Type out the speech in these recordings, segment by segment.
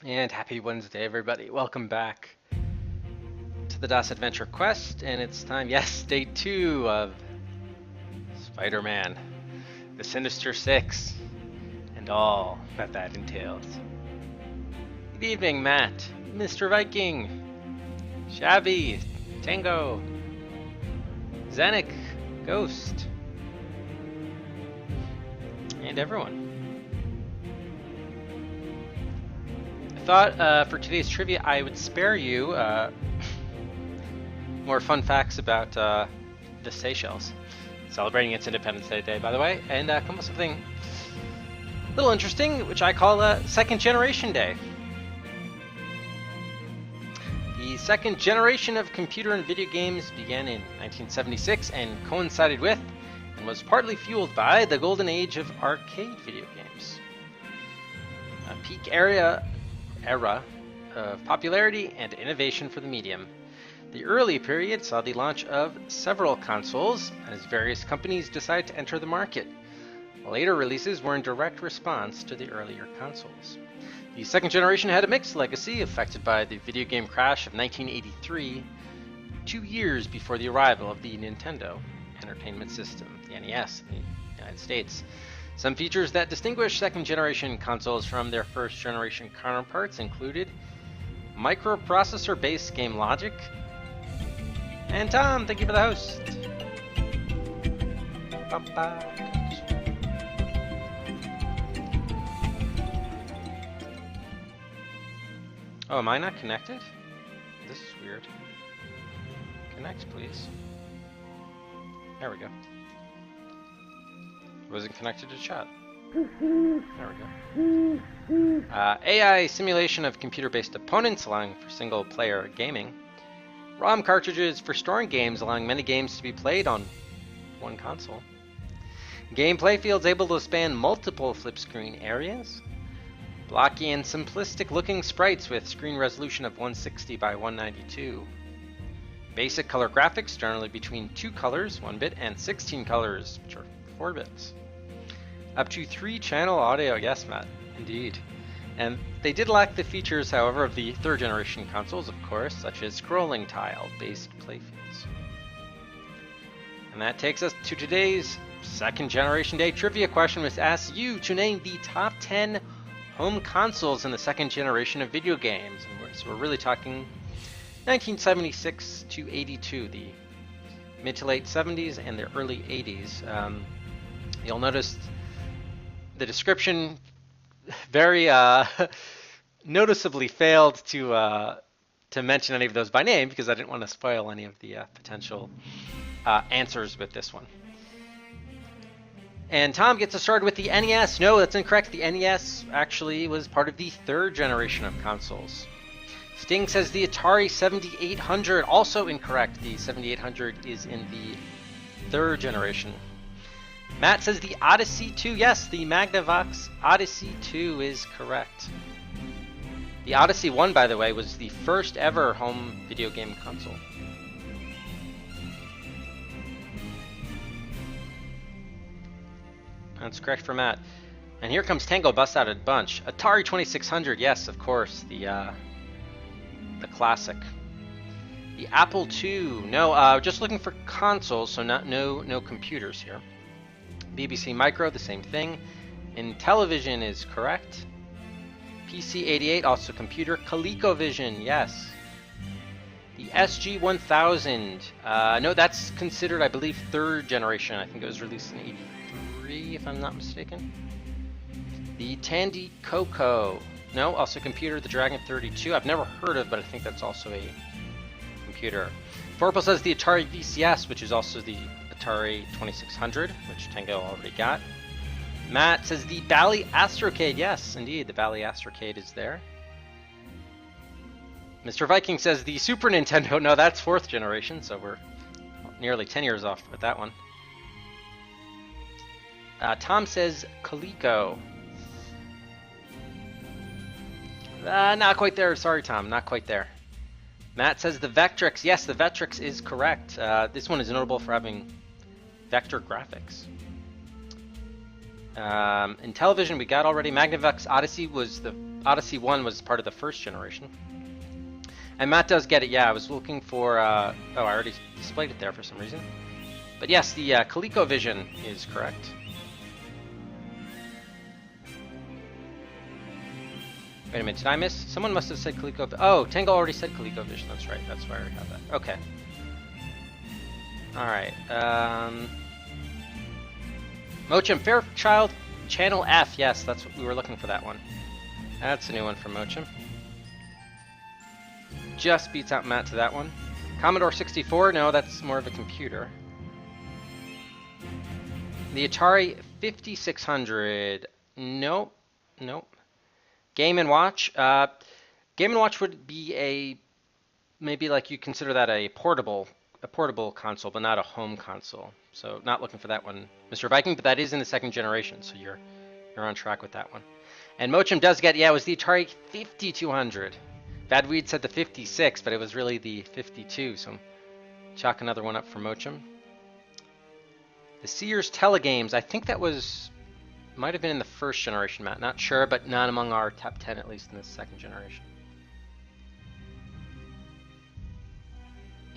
And happy Wednesday, everybody. Welcome back to the DOS Adventure Quest, and it's time, yes, day 2 of Spider-Man, the Sinister Six, and all that entails. Good evening, Matt, Mr. Viking, Shabby, Tango, Zenik, Ghost, and everyone. I thought for today's trivia I would spare you more fun facts about the Seychelles, celebrating its Independence Day today, by the way, and come up with something a little interesting, which I call Second Generation Day. The second generation of computer and video games began in 1976 and coincided with and was partly fueled by the golden age of arcade video games. A peak era of popularity and innovation for the medium. The early period saw the launch of several consoles as various companies decided to enter the market. Later releases were in direct response to the earlier consoles. The second generation had a mixed legacy, affected by the video game crash of 1983, 2 years before the arrival of the Nintendo Entertainment System, the NES, in the United States. Some features that distinguish second-generation consoles from their first-generation counterparts included microprocessor-based game logic. And Tom, thank you for the host. Oh, am I not connected? This is weird. Connect, please. There we go. Wasn't connected to chat. There we go. AI simulation of computer-based opponents, allowing for single-player gaming. ROM cartridges for storing games, allowing many games to be played on one console. Gameplay fields able to span multiple flip-screen areas. Blocky and simplistic-looking sprites with screen resolution of 160 by 192. Basic color graphics, generally between 2 colors, 1 bit, and 16 colors, which are 4 bits. Up to 3-channel audio, yes, Matt, indeed. And they did lack the features, however, of the third-generation consoles, of course, such as scrolling tile-based playfields. And that takes us to today's second-generation day trivia question, which asks you to name the top 10 home consoles in the second generation of video games. And so we're really talking 1976 to 82, the mid to late 70s and the early 80s. You'll notice the description very noticeably failed to mention any of those by name because I didn't want to spoil any of the potential answers with this one. And Tom gets us started with the NES. No, that's incorrect. The NES actually was part of the third generation of consoles. Sting says the Atari 7800, also incorrect. The 7800 is in the third generation. Matt says the Odyssey 2. Yes, the Magnavox Odyssey 2 is correct. The Odyssey 1, by the way, was the first ever home video game console. That's correct for Matt. And here comes Tango, bust out a bunch. Atari 2600, yes, of course, the classic. The Apple II, no, just looking for consoles, so no computers here. BBC Micro, the same thing. Intellivision is correct. PC-88, also computer. ColecoVision, yes. The SG-1000, no, that's considered, I believe, third generation. I think it was released in 83, if I'm not mistaken. The Tandy Coco, no, also computer. The Dragon 32, I've never heard of, but I think that's also a computer. Vorpal says the Atari VCS, which is also the Atari 2600, which Tango already got. Matt says the Bally Astrocade. Yes, indeed, the Bally Astrocade is there. Mr. Viking says the Super Nintendo. No, that's fourth generation, so we're nearly 10 years off with that one. Tom says Coleco. Not quite there. Sorry, Tom, not quite there. Matt says the Vectrex. Yes, the Vectrex is correct. This one is notable for having vector graphics. In television, we got already. Magnavox Odyssey was the Odyssey 1 was part of the first generation. And Matt does get it. Yeah, I was looking for. Oh, I already displayed it there for some reason. But yes, the ColecoVision is correct. Wait a minute, did I miss? Someone must have said Coleco. Oh, Tango already said ColecoVision. That's right. That's why I have that. Okay. All right. Mocham Fairchild, Channel F. Yes, that's what we were looking for. That one. That's a new one from Mocham. Just beats out Matt to that one. Commodore 64. No, that's more of a computer. The Atari 5600. Nope. Nope. Game & Watch. Game & Watch would be maybe like you consider that a portable console, but not a home console. So not looking for that one, Mr. Viking, but that is in the second generation, so you're on track with that one. And Mocham does get, yeah, it was the Atari 5200. Bad Weed said the 56, but it was really the 52, so chalk another one up for Mocham. The Sears Telegames, I think that might have been in the first generation, Matt. Not sure, but not among our top 10, at least in the second generation.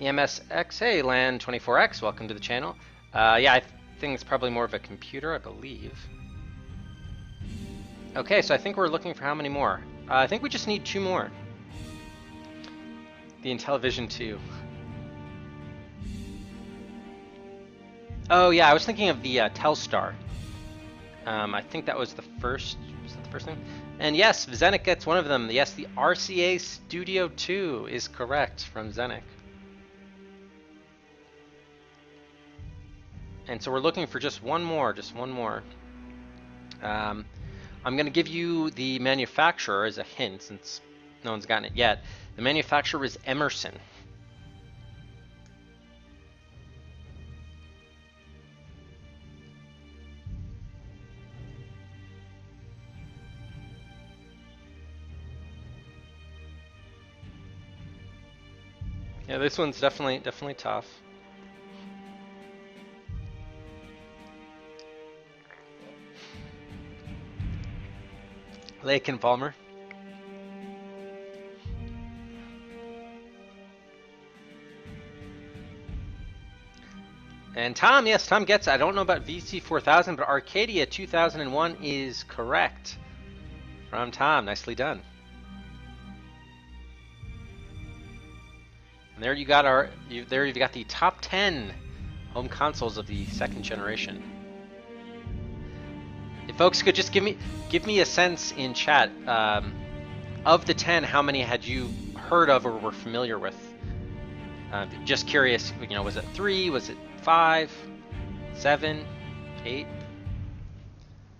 EMSXA Land 24X, welcome to the channel. Yeah, I think it's probably more of a computer, I believe. Okay, so I think we're looking for how many more? I think we just need 2 more. The Intellivision 2. Oh yeah, I was thinking of the Telstar. I think that was the first. Was that the first thing? And yes, Zenic gets one of them. Yes, the RCA Studio 2 is correct from Zenic. And so we're looking for just one more. I'm going to give you the manufacturer as a hint, since no one's gotten it yet. The manufacturer is Emerson. Yeah, this one's definitely tough. Lake and Palmer. And Tom, yes, Tom gets it. I don't know about VC4000, but Arcadia 2001 is correct. From Tom, nicely done. And there you've got the top 10 home consoles of the second generation. If folks could just give me a sense in chat, of the 10, how many had you heard of or were familiar with? Just curious, was it 3? Was it 5? 7? 8?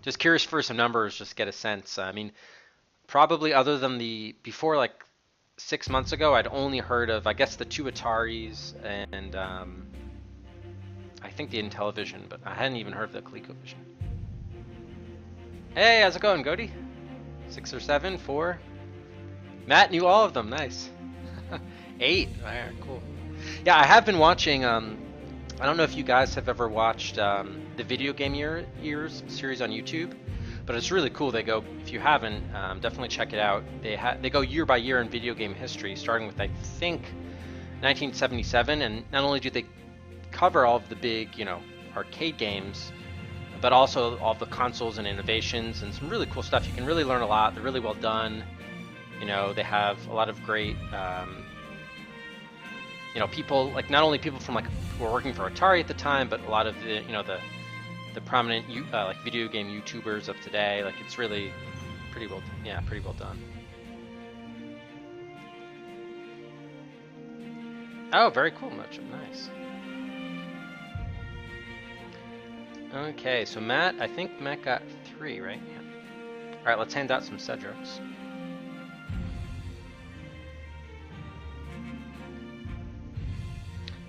Just curious for some numbers, just get a sense. I mean, probably other than before like 6 months ago, I'd only heard of, I guess, the 2 Ataris and I think the Intellivision, but I hadn't even heard of the ColecoVision. Hey, how's it going, Goaty? 6 or 7? 4? Matt knew all of them, nice. 8, alright, cool. Yeah, I have been watching, I don't know if you guys have ever watched the Video Game Years series on YouTube, but it's really cool. They go, if you haven't, definitely check it out. They go year by year in video game history, starting with, I think, 1977, and not only do they cover all of the big, arcade games, but also all the consoles and innovations and some really cool stuff. You can really learn a lot. They're really well done. They have a lot of great, people, like not only people from who were working for Atari at the time, but a lot of the prominent video game YouTubers of today. Like, it's really pretty well done. Oh, very cool, Mocham. Nice. Okay, so Matt, I think Matt got 3, right? Yeah. All right, let's hand out some Cedrics.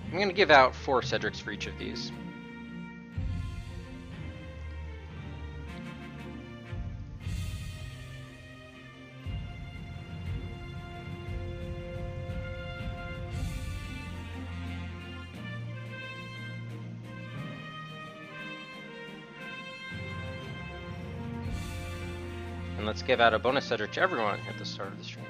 I'm going to give out 4 Cedrics for each of these. And let's give out a bonus letter to everyone at the start of the stream.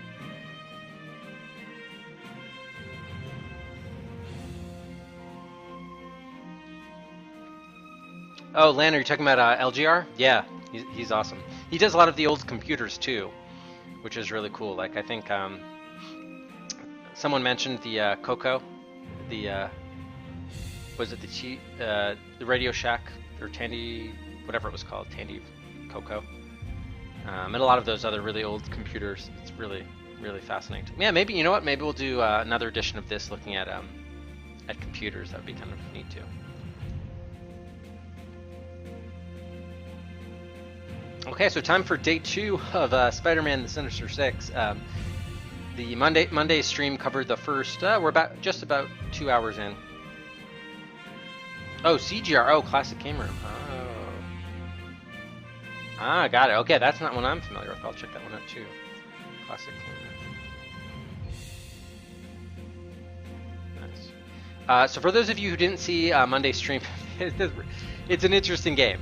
Oh, Lan, are you talking about LGR? Yeah, he's awesome. He does a lot of the old computers too, which is really cool. Like I think someone mentioned the Coco, the was it the Radio Shack or Tandy, whatever it was called, Tandy Coco, and a lot of those other really old computers. It's really fascinating. Yeah, maybe you know what? Maybe we'll do another edition of this looking at computers. That would be kind of neat too. Okay, so time for day 2 of Spider-Man: The Sinister Six. The Monday stream covered the first. We're just about 2 hours in. Oh, CGR. Oh, Classic Game Room. Oh. Got it. Okay, that's not one I'm familiar with. I'll check that one out too. Classic Game Room. Nice. So for those of you who didn't see Monday's stream, it's an interesting game.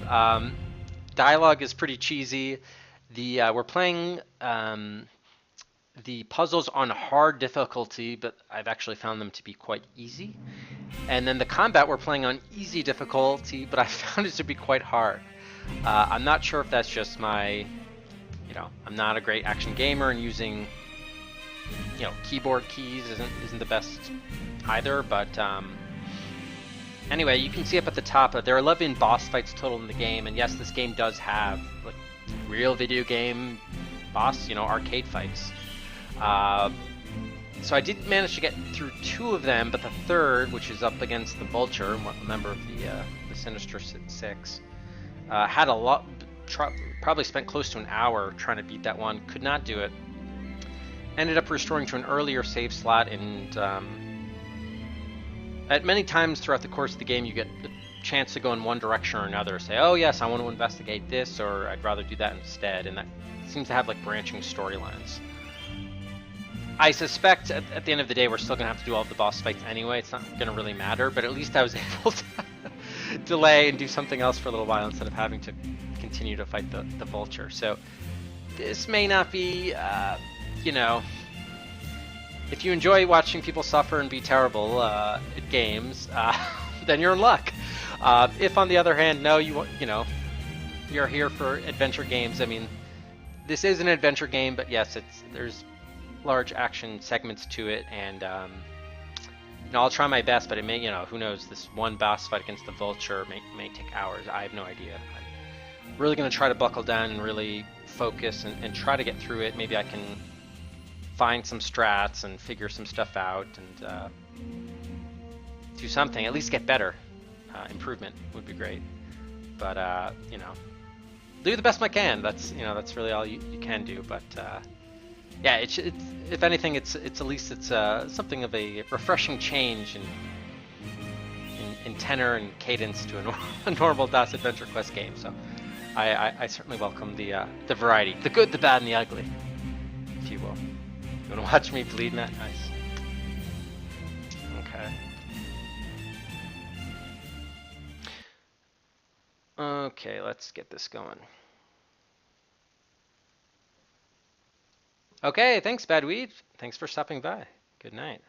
Dialogue is pretty cheesy. We're playing the puzzles on hard difficulty, but I've actually found them to be quite easy. And then the combat we're playing on easy difficulty, but I found it to be quite hard. I'm not sure if that's just my, I'm not a great action gamer, and using, keyboard keys isn't the best either. But anyway, you can see up at the top there are 11 boss fights total in the game, and yes, this game does have like real video game boss, arcade fights. So I did manage to get through 2 of them, but the third, which is up against the Vulture, a member of the Sinister Six, had a lot. Probably spent close to an hour trying to beat that one. Could not do it. Ended up restoring to an earlier save slot, and at many times throughout the course of the game, you get the chance to go in one direction or another. Say, oh yes, I want to investigate this, or I'd rather do that instead. And that seems to have like branching storylines. I suspect at the end of the day, we're still going to have to do all of the boss fights anyway. It's not going to really matter, but at least I was able to delay and do something else for a little while instead of having to continue to fight the Vulture. So this may not be, if you enjoy watching people suffer and be terrible at games, then you're in luck. If on the other hand, no, you're here for adventure games. I mean, this is an adventure game, but yes, there's large action segments to it, and I'll try my best, but it may, who knows, this one boss fight against the Vulture may take hours. I have no idea. I'm really going to try to buckle down and really focus and try to get through it. Maybe I can find some strats and figure some stuff out and do something, at least get better. Improvement would be great, but do the best I can. That's really all you can do. But yeah, it's if anything, it's at least it's something of a refreshing change in tenor and cadence to a normal DOS Adventure Quest game. So I certainly welcome the variety, the good, the bad, and the ugly, if you will. You want to watch me bleed, Matt? Nice. Okay. Okay, let's get this going. Okay, thanks, Badweed. Thanks for stopping by. Good night.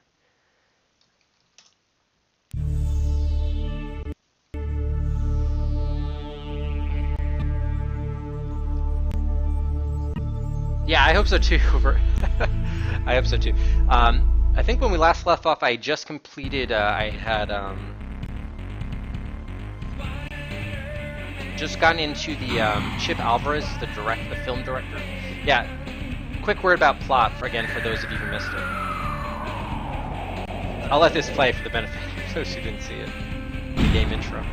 Yeah, I hope so too. I hope so too. I think when we last left off, I just completed. I had just gotten into the Chip Alvarez, the film director. Yeah. Quick word about plot for those of you who missed it. I'll let this play for the benefit of those who didn't see it. The game intro.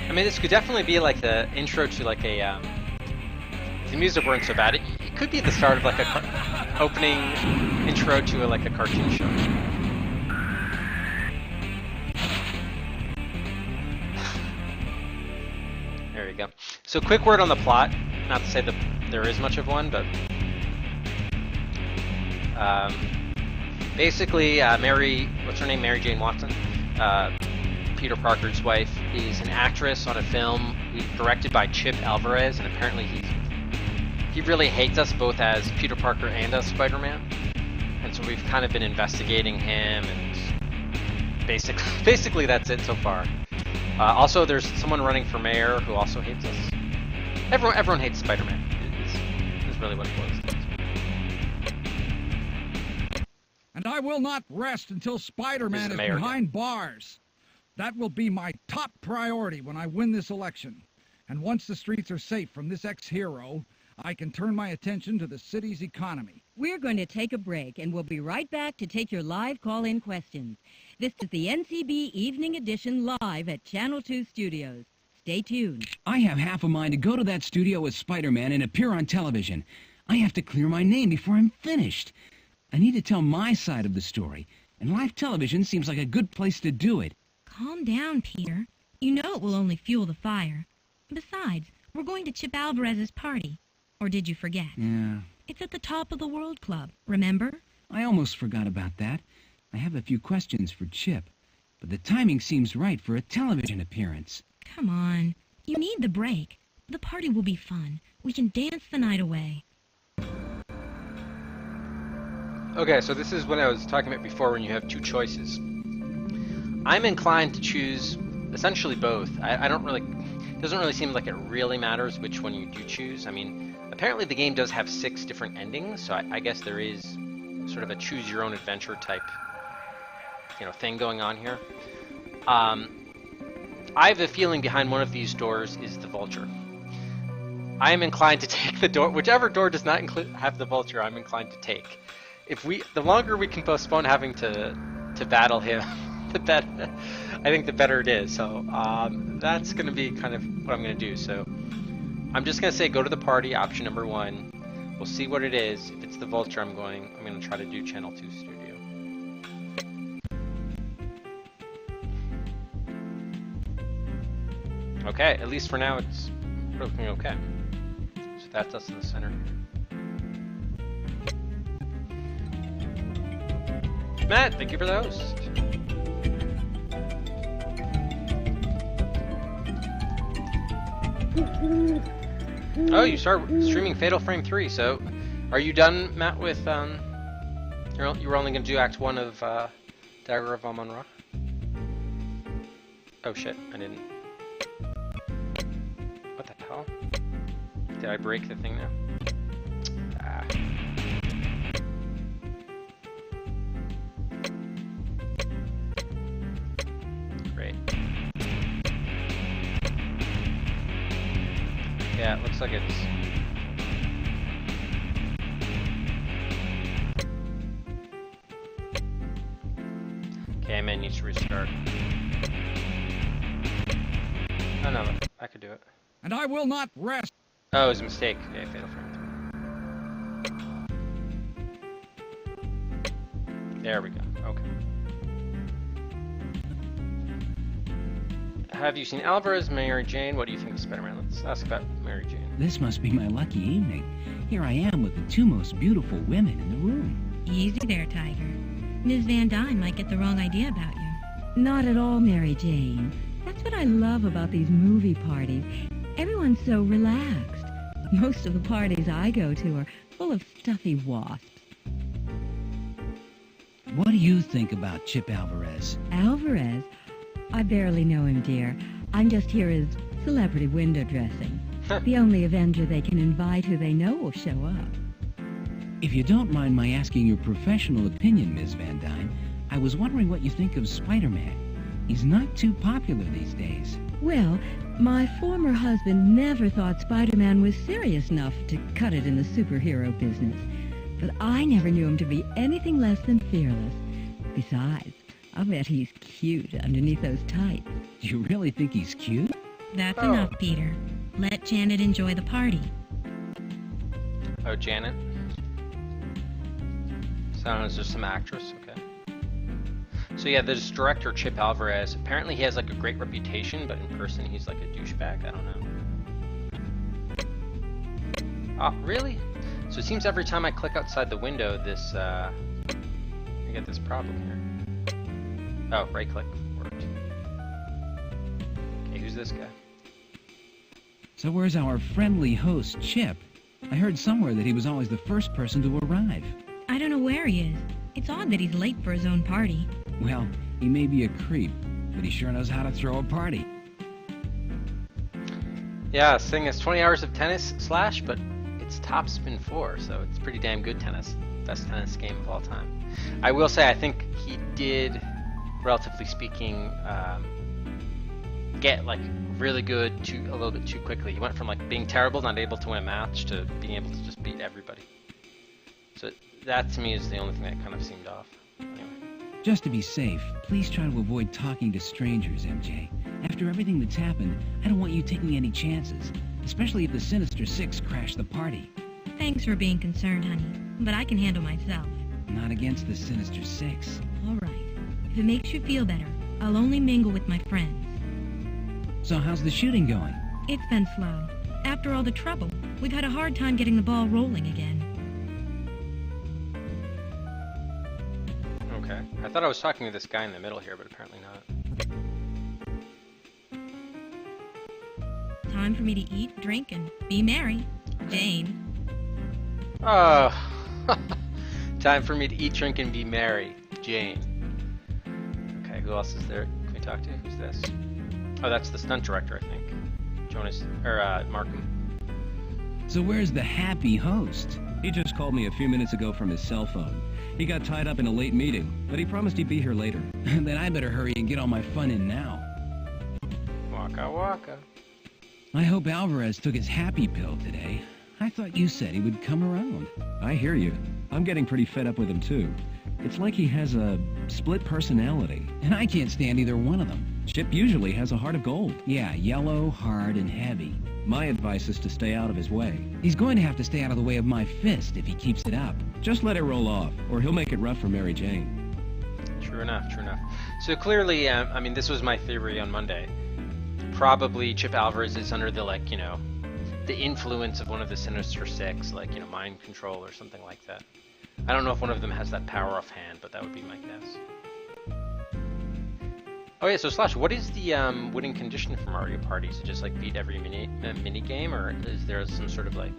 I mean, this could definitely be like the intro to like a, if the music weren't so bad, it could be the start of like a opening intro to like a cartoon show. There you go. So quick word on the plot. Not to say that there is much of one, but basically, what's her name? Mary Jane Watson, Peter Parker's wife, is an actress on a film directed by Chip Alvarez, and apparently he really hates us both as Peter Parker and as Spider-Man. And so we've kind of been investigating him, and basically that's it so far. Also, there's someone running for mayor who also hates us. Everyone hates Spider-Man. Is really what it boils down to. And I will not rest until Spider-Man is behind bars. That will be my top priority when I win this election. And once the streets are safe from this ex-hero, I can turn my attention to the city's economy. We're going to take a break, and we'll be right back to take your live call-in questions. This is the NCB Evening Edition live at Channel 2 Studios. Stay tuned. I have half a mind to go to that studio as Spider-Man and appear on television. I have to clear my name before I'm finished. I need to tell my side of the story, and live television seems like a good place to do it. Calm down, Peter. You know it will only fuel the fire. Besides, we're going to Chip Alvarez's party. Or did you forget? Yeah. It's at the Top of the World Club, remember? I almost forgot about that. I have a few questions for Chip, but the timing seems right for a television appearance. Come on. You need the break. The party will be fun. We can dance the night away. Okay, so this is what I was talking about before when you have two choices. I'm inclined to choose essentially both. I don't really... It doesn't really seem like it really matters which one you do choose. I mean, apparently the game does have 6 different endings, so I guess there is sort of a choose-your-own-adventure type, thing going on here. I have a feeling behind one of these doors is the Vulture. I am inclined to take the door, whichever door does not have the Vulture, I'm inclined to take. The longer we can postpone having to battle him, the better. I think the better it is. So that's going to be kind of what I'm going to do. So I'm just going to say go to the party, option number 1. We'll see what it is. If it's the Vulture, I'm going to try to do Channel 2 Studio. Okay, at least for now it's looking okay. So that's us in the center. Matt, thank you for the host. Oh, you start streaming Fatal Frame 3, so are you done, Matt, with, you were only going to do Act 1 of, Dagger of Amon-Ra? Oh shit, I didn't. What the hell? Did I break the thing now? Ah. Great. Yeah, it looks like it's... Okay, I may need to restart. Oh no, I could do it. And I will not rest. Oh, it was a mistake. Yeah, Fatal Frame 3. There we go. Okay. Have you seen Alvarez, Mary Jane? What do you think of Spider-Man? Let's ask about Mary Jane. This must be my lucky evening. Here I am with the 2 most beautiful women in the room. Easy there, Tiger. Ms. Van Dyne might get the wrong idea about you. Not at all, Mary Jane. That's what I love about these movie parties. Everyone's so relaxed. Most of the parties I go to are full of stuffy wasps. What do you think about Chip Alvarez? Alvarez? I barely know him, dear. I'm just here as celebrity window dressing. The only Avenger they can invite who they know will show up. If you don't mind my asking your professional opinion, Ms. Van Dyne, I was wondering what you think of Spider-Man. He's not too popular these days. Well, my former husband never thought Spider-Man was serious enough to cut it in the superhero business. But I never knew him to be anything less than fearless. Besides, I bet he's cute underneath those tights. Do you really think he's cute? That's enough, Peter. Let Janet enjoy the party. Oh, Janet? Sounds just some actress, okay. So yeah, this director, Chip Alvarez, apparently he has like a great reputation, but in person he's like a douchebag, I don't know. Oh, really? So it seems every time I click outside the window, this, I get this problem here. Oh, right click worked. Okay, who's this guy? So where's our friendly host, Chip? I heard somewhere that he was always the first person to arrive. I don't know where he is. It's odd that he's late for his own party. Well, he may be a creep, but he sure knows how to throw a party. Yeah, this thing is 20 hours of tennis slash, but it's top spin 4, so it's pretty damn good tennis. Best tennis game of all time. I will say, I think he did, relatively speaking, get like really good a little bit too quickly. He went from like being terrible, not able to win a match, to being able to just beat everybody. So that to me is the only thing that kind of seemed off. Anyway. Just to be safe, please try to avoid talking to strangers, MJ. After everything that's happened, I don't want you taking any chances, especially if the Sinister Six crash the party. Thanks for being concerned, honey, but I can handle myself. Not against the Sinister Six. All right. If it makes you feel better, I'll only mingle with my friends. So how's the shooting going? It's been slow. After all the trouble, we've had a hard time getting the ball rolling again. Okay. I thought I was talking to this guy in the middle here, but apparently not. Time for me to eat, drink, and be merry. Jane. Oh. Time for me to eat, drink, and be merry. Jane. Okay, who else is there? Can we talk to? Who's this? Oh, that's the stunt director, I think. Jonas, or Markham. So where's the happy host? He just called me a few minutes ago from his cell phone. He got tied up in a late meeting, but he promised he'd be here later. Then I better hurry and get all my fun in now. Waka waka. I hope Alvarez took his happy pill today. I thought you said he would come around. I hear you. I'm getting pretty fed up with him, too. It's like he has a split personality. And I can't stand either one of them. Chip usually has a heart of gold. Yeah, yellow, hard, and heavy. My advice is to stay out of his way. He's going to have to stay out of the way of my fist if he keeps it up. Just let it roll off, or he'll make it rough for Mary Jane. True enough, true enough. So clearly, I mean, this was my theory on Monday. Probably Chip Alvarez is under the, like, you know, the influence of one of the Sinister Six, like, you know, mind control or something like that. I don't know if one of them has that power offhand, but that would be my guess. Oh yeah, so Slash, what is the winning condition for Mario Party? Is it just like beat every mini game, or is there some sort of like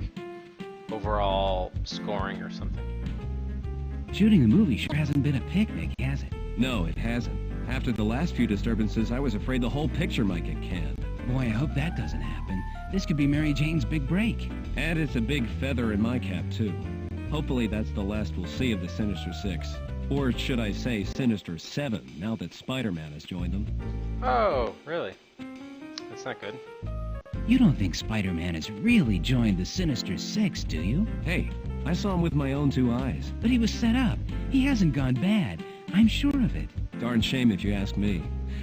overall scoring or something? Shooting the movie sure hasn't been a picnic, has it? No, it hasn't. After the last few disturbances, I was afraid the whole picture might get canned. Boy, I hope that doesn't happen. This could be Mary Jane's big break. And it's a big feather in my cap, too. Hopefully that's the last we'll see of the Sinister Six. Or should I say Sinister 7, now that Spider-Man has joined them. Oh, really? That's not good. You don't think Spider-Man has really joined the Sinister Six, do you? Hey, I saw him with my own 2 eyes. But he was set up. He hasn't gone bad. I'm sure of it. Darn shame if you ask me.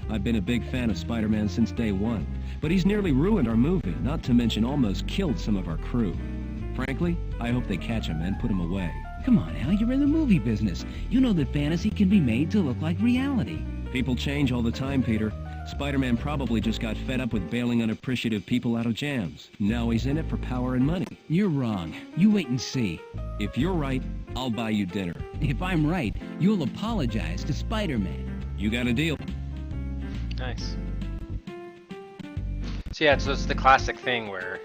I've been a big fan of Spider-Man since day one. But he's nearly ruined our movie, not to mention almost killed some of our crew. Frankly, I hope they catch him and put him away. Come on, Al, you're in the movie business. You know that fantasy can be made to look like reality. People change all the time, Peter. Spider-Man probably just got fed up with bailing unappreciative people out of jams. Now he's in it for power and money. You're wrong. You wait and see. If you're right, I'll buy you dinner. If I'm right, you'll apologize to Spider-Man. You got a deal. Nice. So yeah, so it's the classic thing where...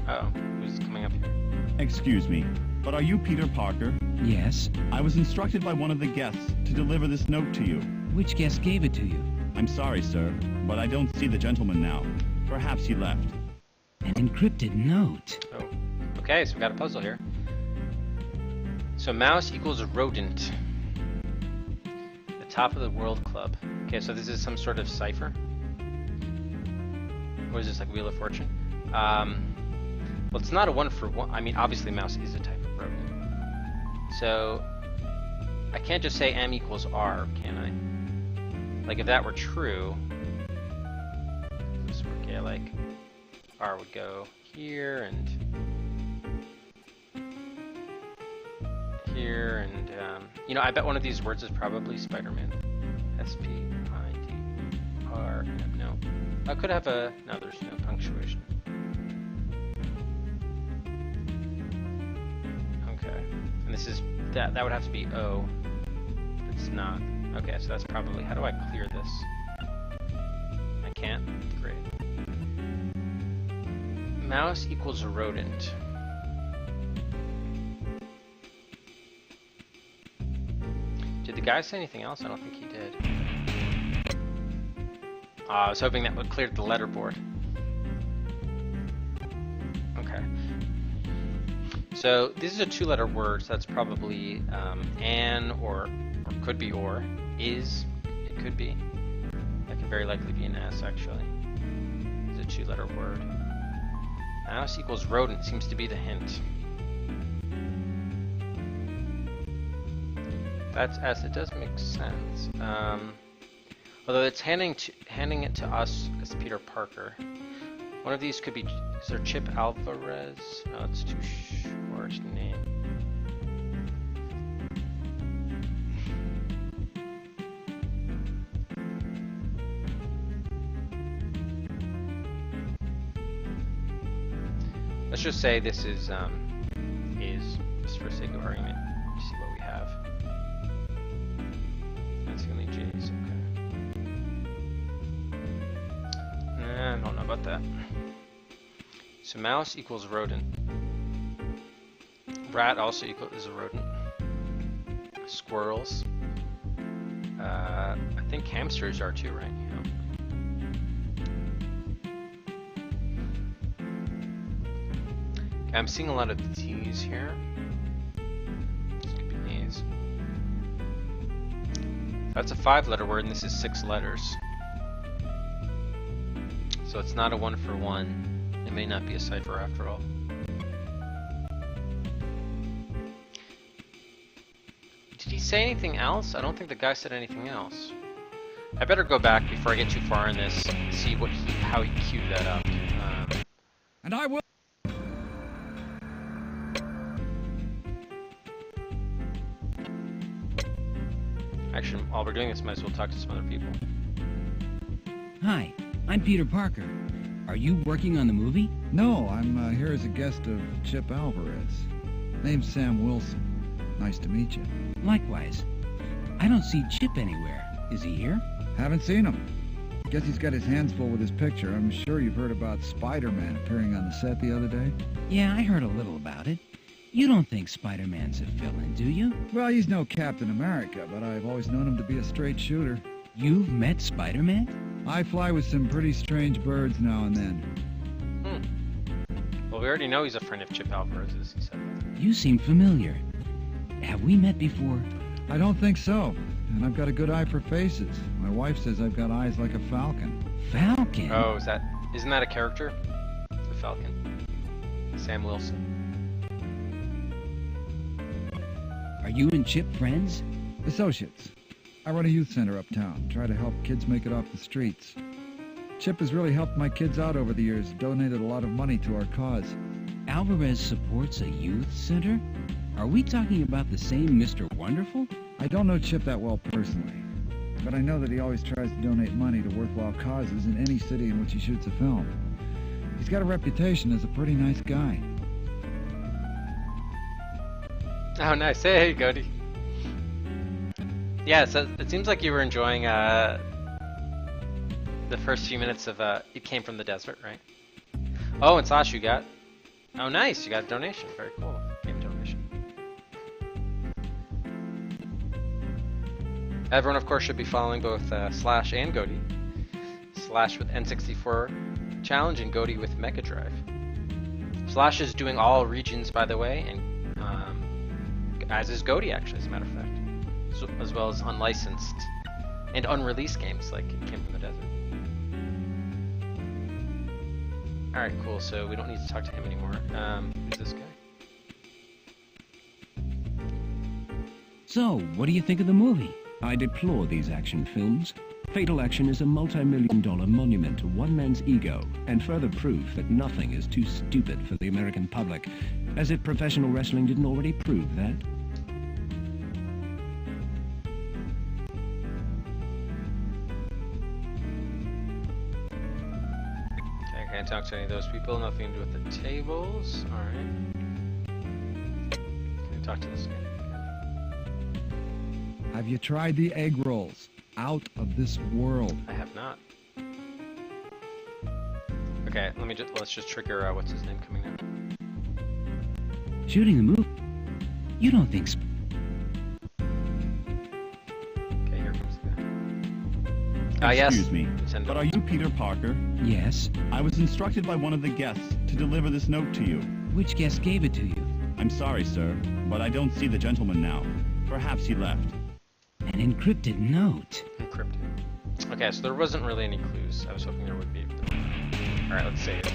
Uh-oh, who's coming up here? Excuse me, but are you Peter Parker? Yes. I was instructed by one of the guests to deliver this note to you. Which guest gave it to you? I'm sorry, sir, but I don't see the gentleman now. Perhaps he left. An encrypted note. Oh, okay, so we got a puzzle here. So mouse equals rodent. The top of the World Club. Okay, so this is some sort of cipher. Or is this like Wheel of Fortune? Well, it's not a 1-for-1. I mean, obviously mouse is a type of rodent. So I can't just say M equals R, can I? Like if that were true, this work, yeah, like R would go here and here, and you know, I bet one of these words is probably Spider-Man. S-P-I-D-R. No, I could have a. No, there's no punctuation. this is that would have to be O. It's not. Okay, so that's probably. How do I clear this? I can't. Great. Mouse equals rodent. Did the guy say anything else? I don't think he did. I was hoping that would clear the letterboard. Okay. So this is a two-letter word, so that's probably an or could be or. Is, it could be. That could very likely be an S, actually. It's a two-letter word. Mouse equals rodent seems to be the hint. That's S. It does make sense. Although it's handing it to us as Peter Parker. One of these could be. Is there Chip Alvarez? No, it's too short name. Let's just say this is just for sake of argument. See what we have. That's the only J's. Okay. I don't know about that. So mouse equals rodent. Rat also is a rodent. Squirrels. I think hamsters are too, right? Yeah. I'm seeing a lot of T's here. This could be A's. That's a 5-letter word, and this is 6 letters. So it's not a 1-for-1. It may not be a cipher after all. Did he say anything else? I don't think the guy said anything else. I better go back before I get too far in this and see how he queued that up. And I will. Actually, while we're doing this, might as well talk to some other people. Hi, I'm Peter Parker. Are you working on the movie? No, I'm here as a guest of Chip Alvarez. Name's Sam Wilson. Nice to meet you. Likewise. I don't see Chip anywhere. Is he here? Haven't seen him. Guess he's got his hands full with his picture. I'm sure you've heard about Spider-Man appearing on the set the other day. Yeah, I heard a little about it. You don't think Spider-Man's a villain, do you? Well, he's no Captain America, but I've always known him to be a straight shooter. You've met Spider-Man? I fly with some pretty strange birds now and then. Well, we already know he's a friend of Chip Alvarez's, he said that. You seem familiar. Have we met before? I don't think so. And I've got a good eye for faces. My wife says I've got eyes like a falcon. Falcon? Oh, isn't that a character? The Falcon. Sam Wilson. Are you and Chip friends? Associates. I run a youth center uptown, try to help kids make it off the streets. Chip has really helped my kids out over the years, donated a lot of money to our cause. Alvarez supports a youth center? Are we talking about the same Mr. Wonderful? I don't know Chip that well personally, but I know that he always tries to donate money to worthwhile causes in any city in which he shoots a film. He's got a reputation as a pretty nice guy. Oh, nice. Hey, Cody. Yeah, so it seems like you were enjoying the first few minutes of It Came from the Desert, right? Oh, and Sash, you got... Oh, nice. You got a donation. Very cool. Game donation. Everyone, of course, should be following both Slash and Cody. Slash with N64 Challenge and Cody with Mega Drive. Slash is doing all regions, by the way, and as is Cody, actually, as a matter of fact. So, as well as unlicensed and unreleased games like It Came from the Desert. Alright, cool, so we don't need to talk to him anymore. Who's this guy? So, what do you think of the movie? I deplore these action films. Fatal Action is a multi-million-dollar monument to one man's ego, and further proof that nothing is too stupid for the American public, as if professional wrestling didn't already prove that. Okay, I can't talk to any of those people, nothing to do with the tables. Alright. Can I talk to this guy. Have you tried the egg rolls? Out of this world. I have not. Okay, let's just trigger what's his name coming in. Shooting the movie? You don't think so? Okay, here comes the guy. Yes. Excuse me, but are you Peter Parker? Yes. I was instructed by one of the guests to deliver this note to you. Which guest gave it to you? I'm sorry, sir, but I don't see the gentleman now. Perhaps he left. An encrypted note. Encrypted. Okay, so there wasn't really any clues. I was hoping there would be. Alright, let's save it.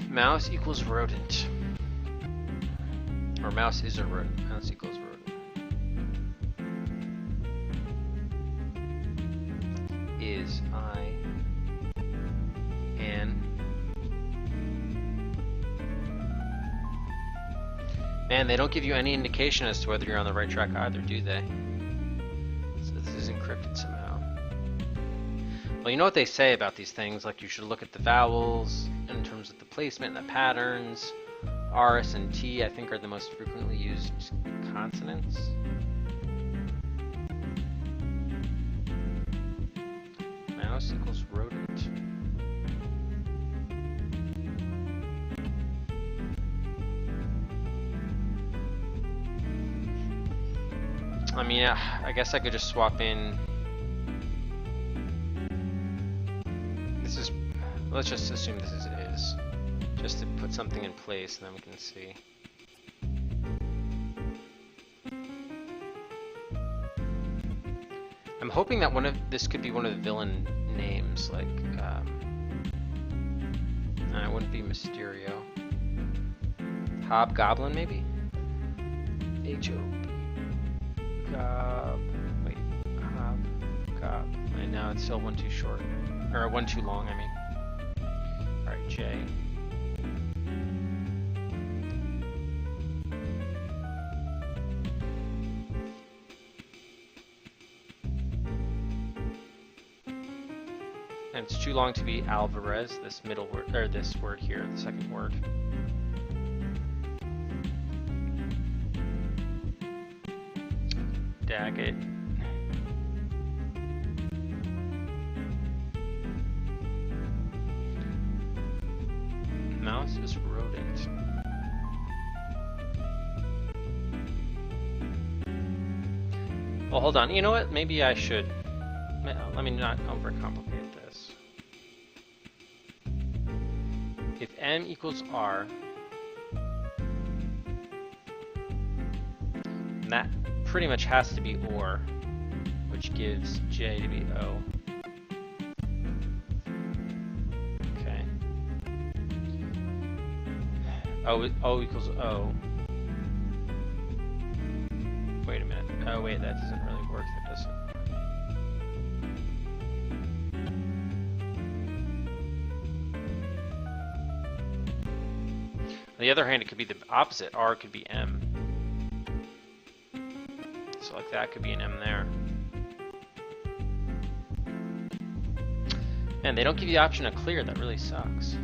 Mouse equals rodent. Or mouse is a rodent. Mouse equals rodent. Is I an. Man, they don't give you any indication as to whether you're on the right track either, do they? So this is encrypted somehow. Well, you know what they say about these things, like you should look at the vowels in terms of the placement and the patterns. R, S, and T, I think, are the most frequently used consonants. Mouse equals rodent. I mean, I guess I could just swap in. This is. Let's just assume this is is, just to put something in place, and then we can see. I'm hoping that this could be one of the villain names, like. It wouldn't be Mysterio. Hobgoblin, maybe. H-O-B. Wait, Gob. And now it's still one too short, or one too long. I mean. All right, J. And it's too long to be Alvarez. This middle word, or this word here, the second word. Daggett. Mouse is rodent. Well, hold on. You know what? Maybe I should. Let me not overcomplicate this. If M equals R, that pretty much has to be OR, which gives J to be O. Okay. O equals O. Wait a minute. Oh wait, that doesn't really work, that does it? On the other hand, it could be the opposite. R could be M. So like that could be an M there. Man, they don't give you the option to clear. That really sucks.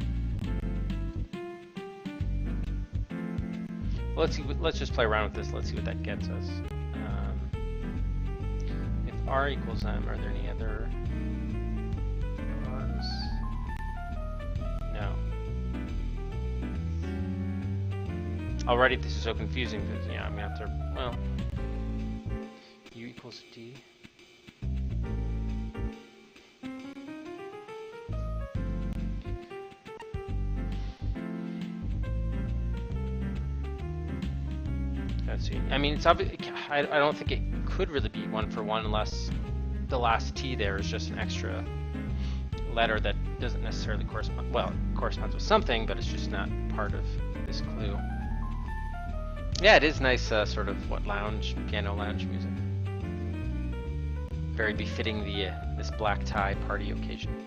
Well, let's see. Let's just play around with this. Let's see what that gets us. If R equals M, are there any other R's? No. Already, this is so confusing because yeah, I'm gonna have to. Well. U equals D. Let's see. I mean, it's obvious. I don't think it could really be one for one unless the last T there is just an extra letter that doesn't necessarily correspond. Well, it corresponds with something, but it's just not part of this clue. Yeah, it is nice, sort of piano lounge music. Very befitting this black tie party occasion.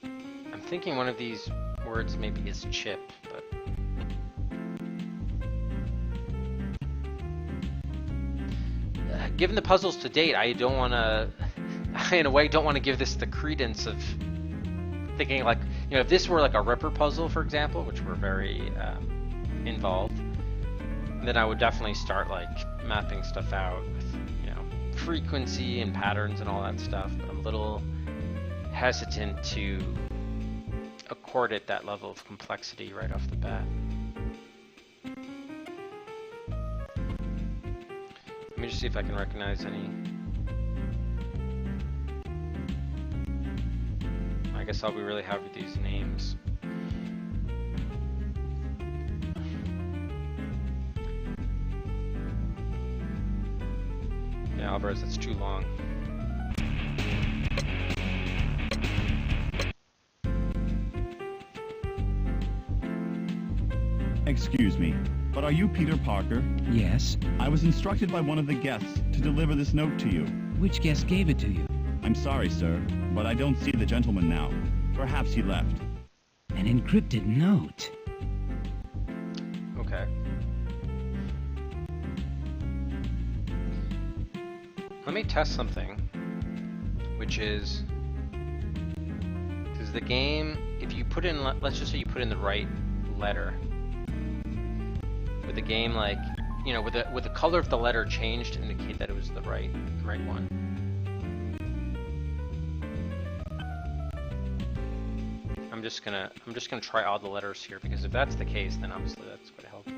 I'm thinking one of these words maybe is chip, but given the puzzles to date, I don't want to, in a way, don't want to give this the credence of thinking like, you know, if this were like a Ripper puzzle, for example, which were very involved, then I would definitely start like mapping stuff out with, you know, frequency and patterns and all that stuff. But I'm a little hesitant to accord it that level of complexity right off the bat. Let me just see if I can recognize any. I guess all we really have are these names. Yeah, Alvarez, that's too long. Excuse me, but are you Peter Parker? Yes. I was instructed by one of the guests to deliver this note to you. Which guest gave it to you? I'm sorry, sir, but I don't see the gentleman now. Perhaps he left. An encrypted note. Okay. Let me test something, which is, because the game, if you put in, let's just say you put in the right letter, with the game, like, you know, with the color of the letter changed to indicate that it was the right one. I'm just gonna try all the letters here, because if that's the case, then obviously that's quite helpful.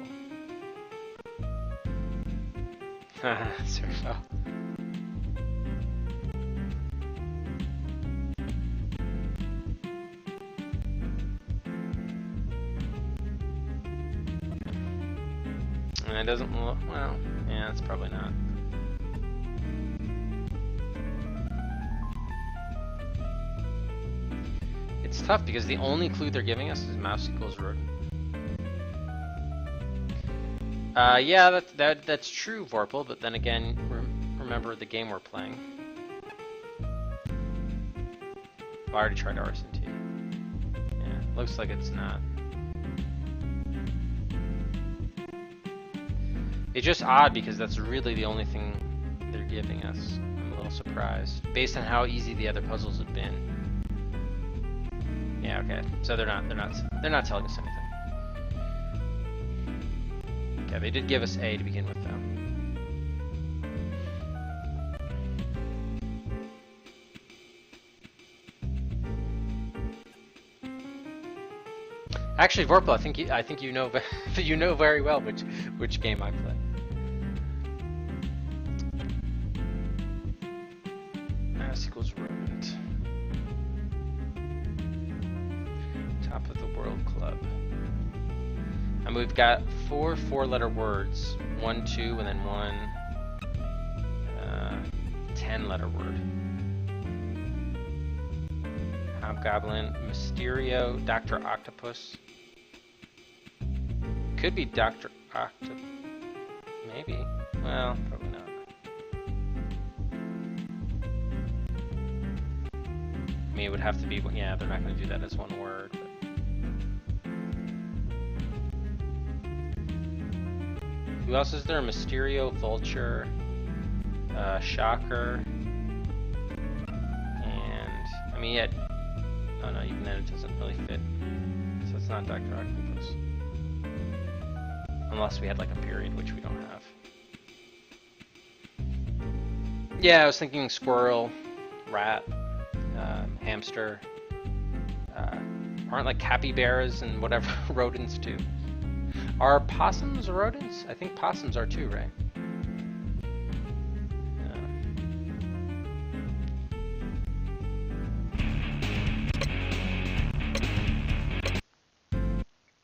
Servo. And it doesn't look, well, yeah, it's probably not. It's tough because the only clue they're giving us is mouse equals rodent. Yeah, that's true, Vorpal, but then again, remember the game we're playing. I already tried RSNT. Yeah, looks like it's not. It's just odd because that's really the only thing they're giving us. I'm a little surprised, based on how easy the other puzzles have been. Yeah, okay. So they're not telling us anything. Okay, they did give us A to begin with, though. Actually, Vorpal, I think you know you know very well which game I play. Mouse equals rodent. Top of the World Club. And we've got 4 4-letter words. 1, 2, and then 1 10-letter word. Hobgoblin, Mysterio, Dr. Octopus. Could be Dr. Octopus. Maybe. Well, probably not. I mean, it would have to be, yeah, they're not going to do that as one word. But. Who else is there? Mysterio, Vulture, Shocker, and, I mean, yet, oh no, even then it doesn't really fit. So it's not Dr. Octopus. Unless we had like a period, which we don't have. Yeah, I was thinking squirrel, rat, hamster. Aren't like capybaras and whatever rodents too? Are possums rodents? I think possums are too, right?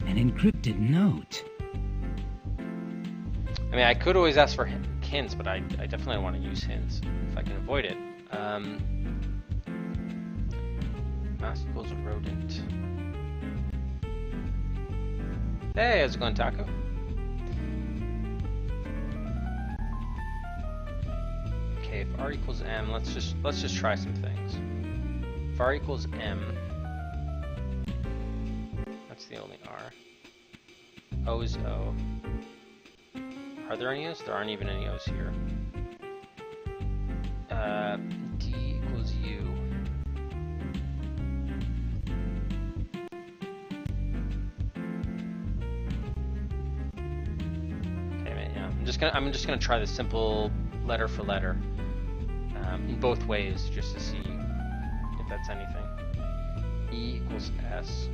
An encrypted note. I mean, I could always ask for hints, but I definitely want to use hints if I can avoid it. Mouse equals rodent. Hey, how's it going, Taco? Okay, if R equals M, let's just try some things. If R equals M, that's the only R. O is O. Are there any O's? There aren't even any O's here. D equals U. Okay, yeah. I'm just gonna try the simple letter for letter in both ways, just to see if that's anything. E equals S.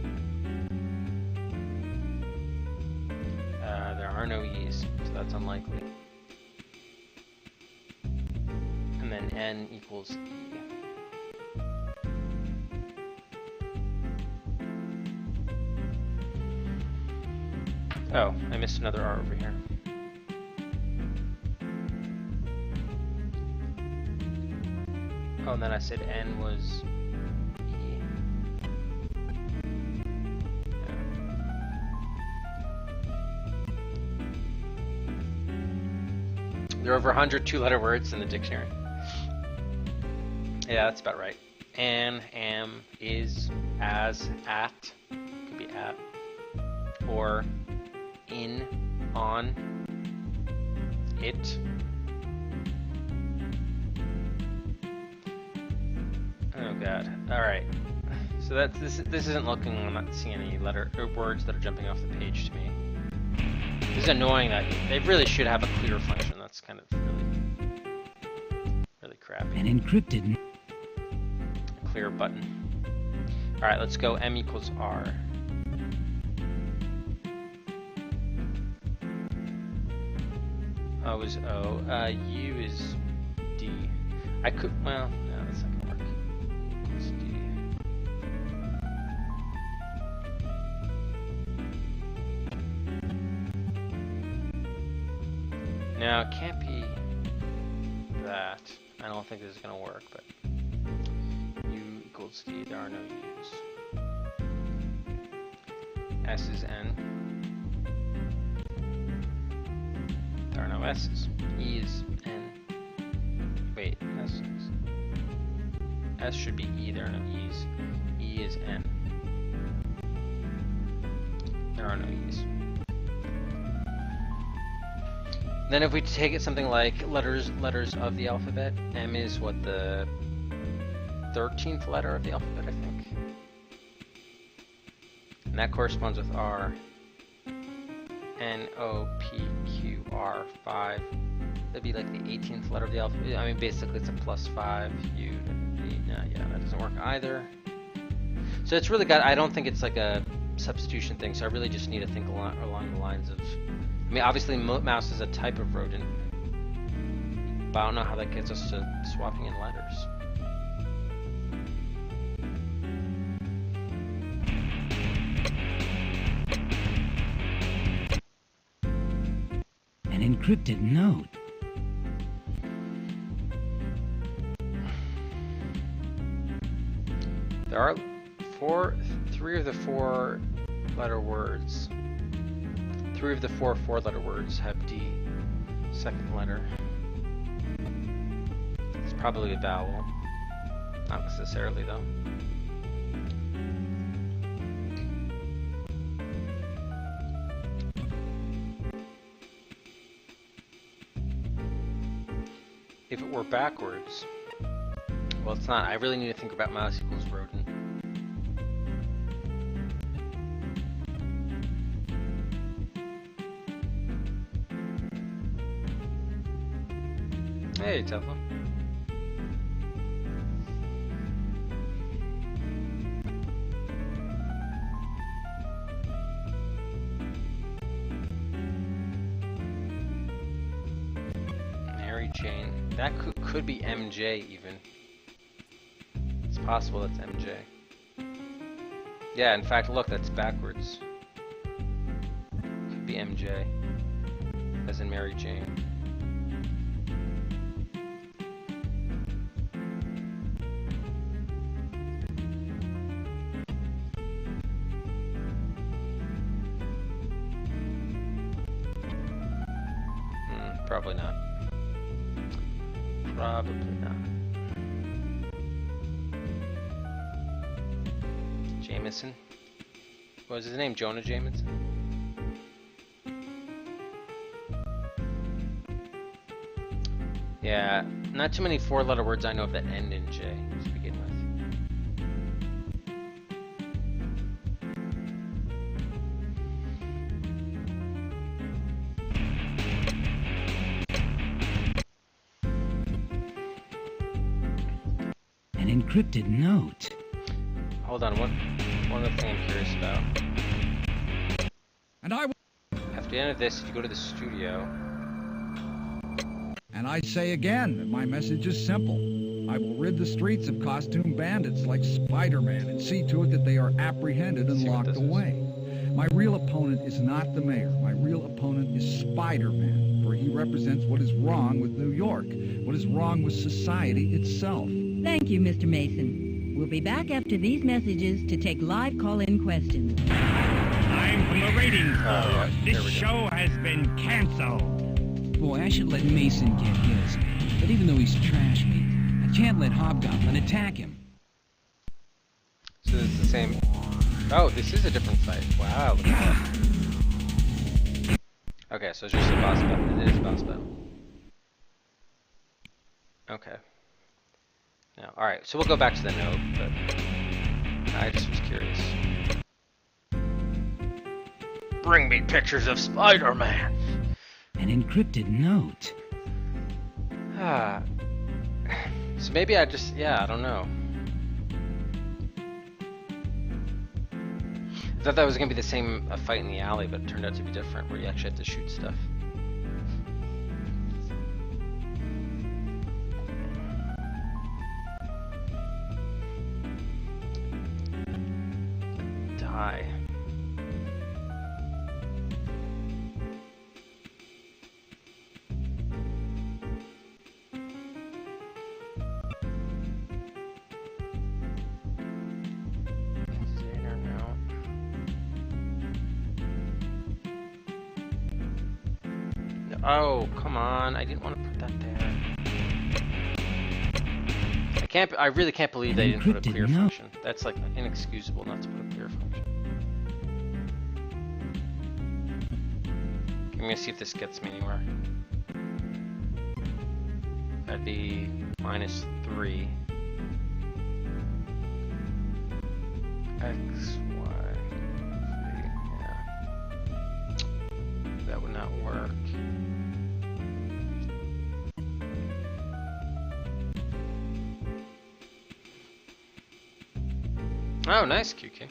There are no E's, so that's unlikely. And then N equals E. Oh, I missed another R over here. Oh, and then I said N was E. Yeah. There are over 100 two-letter words in the dictionary. Yeah, that's about right. An, am, is, as, at, could be at, or in, on, it. Oh god. All right. So that's this isn't looking. I'm not seeing any letter or words that are jumping off the page to me. This is annoying that they really should have a clear function. That's kind of really crappy. An encrypted. Clear button. All right, let's go. M equals R. O is O. U is D. I could. Well, no, that's not gonna work. Equals D. Now it can't be that. I don't think this is gonna work, but U equals D. There are no U's. S is N. There are no S's. E is N. Wait, S should be E. There are no E's. E is N. There are no E's. Then if we take it something like letters of the alphabet, M is what, the 13th letter of the alphabet, I think. And that corresponds with R. N, O, P, Q, R, 5. That'd be like the 18th letter of the alphabet. I mean, basically it's a +5. U, D. No, yeah, that doesn't work either. So it's really got, I don't think it's like a substitution thing, so I really just need to think along the lines of, I mean, obviously mouse is a type of rodent, but I don't know how that gets us to swapping in letters. An encrypted note. There are three of the four-letter words. 3 of the 4 four-letter words have D, second letter. It's probably a vowel. Not necessarily, though. If it were backwards, well, it's not. I really need to think about mouse equals rodent. Hey, Tesla. Mary Jane. That could be MJ even. It's possible that's MJ. Yeah, in fact, look, that's backwards. Could be MJ, as in Mary Jane. Probably not. Probably not. Jameson? What was his name? Jonah Jameson? Yeah, Not too many four-letter words I know of that end in J to begin with. An encrypted note. Hold on, one other thing I'm curious about. And I After the end of this, if you go to the studio. And I say again that my message is simple. I will rid the streets of costume bandits like Spider-Man and see to it that they are apprehended and locked away. My real opponent is not the mayor. My real opponent is Spider-Man, for he represents what is wrong with New York, what is wrong with society itself. Thank you, Mr. Mason. We'll be back after these messages to take live call-in questions. I'm from the ratings board. This show has been canceled. Boy, I should let Mason get his. But even though he's trash meat, I can't let Hobgoblin attack him. So this is the same. Oh, this is a different fight. Wow, look at that. Okay, so it's just a boss battle. It is a boss battle. Okay. Now, alright, so we'll go back to the note, but I just was curious. Bring me pictures of Spider-Man! An encrypted note. So maybe I just, I don't know. I thought that was going to be the same fight in the alley, but it turned out to be different, where you actually have to shoot stuff. Die. Oh, come on. I didn't want to put that there. I really can't believe they didn't put a clear function. That's like inexcusable not to put a clear function. I'm gonna see if this gets me anywhere. That'd be -3. X, Y, Z, yeah. That would not work. Oh, nice, QQ.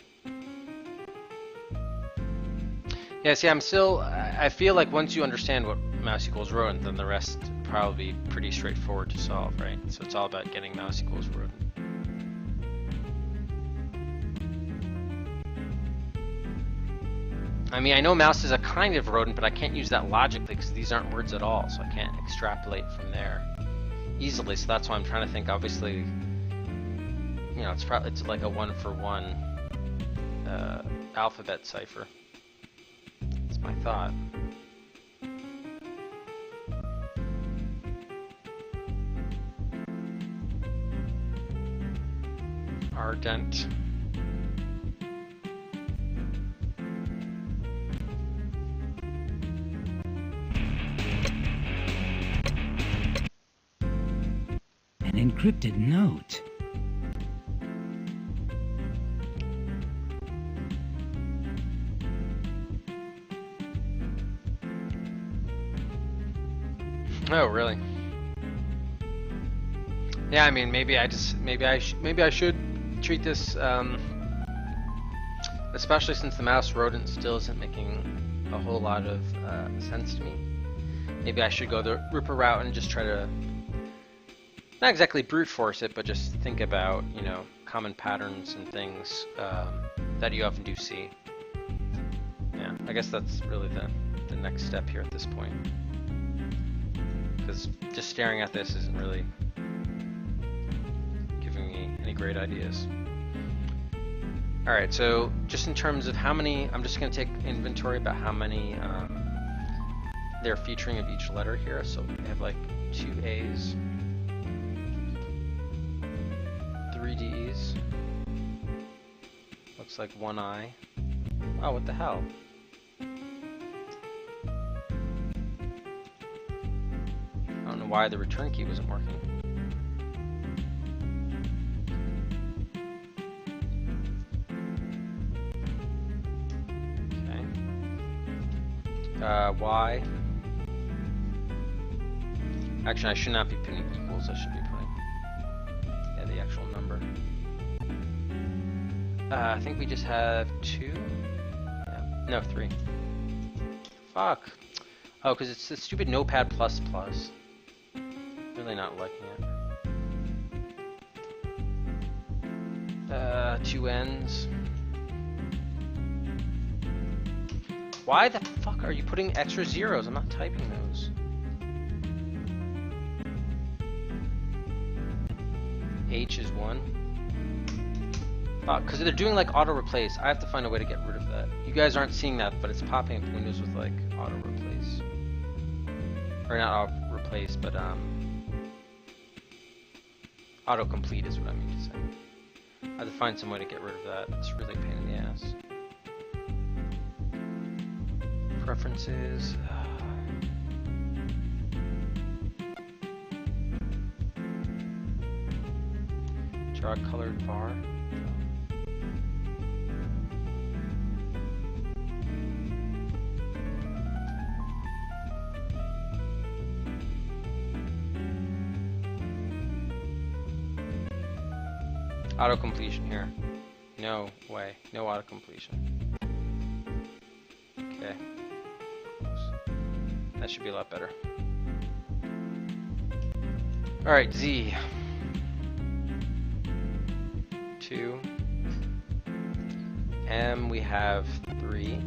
Yeah, see, I feel like once you understand what mouse equals rodent, then the rest probably be pretty straightforward to solve, right? So it's all about getting mouse equals rodent. I mean, I know mouse is a kind of rodent, but I can't use that logically because these aren't words at all, so I can't extrapolate from there easily. So that's why I'm trying to think, obviously, you know, it's like a one-for-one alphabet cipher. That's my thought. Ardent. An encrypted note. Oh, really? Yeah, I mean, maybe I should treat this, especially since the mouse rodent still isn't making a whole lot of sense to me. Maybe I should go the Ripper route and just try to, not exactly brute force it, but just think about, you know, common patterns and things that you often do see. Yeah, I guess that's really the next step here at this point. Because just staring at this isn't really giving me any great ideas. Alright, so just in terms of how many, I'm just going to take inventory about how many they're featuring of each letter here. So we have like 2 A's, 3 D's, looks like 1 I. Oh, what the hell? I don't know why the return key wasn't working. Y. Actually, I should not be putting equals. I should be putting the actual number. I think we just have 2. Yeah. No, 3. Fuck. Oh, because it's the stupid Notepad++. Really not liking it. 2 N's. Why the fuck are you putting extra zeros? I'm not typing those. H is 1. Because they're doing like auto replace. I have to find a way to get rid of that. You guys aren't seeing that, but it's popping up Windows with like auto replace. Or not auto replace, but autocomplete is what I mean to say. I have to find some way to get rid of that. It's really a pain in the ass. Preferences. Draw colored bar. Auto completion here. No way. No auto completion. Okay. That should be a lot better. Alright, Z. 2. M we have 3.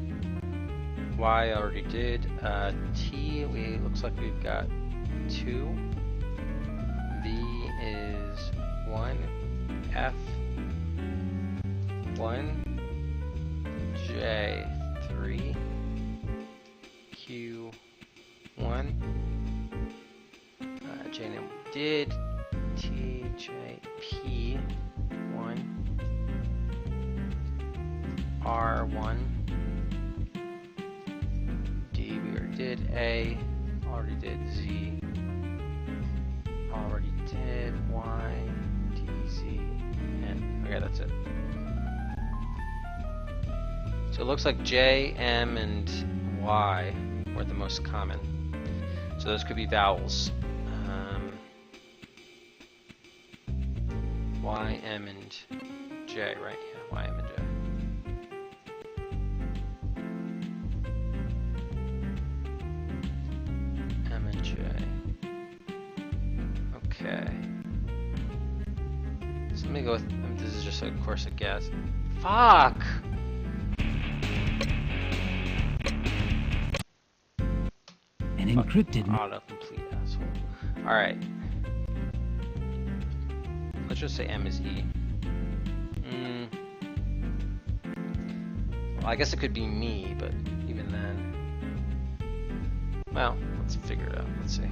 Y I already did. T looks like we've got 2. V is 1. F 1. J 3. Q 1. J name we did. T J P 1. R 1. D we already did. A already did. Z already did. Y D Z N. Okay, that's it. So it looks like J, M, and Y were the most common. So those could be vowels. Y, M, and J, right? Yeah, Y, M, and J. M and J. Okay. So let me go with, this is just of course a guess. Fuck! An encrypted autocomplete asshole. Alright. Let's just say M is E. Well, I guess it could be me, but even then. Well, let's figure it out. Let's see.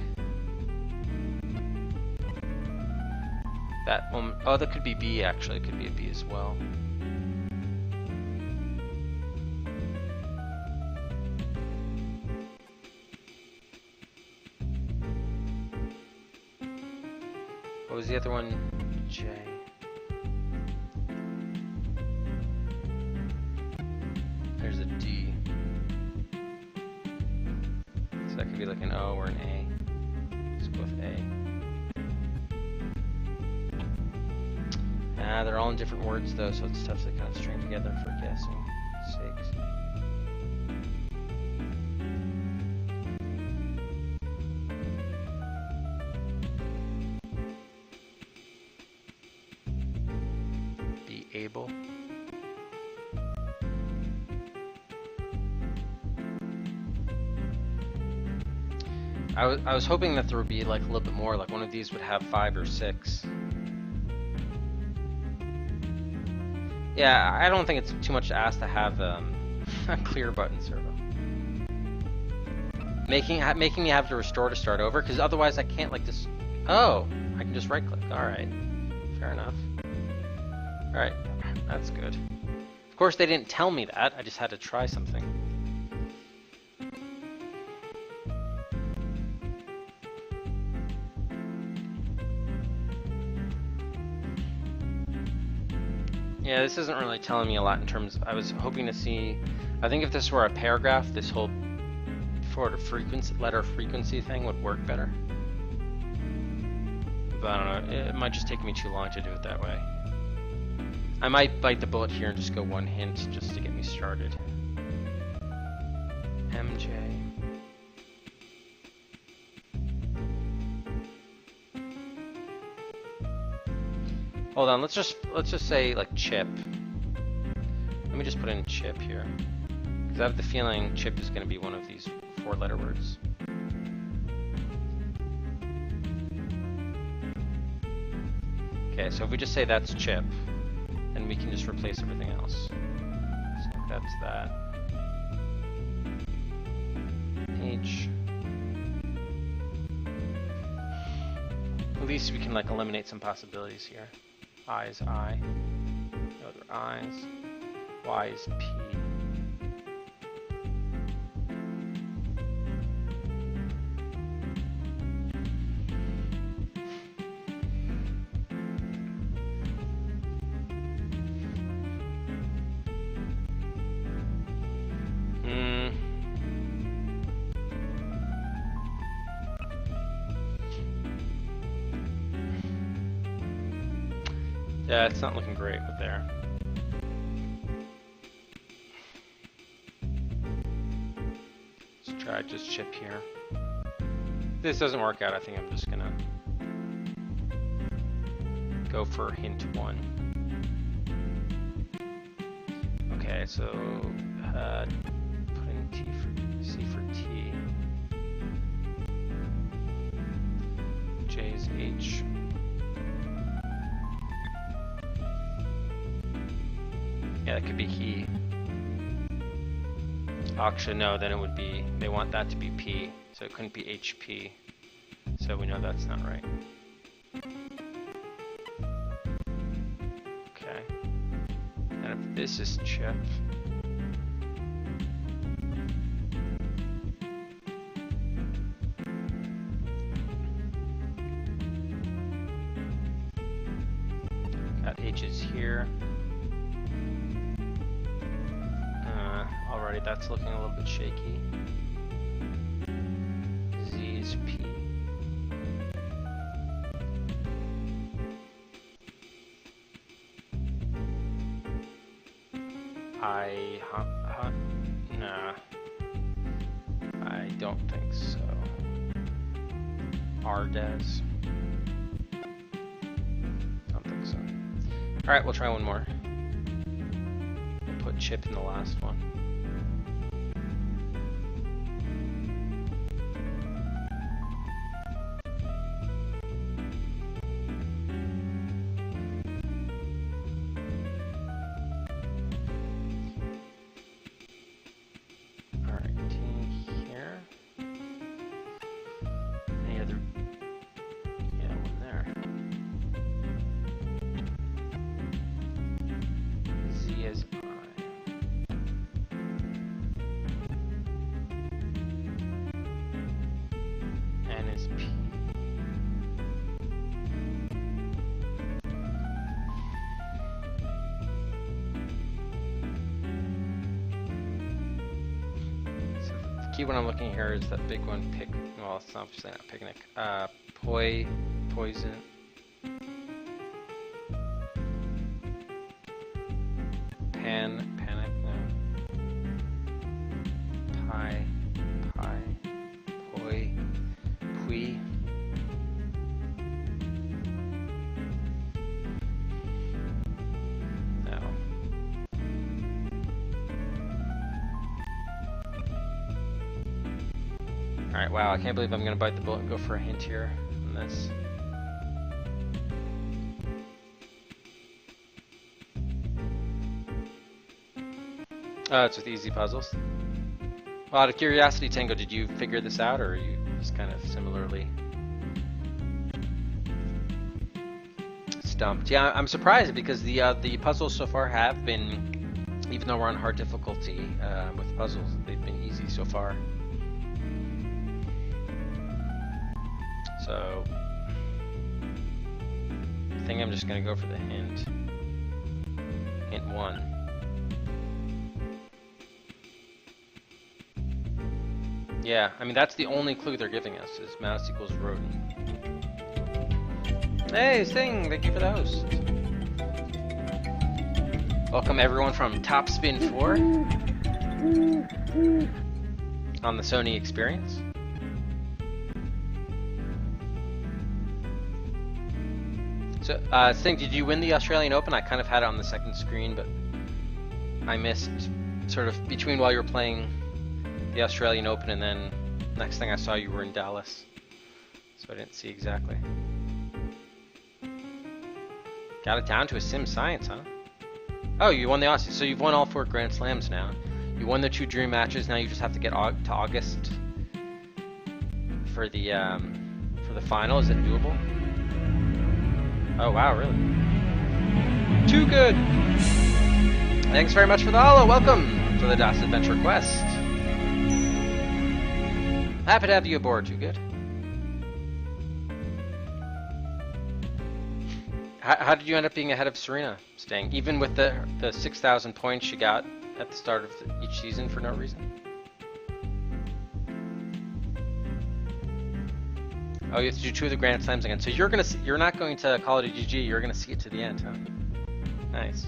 That one, oh, that could be B actually. It could be a B as well. What was the other one? J. There's a D. So that could be like an O or an A. Let's go with A. They're all in different words though, so it's tough to kind of string together for guessing sakes. Be able. I was hoping that there would be like a little bit more, like one of these would have 5 or 6. Yeah, I don't think it's too much to ask to have a clear button servo. Making me have to restore to start over, because otherwise I can't like this. Oh, I can just right click. Alright, fair enough. Alright, that's good. Of course they didn't tell me that, I just had to try something. Yeah, this isn't really telling me a lot in terms of, I was hoping to see, I think if this were a paragraph, this whole straightforward letter frequency thing would work better. But I don't know, it might just take me too long to do it that way. I might bite the bullet here and just go one hint just to get me started. MJ. Hold on, let's just say like chip. Let me just put in chip here, because I have the feeling chip is going to be one of these 4-letter words. Okay, so if we just say that's chip, then we can just replace everything else. So that's that. H. At least we can like eliminate some possibilities here. I is I. No other I's. Y is P. Yeah, it's not looking great with there. Let's try just chip here. If this doesn't work out, I think I'm just gonna go for hint 1. Okay, so put in C for T. J is H. Yeah, it could be he. Actually, no, then it would be, they want that to be P, so it couldn't be HP. So we know that's not right. Okay. And if this is chip, got H's here. Already that's looking a little bit shaky. Z is P. Nah. I don't think so. R does. Don't think so. Alright, we'll try one more. We'll put chip in the last one. When I'm looking here is that big one, well, it's obviously not picnic. Poison. Panic, no. Pie, poi, pui. No. Alright, wow, I can't believe I'm gonna bite the bullet and go for a hint here on this. It's with easy puzzles. Well, out of curiosity, Tango, did you figure this out, or are you just kind of similarly stumped? Yeah, I'm surprised because the puzzles so far have been, even though we're on hard difficulty with puzzles, they've been easy so far. So I think I'm just gonna go for the hint. Hint 1. Yeah, I mean, that's the only clue they're giving us, is mouse equals rodent. Hey, Sting, thank you for the host. Welcome everyone from Top Spin 4 on the Sony Experience. So, Sting, did you win the Australian Open? I kind of had it on the second screen, but I missed sort of between while you were playing the Australian Open and then next thing I saw you were in Dallas. So I didn't see exactly. Got it down to a sim science, huh? Oh, you won the Aussie. So you've won all 4 Grand Slams now. You won the 2 dream matches. Now you just have to get to August for the final. Is it doable? Oh wow, really? Too good. Thanks very much for the follow. Welcome to the DOS Adventure Quest. Happy to have you aboard. Too good. How did you end up being ahead of Serena, Sting? Even with the 6,000 points she got at the start of each season for no reason? Oh, you have to do 2 of the Grand Slams again. So you're not going to call it a GG. You're gonna see it to the end, huh? Nice.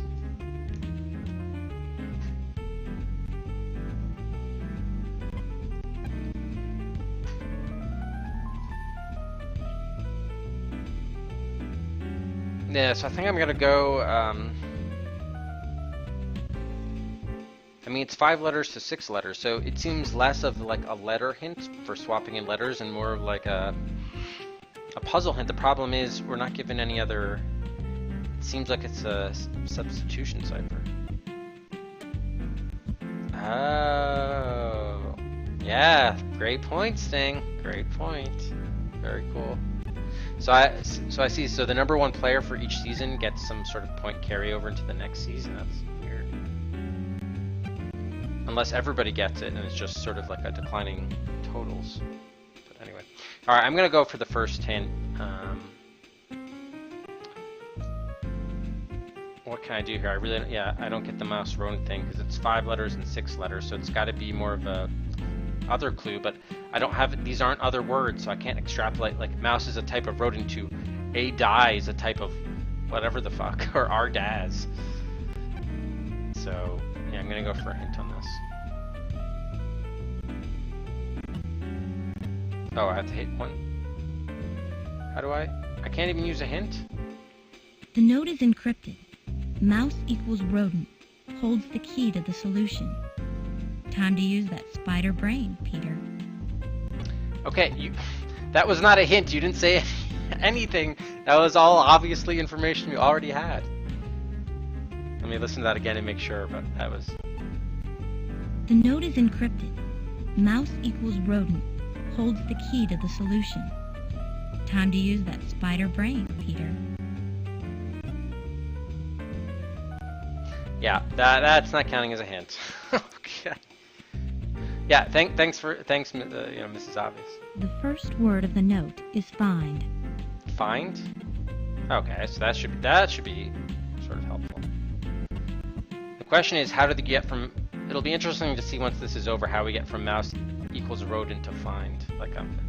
Yeah, so I think I'm gonna go, I mean, it's 5 letters to 6 letters, so it seems less of like a letter hint for swapping in letters and more of like a puzzle hint. The problem is we're not given any other, it seems like it's a substitution cipher. Oh, yeah, great point, Sting, great point, very cool. So I see, so the number 1 player for each season gets some sort of point carryover into the next season. That's weird. Unless everybody gets it and it's just sort of like a declining totals. But anyway. Alright, I'm gonna go for the first hint. What can I do here? I really, yeah, I don't get the mouse rodent thing because it's 5 letters and 6 letters, so it's gotta be more of a other clue, but I don't have, these aren't other words, so I can't extrapolate, like mouse is a type of rodent to a die is a type of whatever the fuck, or ardaz. So, yeah, I'm gonna go for a hint on this. Oh, I have to hit 1. How do I can't even use a hint? The note is encrypted. Mouse equals rodent holds the key to the solution. Time to use that spider brain, Peter. Okay, that was not a hint. You didn't say anything. That was all obviously information you already had. Let me listen to that again and make sure, but that was... The note is encrypted. Mouse equals rodent holds the key to the solution. Time to use that spider brain, Peter. Yeah, that's not counting as a hint. Okay. Yeah, thanks, Mrs. Obvious. The first word of the note is find. Find? Okay, so that should be sort of helpful. The question is, how do they get from? It'll be interesting to see once this is over how we get from mouse equals rodent to find. Like I'm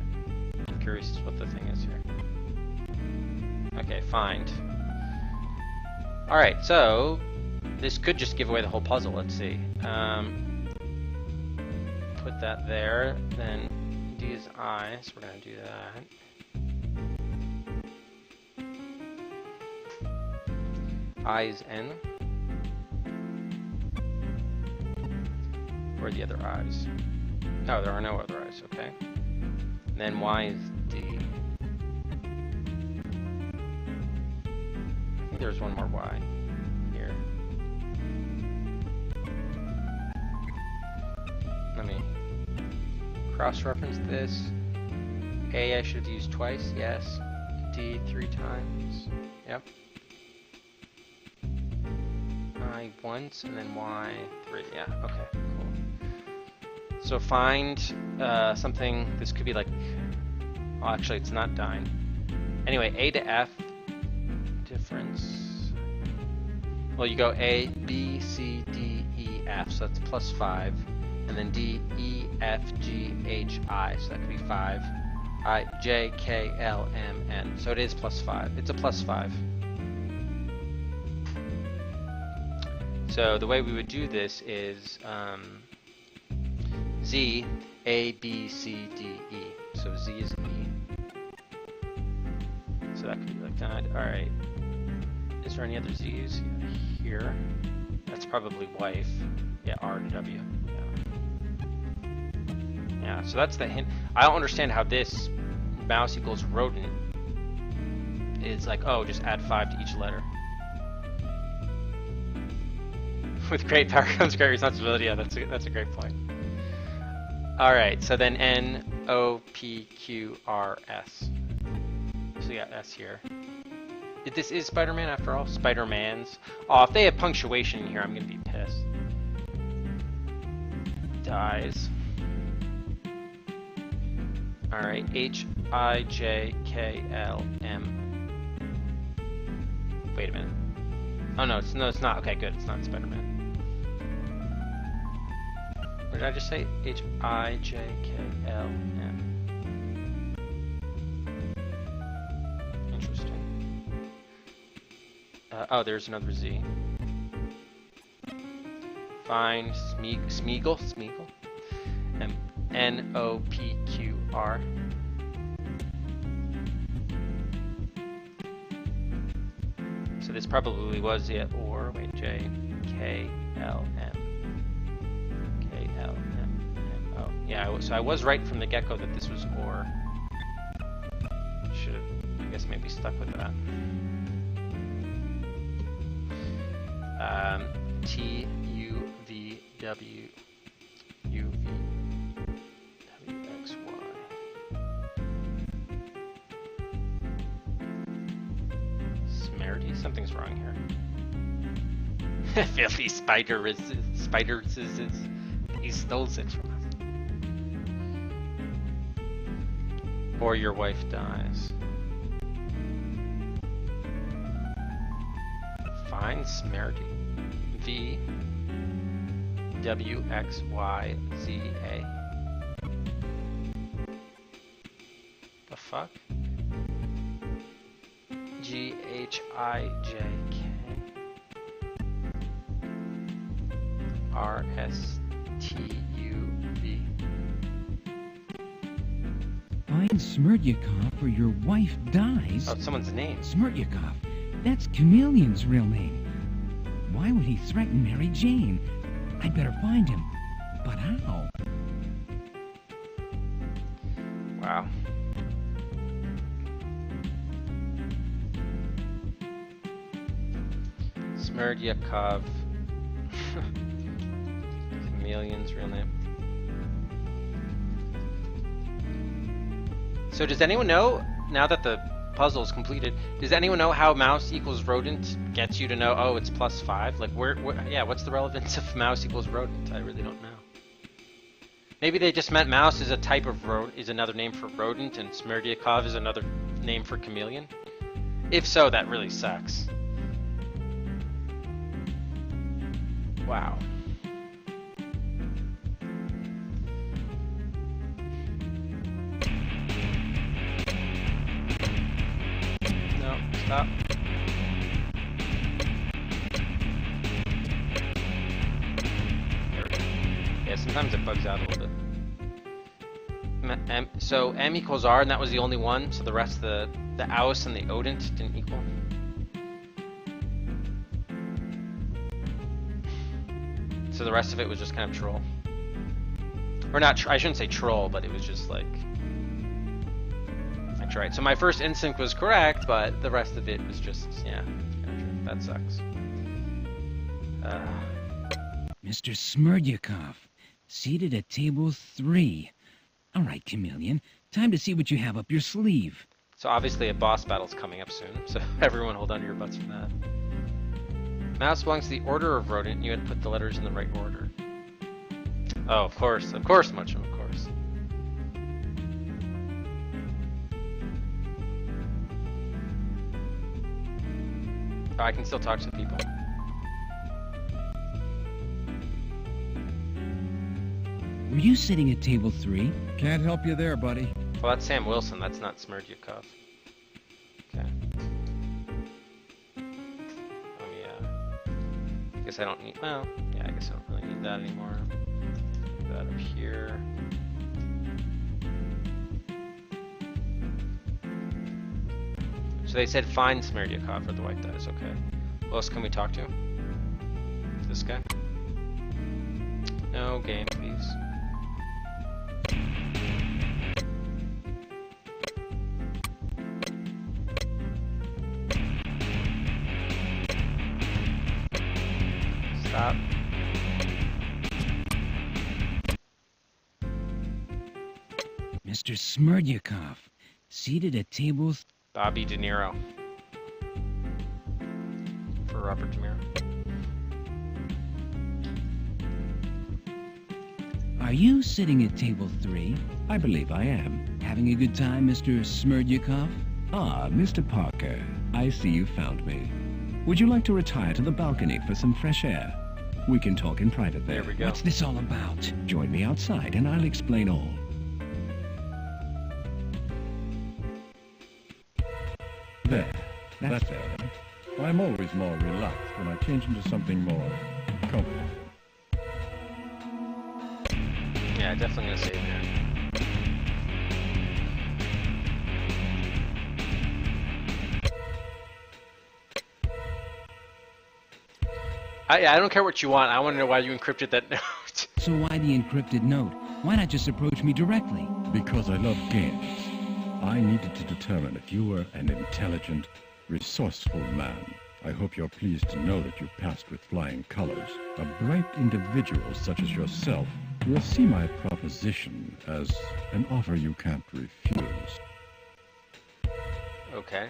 curious what the thing is here. Okay, find. All right, so this could just give away the whole puzzle. Let's see. Put that there, then D is I, so we're gonna do that. I is N. Where are the other I's? Oh, there are no other I's, okay. And then Y is D. I think there's one more Y here. Let me cross-reference this. A I should have used twice, yes. D 3 times, yep. I once, and then Y 3, yeah, okay, cool. So find something, this could be like, well actually it's not dying. Anyway, A to F, difference, well you go A, B, C, D, E, F, so that's +5. And and then D, E, F, G, H, I. So that could be 5. I, J, K, L, M, N. So it is +5. It's a +5. So the way we would do this is Z, A, B, C, D, E. So Z is E. So that could be like that. Alright. Is there any other Z's? Yeah, here. That's probably wife. Yeah, R to W. Yeah, so that's the hint. I don't understand how this mouse equals rodent is like, oh, just add 5 to each letter. With great power comes great responsibility. Yeah, that's a great point. Alright, so then N, O, P, Q, R, S. So we got S here. This is Spider-Man after all? Spider-Man's. Oh, if they have punctuation in here, I'm gonna be pissed. Dies. Alright, H, I, J, K, L, M. Wait a minute. Oh no, it's not. Okay, good. It's not Spider-Man. What did I just say? H, I, J, K, L, M. Interesting. Oh, there's another Z. Fine, Smeagol. N, O, P, Q, R. So this probably was it, or, wait, J, K, L, M. K, L, M, N, O. Yeah, so I was right from the get-go that this was or. Should have, I guess, maybe stuck with that. T, U, V, W, U, V, W, X, Y. Smarty? Something's wrong here. Filthy spiders. He stole it from us. Or your wife dies. Fine, Smarty. V, W, X, Y, Z, A. The fuck? G, H, I, J, K. R, S, T, U, V. Find Smerdyakov or your wife dies? Oh, it's someone's name. Smerdyakov. That's Chameleon's real name. Why would he threaten Mary Jane? I'd better find him. But how? Wow. Smerdyakov. Chameleon's real name. So does anyone know, now that the puzzle is completed, does anyone know how mouse equals rodent gets you to know, oh, it's +5? Like, yeah, what's the relevance of mouse equals rodent? I really don't know. Maybe they just meant mouse is a type of is another name for rodent, and Smerdyakov is another name for chameleon? If so, that really sucks. Wow. No, stop. There we go. Yeah, sometimes it bugs out a little bit. So M equals R, and that was the only one, so the rest, the aus and the odent didn't equal. So the rest of it was just kind of troll. Or not, I shouldn't say troll, but it was just like... I tried. So my first instinct was correct, but the rest of it was just, yeah, kind of true. That sucks. Mr. Smerdyakov, seated at table 3. All right, Chameleon, time to see what you have up your sleeve. So obviously a boss battle's coming up soon, so everyone hold on to your butts for that. Mouse belongs to the order of rodent, and you had to put the letters in the right order. Oh, of course, Muchum, of course. Oh, I can still talk to people. Were you sitting at table 3? Can't help you there, buddy. Well, that's Sam Wilson. That's not Smerdyakov. Okay. Oh, yeah. I guess I don't need... Well, yeah, I guess I don't really need that anymore. Put that up here. So they said find Smerdyakov for the white dice. Okay. Who else can we talk to? This guy? No game, please. Stop. Mr. Smerdyakov, seated at tables... Bobby De Niro. For Robert De Niro. Are you sitting at table 3? I believe I am. Having a good time, Mr. Smerdyakov? Ah, Mr. Parker, I see you found me. Would you like to retire to the balcony for some fresh air? We can talk in private there. There we go. What's this all about? Join me outside and I'll explain all. There. That's better. I'm always more relaxed when I change into something more comfortable. Yeah, definitely gonna save here. I don't care what you want. I want to know why you encrypted that note. So why the encrypted note? Why not just approach me directly? Because I love games. I needed to determine if you were an intelligent, resourceful man. I hope you're pleased to know that you passed with flying colors. A bright individual such as yourself will see my proposition as an offer you can't refuse. Okay.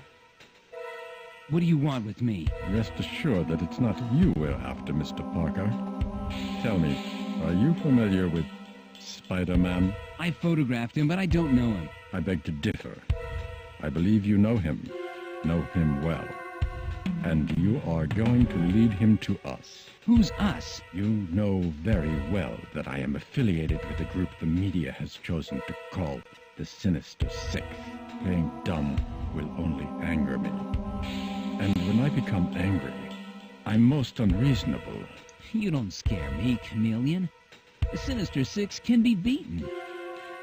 What do you want with me? Rest assured that it's not you we're after, Mr. Parker. Tell me, are you familiar with Spider-Man? I photographed him, but I don't know him. I beg to differ. I believe you know him well. And you are going to lead him to us. Who's us? You know very well that I am affiliated with a group the media has chosen to call the Sinister Six. Playing dumb will only anger me. And when I become angry, I'm most unreasonable. You don't scare me, chameleon. The Sinister Six can be beaten.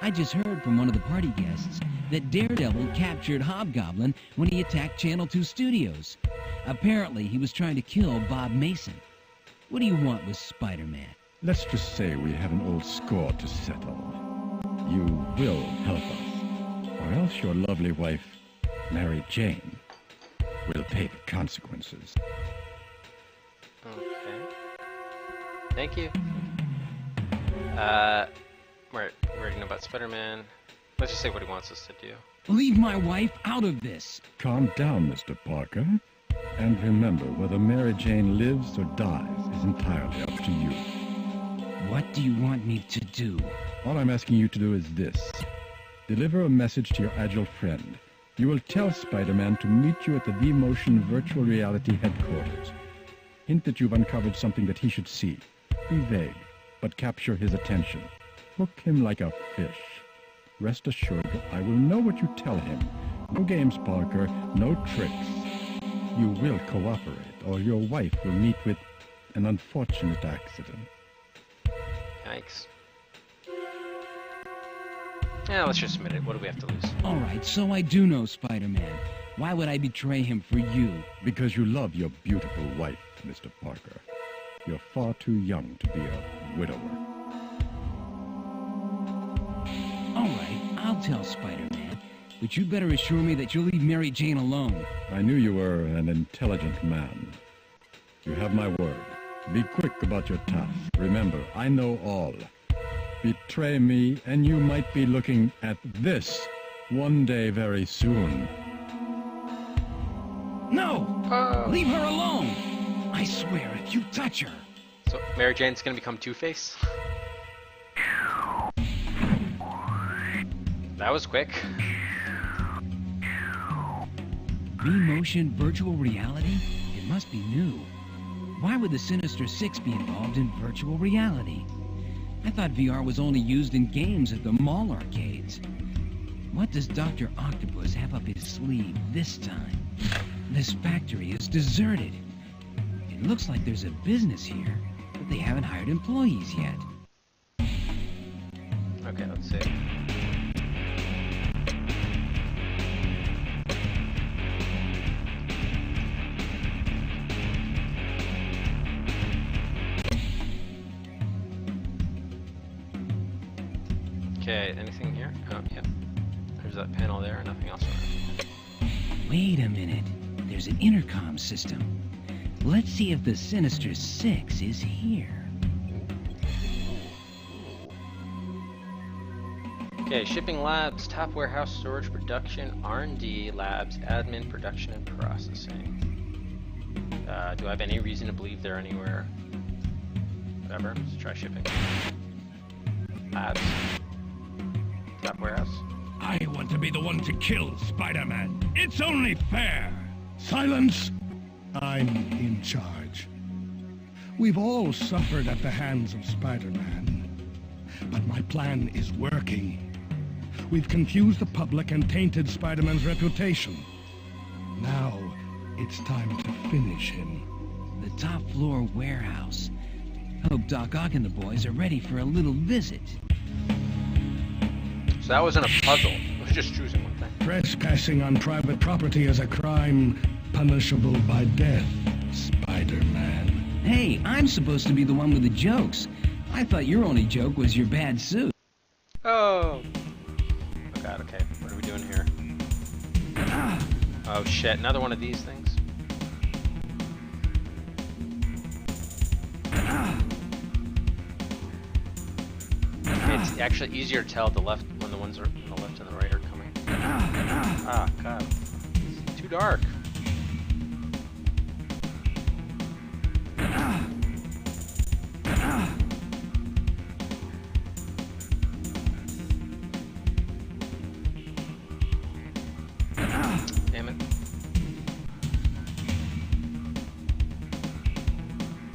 I just heard from one of the party guests that Daredevil captured Hobgoblin when he attacked Channel 2 Studios. Apparently, he was trying to kill Bob Mason. What do you want with Spider-Man? Let's just say we have an old score to settle. You will help us, or else your lovely wife, Mary Jane, will pay the consequences. Okay. Thank you. We're reading about Spider-Man. Let's just say what he wants us to do. Leave my wife out of this. Calm down, Mr. Parker. And remember, whether Mary Jane lives or dies is entirely up to you. What do you want me to do? All I'm asking you to do is this. Deliver a message to your agile friend. You will tell Spider-Man to meet you at the V-Motion virtual reality headquarters. Hint that you've uncovered something that he should see. Be vague, but capture his attention. Hook him like a fish. Rest assured that I will know what you tell him. No games, Parker. No tricks. You will cooperate, or your wife will meet with an unfortunate accident. Yikes. Yeah, let's just admit it. What do we have to lose? All right, so I do know Spider-Man. Why would I betray him for you? Because you love your beautiful wife, Mr. Parker. You're far too young to be a widower. All right, I'll tell Spider-Man. But you better assure me that you'll leave Mary Jane alone. I knew you were an intelligent man. You have my word. Be quick about your task. Remember, I know all. Betray me, and you might be looking at this one day very soon. No! Leave her alone! I swear, if you touch her... So, Mary Jane's gonna become Two-Face? That was quick. V-Motion virtual reality? It must be new. Why would the Sinister Six be involved in virtual reality? I thought VR was only used in games at the mall arcades. What does Dr. Octopus have up his sleeve this time? This factory is deserted. It looks like there's a business here, but they haven't hired employees yet. Okay, let's see. Okay, anything here? Oh, yeah. There's that panel there, nothing else around. Wait a minute. There's an intercom system. Let's see if the Sinister 6 is here. Okay, shipping labs, top warehouse, storage, production, R&D, labs, admin, production, and processing. Do I have any reason to believe they're anywhere? Whatever, let's try shipping. Labs. Top warehouse. I want to be the one to kill Spider-Man. It's only fair. Silence! I'm in charge. We've all suffered at the hands of Spider-Man. But my plan is working. We've confused the public and tainted Spider-Man's reputation. Now, it's time to finish him. The top floor warehouse. Hope Doc Ock and the boys are ready for a little visit. So that wasn't a puzzle. It was just choosing one thing. Trespassing on private property is a crime punishable by death, Spider-Man. Hey, I'm supposed to be the one with the jokes. I thought your only joke was your bad suit. Oh. Oh god, okay. What are we doing here? Oh shit, another one of these things? It's actually easier to tell the left when the ones are on the left and the right are coming. Ah, god. It's too dark. Damn it.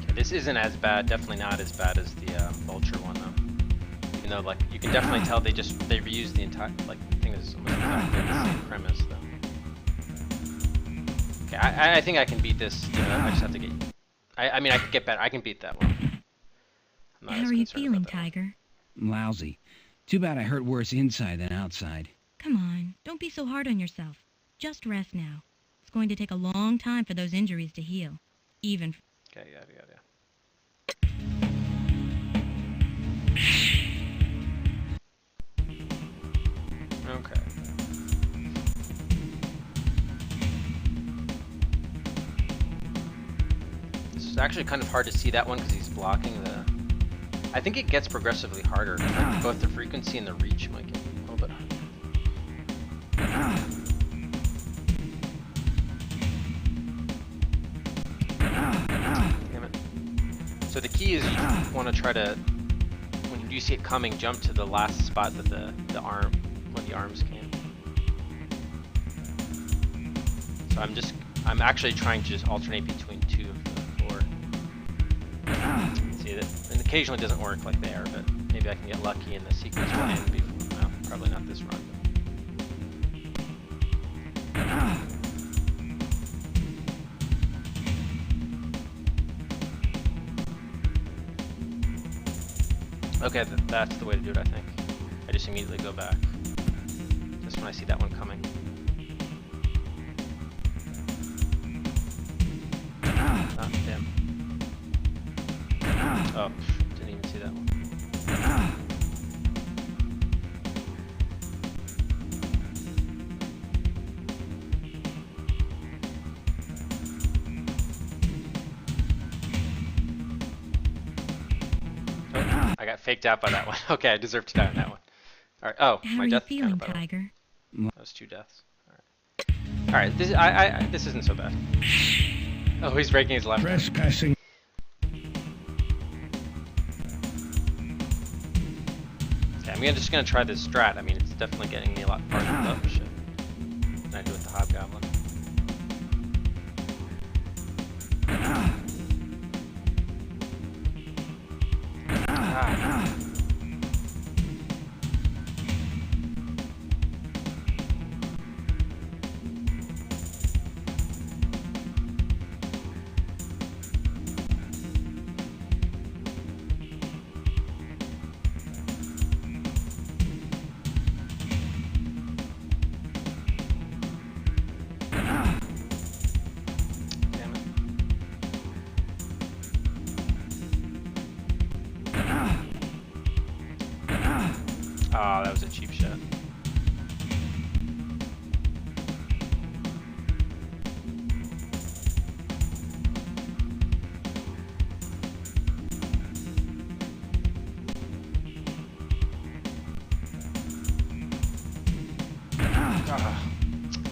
Okay, this isn't as bad, definitely not as bad as the Vulture one though. Even though, like, you can definitely tell they reused the entire, like, the thing is almost exactly the same premise though. Okay, I think I can beat this, you know, I just have to get, I mean, I can get better, I can beat that one. How are you feeling, Tiger? Lousy. Too bad I hurt worse inside than outside. Come on, don't be so hard on yourself. Just rest now. It's going to take a long time for those injuries to heal. Even... Okay, yeah. Okay. This is actually kind of hard to see that one because he's blocking the... I think it gets progressively harder. Like both the frequency and the reach might get a little bit harder. Damn it. So the key is you want to try to, when you see it coming, jump to the last spot that the arm, when the arms came. So I'm actually trying to just alternate between two of the four. See that, and occasionally it doesn't work like they are, but maybe I can get lucky and the sequence will end before, well, probably not this run. Okay, that's the way to do it, I think. I just immediately go back. Just when I see that one coming. Ah, damn. Oh, didn't even see that one. I got faked out by that one. Okay, I deserve to die on that one. Alright, oh, How my are you death feeling, counter, by the way. Tiger? That was 2 deaths. Alright, this this isn't so bad. Oh, he's breaking his left. Trespassing. Okay, I'm just gonna try this strat. I mean, it's definitely getting me a lot farther up shit than I do with the Hobgoblin. Ah.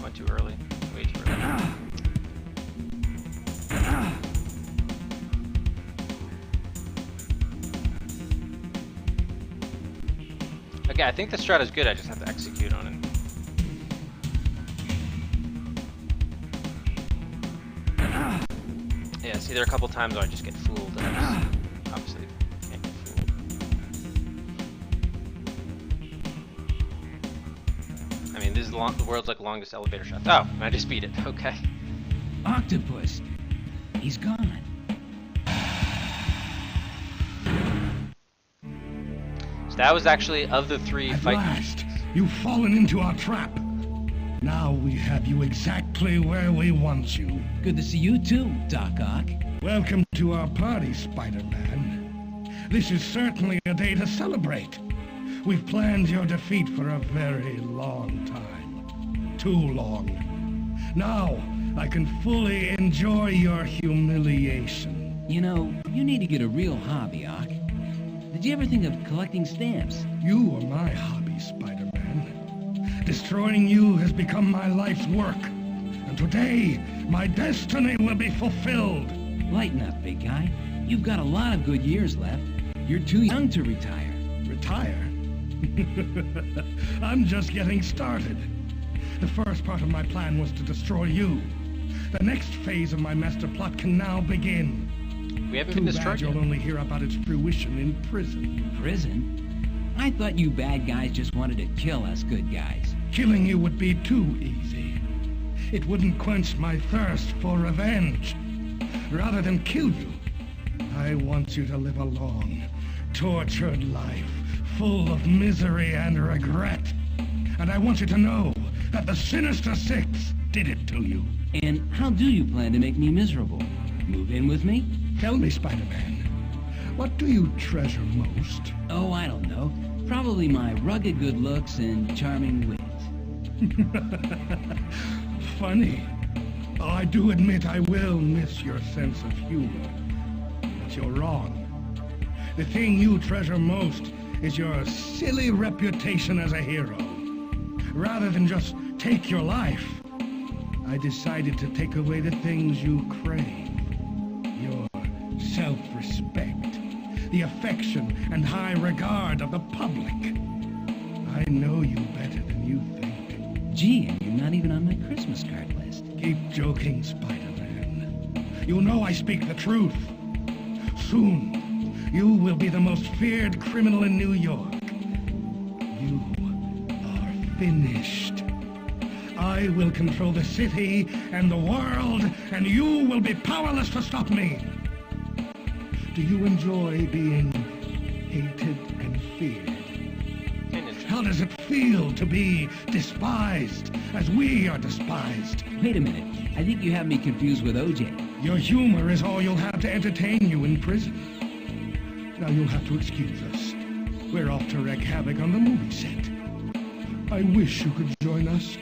Went too early. Way too early. Okay, I think the strat is good, I just have to execute on it. Yeah, see, there are a couple times where I just get fooled, and I just obviously can't get fooled. I mean, this is the world's like longest elevator shaft. Oh, I just beat it. Okay. Octopus. He's gone. So that was actually, of the three fight. At last, you've fallen into our trap. Now we have you exactly where we want you. Good to see you too, Doc Ock. Welcome to our party, Spider-Man. This is certainly a day to celebrate. We've planned your defeat for a very long time. Too long. Now, I can fully enjoy your humiliation. You know, you need to get a real hobby, Ock. Did you ever think of collecting stamps? You are my hobby, Spider-Man. Destroying you has become my life's work. And today, my destiny will be fulfilled. Lighten up, big guy. You've got a lot of good years left. You're too young to retire. Retire? I'm just getting started. The first part of my plan was to destroy you. The next phase of my master plot can now begin. We haven't been destroyed yet. You'll only hear about its fruition in prison. Prison? I thought you bad guys just wanted to kill us good guys. Killing you would be too easy. It wouldn't quench my thirst for revenge. Rather than kill you, I want you to live a long, tortured life, full of misery and regret. And I want you to know that the Sinister Six did it to you. And how do you plan to make me miserable? Move in with me? Tell me, Spider-Man, what do you treasure most? Oh, I don't know. Probably my rugged good looks and charming wit. Funny. Oh, I do admit I will miss your sense of humor. But you're wrong. The thing you treasure most is your silly reputation as a hero. Rather than just take your life, I decided to take away the things you crave. Your self-respect, the affection and high regard of the public. I know you better than you think. Gee, and you're not even on my Christmas card list. Keep joking, Spider-Man. You know I speak the truth. Soon, you will be the most feared criminal in New York. You are finished. I will control the city and the world, and you will be powerless to stop me. Do you enjoy being hated and feared? How does it feel to be despised as we are despised? Wait a minute. I think you have me confused with OJ. Your humor is all you'll have to entertain you in prison. Now you'll have to excuse us. We're off to wreak havoc on the movie set. I wish you could join us,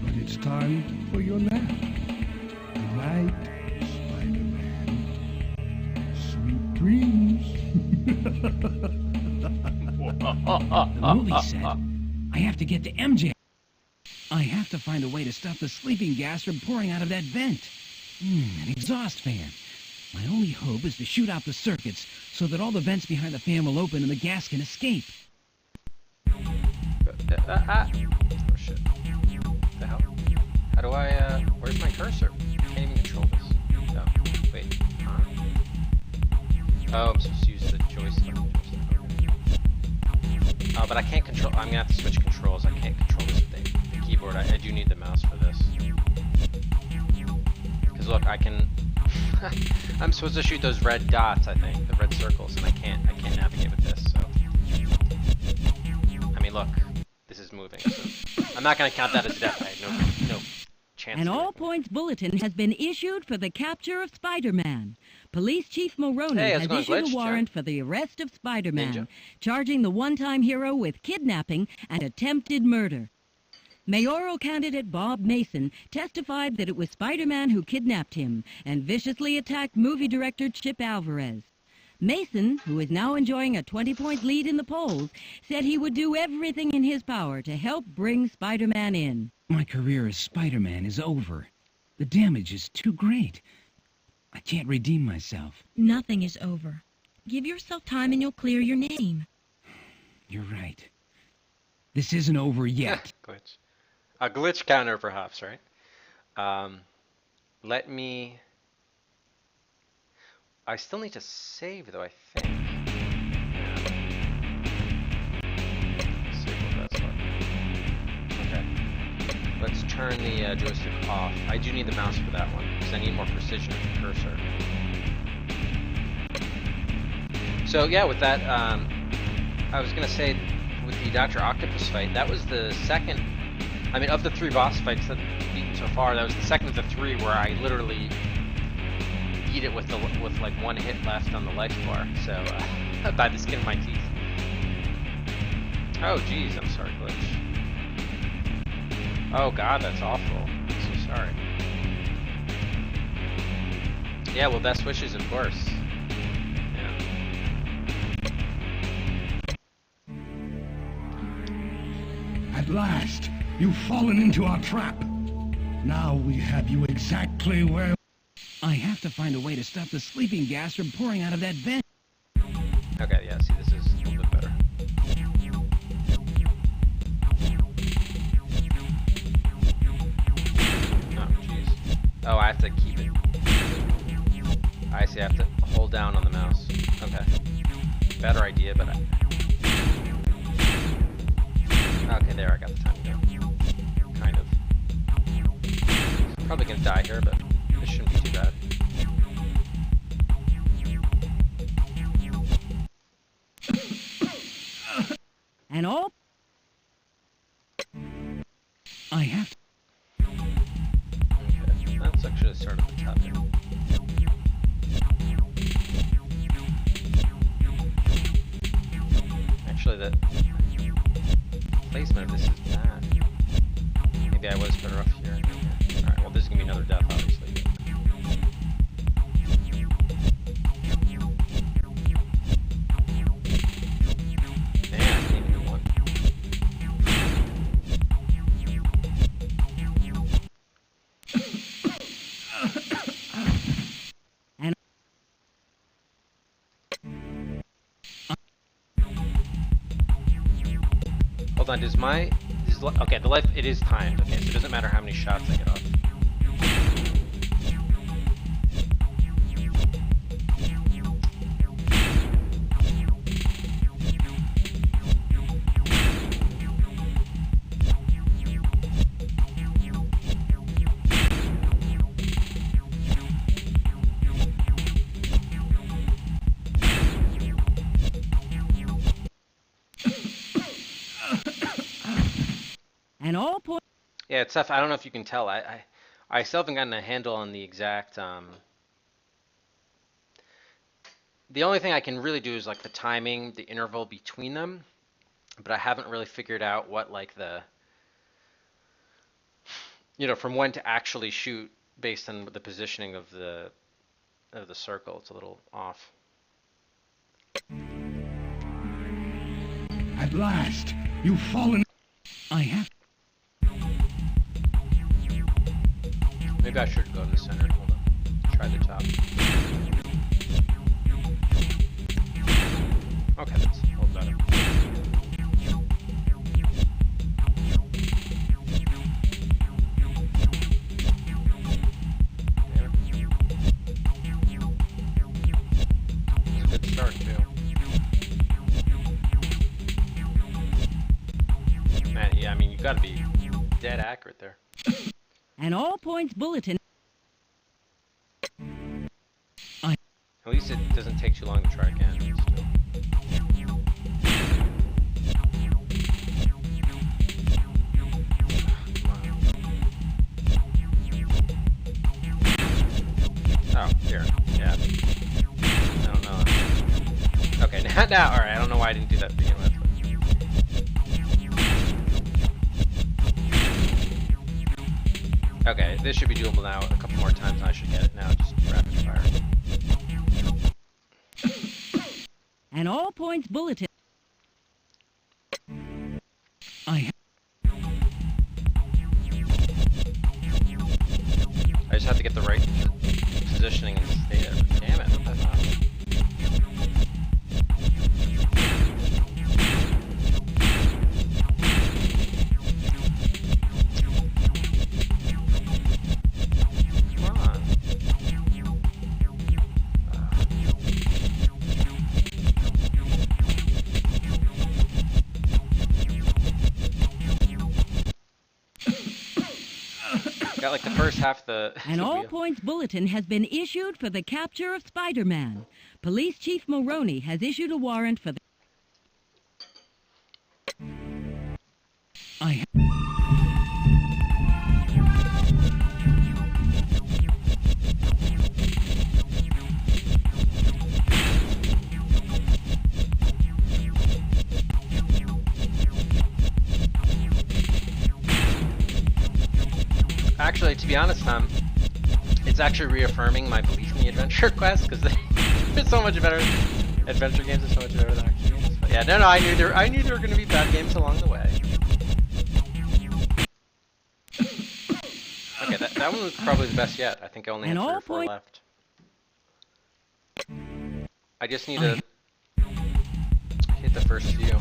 but it's time for your nap. Good night, Spider-Man. Sweet dreams. The movie set. I have to get to MJ. I have to find a way to stop the sleeping gas from pouring out of that vent. An exhaust fan. My only hope is to shoot out the circuits so that all the vents behind the fan will open and the gas can escape. Oh shit. What the hell? How do I, where's my cursor? I can't even control this. No, wait. Oh, I'm supposed to use the joystick. Oh, but I can't control, I'm gonna have to switch controls. I can't control this with the keyboard. I do need the mouse for this. Because look, I can, I'm supposed to shoot those red dots, I think, the red circles, and I can't navigate with this, so. I mean, look, this is moving, so I'm not gonna count that as death. I had no chance. An all-points bulletin has been issued for the capture of Spider-Man. Police Chief Mulroney has issued a warrant for the arrest of Spider-Man, charging the one-time hero with kidnapping and attempted murder. Mayoral candidate Bob Mason testified that it was Spider-Man who kidnapped him and viciously attacked movie director Chip Alvarez. Mason, who is now enjoying a 20-point lead in the polls, said he would do everything in his power to help bring Spider-Man in. My career as Spider-Man is over. The damage is too great. I can't redeem myself. Nothing is over. Give yourself time and you'll clear your name. You're right. This isn't over yet. Glitch. A glitch counter, perhaps, right? Let me... I still need to save, though, I think. Yeah. Save what that's like. Okay. Let's turn the joystick off. I do need the mouse for that one, because I need more precision of the cursor. So, yeah, with that, I was going to say, with the Dr. Octopus fight, that was the second... I mean, of the 3 boss fights that I've beaten so far, that was the second of the 3 where I literally beat it with like 1 hit left on the life bar. So, by the skin of my teeth. Oh, geez, I'm sorry, Glitch. Oh, God, that's awful. I'm so sorry. Yeah, well, best wishes, of course. Yeah. At last! You've fallen into our trap. Now we have you exactly where... I have to find a way to stop the sleeping gas from pouring out of that vent. Okay, yeah, see, this is a little bit better. Oh, jeez. Oh, I have to keep it. I see, I have to hold down on the mouse. Okay. Better idea, but okay, there, I got the time to go. Kind of. Probably gonna die here, but this shouldn't be too bad. And all... I have to... Okay, let's actually start at the top here. Actually, the placement of this is bad. Maybe I was better off here. Alright, well, this is gonna be another death, obviously. Hold on, does my... okay, the life, it is timed. Okay, so it doesn't matter how many shots I get off. And all point... Yeah, it's tough. I don't know if you can tell. I still haven't gotten a handle on the exact... The only thing I can really do is like the timing, the interval between them, but I haven't really figured out what like the... You know, from when to actually shoot based on the positioning of the circle. It's a little off. At last, you've fallen... I have... Maybe I should go to the center. Hold on. Try the top. Okay, that's a little better. It's a good start, too. Man, yeah, I mean, you gotta be dead accurate there. An all-points bulletin. At least it doesn't take too long to try again. Still. Oh, here. Yeah. I don't know. Okay, now, alright, I don't know why I didn't do that to begin with. Okay, this should be doable now. A couple more times and I should get it now. Just rapid fire. An all points bulletin. I just have to get the right positioning and stay there. Damn it, what the fuck? Come on. Got like the first half of the... An all-points bulletin has been issued for the capture of Spider-Man. Police Chief Mulroney has issued a warrant for the... Actually, to be honest, it's actually reaffirming my belief in the adventure quest, because they're so much better. Adventure games are so much better than action games. But yeah, no, I knew there were going to be bad games along the way. Okay, that one was probably the best yet. I think I only have 3 or 4 left. I just need to hit the first few.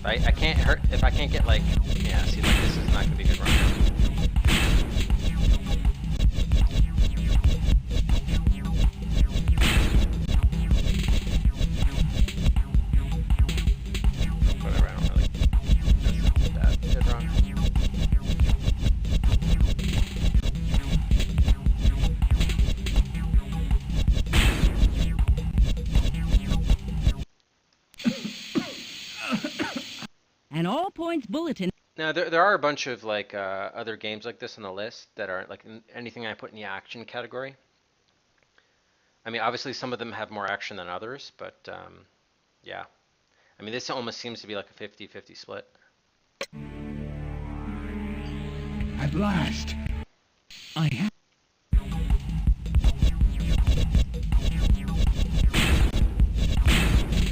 I can't hurt if I can't get like, yeah, see, like this is not going to be a good run. Whatever, I don't really, that's a good run. An all-points bulletin. Now, there are a bunch of like other games like this on the list that aren't like anything I put in the action category. I mean, obviously some of them have more action than others, but yeah. I mean, this almost seems to be like a 50-50 split. At last, I have.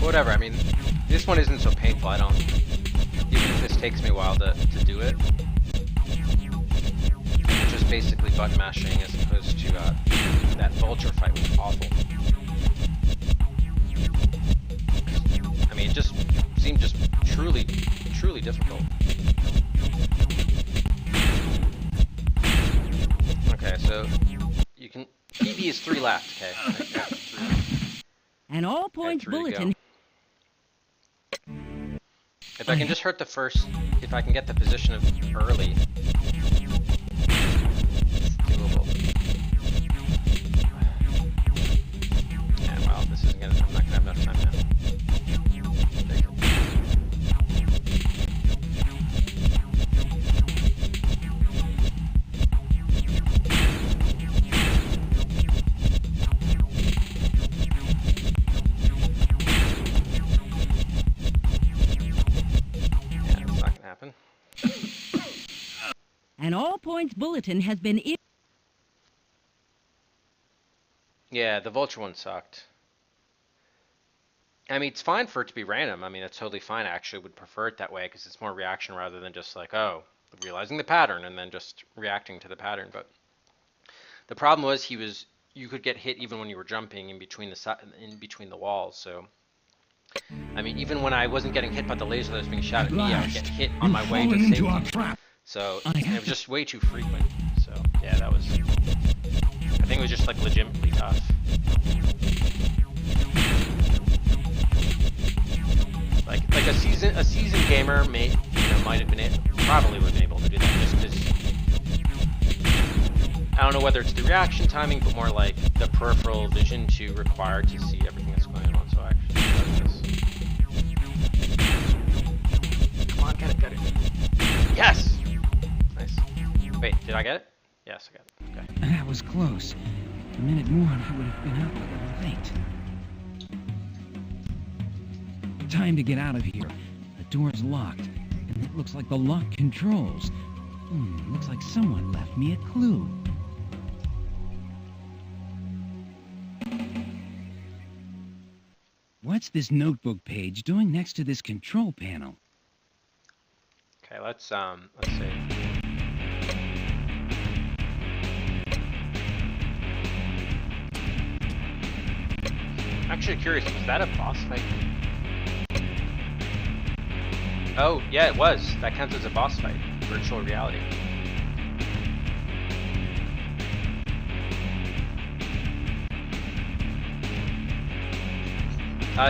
Whatever, I mean, this one isn't so painful, I don't... Even if this takes me a while to do it. It's just basically button mashing as opposed to that vulture fight was awful. I mean, it just seemed just truly difficult. Okay, so you can... PB is 3 left, okay. Yeah, 3. An all-points bulletin. If I can just hurt the first, if I can get the position of early, it's doable. Yeah, well, this isn't gonna, I'm not gonna have enough time now. An all-points bulletin has been issued. Yeah, the vulture one sucked. I mean, it's fine for it to be random. I mean, it's totally fine. I actually would prefer it that way because it's more reaction rather than just like, oh, realizing the pattern and then just reacting to the pattern. But the problem was you could get hit even when you were jumping in between the walls. So, I mean, even when I wasn't getting hit by the laser that was being shot at me, I would get hit on my way to safety. So it was just way too frequent. So yeah, that was. I think it was just like legitimately tough. Like a seasoned gamer might have been probably would have been able to do that just because I don't know whether it's the reaction timing, but more like the peripheral vision to require to see everything that's going on. So I actually love this. Come on, get it. Yes. Nice. Wait, did I get it? Yes, I got it. Okay. That was close. A minute more and I would have been out a little late. Time to get out of here. The door's locked, and it looks like the lock controls. Looks like someone left me a clue. What? What's this notebook page doing next to this control panel? Okay, let's see. I'm actually curious, was that a boss fight? Oh, yeah, it was. That counts as a boss fight. Virtual reality.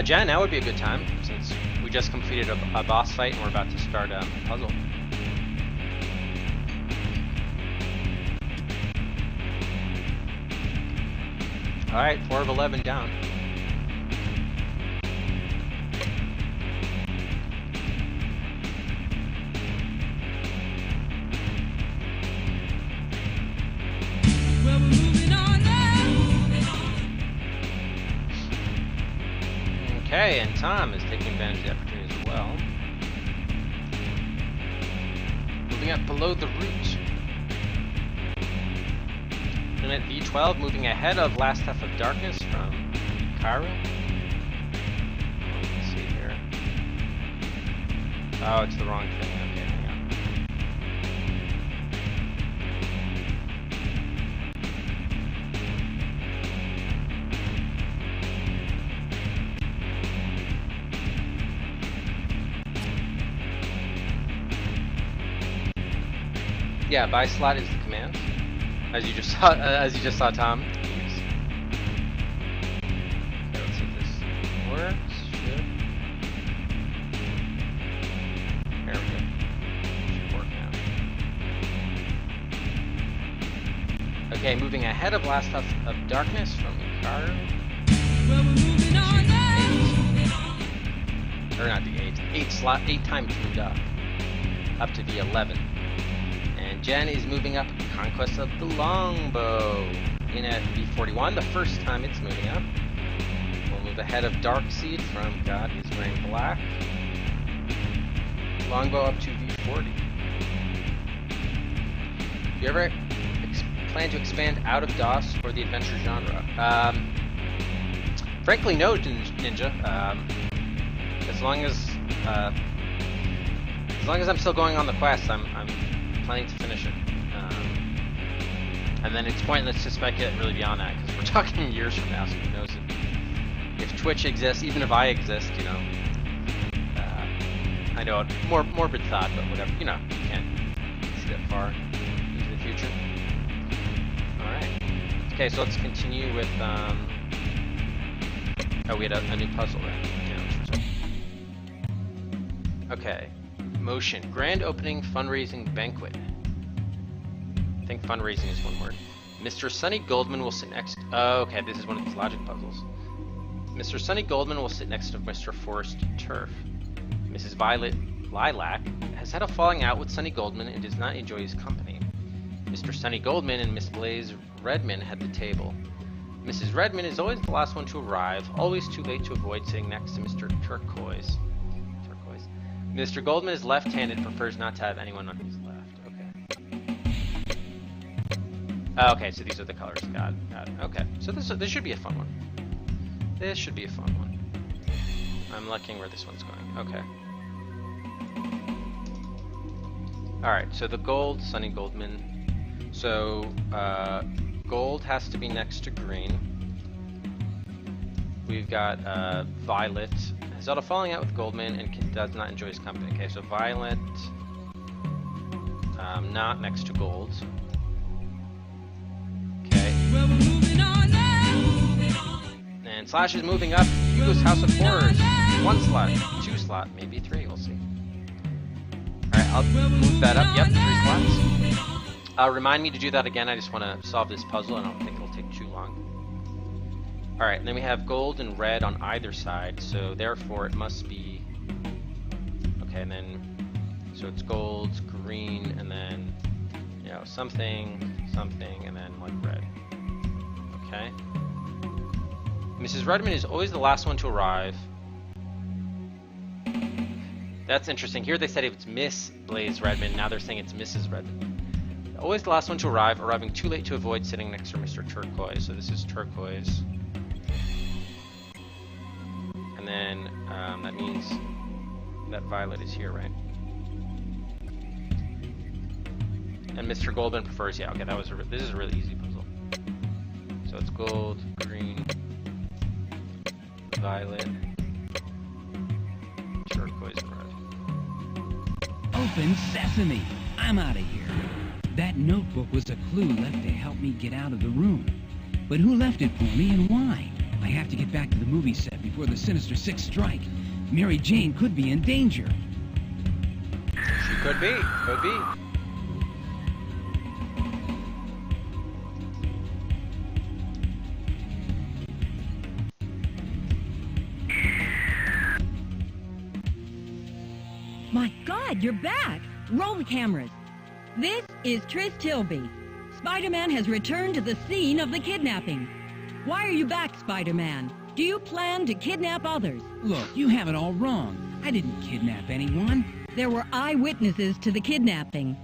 Jen, now would be a good time, since we just completed a boss fight and we're about to start a puzzle. Alright, 4 of 11 down. Well, we're moving on now. Okay, and Tom is taking advantage of the opportunity as well. Moving up below the root. Unit V12 moving ahead of Last Half of Darkness from Cairo. Let's see here. Oh, it's the wrong thing. Okay, hang on. Yeah, buy slot is the command. As you just saw, Tom use. Okay, let's see if this works. Should. There we go. Should work now. Okay, moving ahead of Last Half of Darkness from Ikaru. Well, we're moving on now. Or not the 8 times moved up to the 11. And Jen is moving up Conquest of the Longbow in at V41, the first time it's moving up. We'll move ahead of Darkseed from God is Wearing Black. Longbow up to V40. Do you ever plan to expand out of DOS or the adventure genre? Frankly, no, Ninja. As long as I'm still going on the quest, I'm planning to finish it. And then it's pointless to speculate really beyond that, because we're talking years from now, so who knows if Twitch exists, even if I exist, you know. I know, more morbid thought, but whatever, you know, you can't see that far into the future. Alright. Okay, so let's continue with, oh, we had a new puzzle, right? Yeah, okay. Motion. Grand opening fundraising banquet. I think fundraising is one word. Mr. Sonny Goldman will sit next... Oh, okay, this is one of these logic puzzles. Mr. Sonny Goldman will sit next to Mr. Forrest Turf. Mrs. Violet Lilac has had a falling out with Sonny Goldman and does not enjoy his company. Mr. Sonny Goldman and Miss Blaze Redman head the table. Mrs. Redman is always the last one to arrive, always too late to avoid sitting next to Mr. Turquoise. Mr. Goldman is left-handed, prefers not to have anyone on his left. Okay. Oh, okay, so these are the colors. Got it. Okay, so this should be a fun one. This should be a fun one. I'm liking where this one's going. Okay. Alright, so the gold, Sonny Goldman. So, gold has to be next to green. We've got Violet. Has had a falling out with Goldman and does not enjoy his company. Okay, so Violet, not next to gold. Okay. Well, we're moving on now. And Slash is moving up. Hugo's House of Horrors. 1 slot, 2 slot, maybe 3. We'll see. Alright, I'll move that up. Yep, 3 slots. Remind me to do that again. I just want to solve this puzzle. I don't think it'll take too long. Alright, and then we have gold and red on either side, so therefore it must be... Okay, and then... So it's gold, green, and then... You know, something, and then like red. Okay. Mrs. Redman is always the last one to arrive. That's interesting. Here they said it's Miss Blaze Redman, now they're saying it's Mrs. Redman. Always the last one to arrive, arriving too late to avoid sitting next to Mr. Turquoise. So this is Turquoise. And then that means that Violet is here, right? And Mr. Goldman prefers, yeah, okay, this is a really easy puzzle. So it's gold, green, violet, turquoise, and red. Open sesame! I'm out of here. That notebook was a clue left to help me get out of the room. But who left it for me and why? I have to get back to the movie set before the Sinister Six strike. Mary Jane could be in danger. She could be. Could be. My God, you're back! Roll the cameras. This is Tris Tilby. Spider-Man has returned to the scene of the kidnapping. Why are you back, Spider-Man? Do you plan to kidnap others? Look, you have it all wrong. I didn't kidnap anyone. There were eyewitnesses to the kidnapping.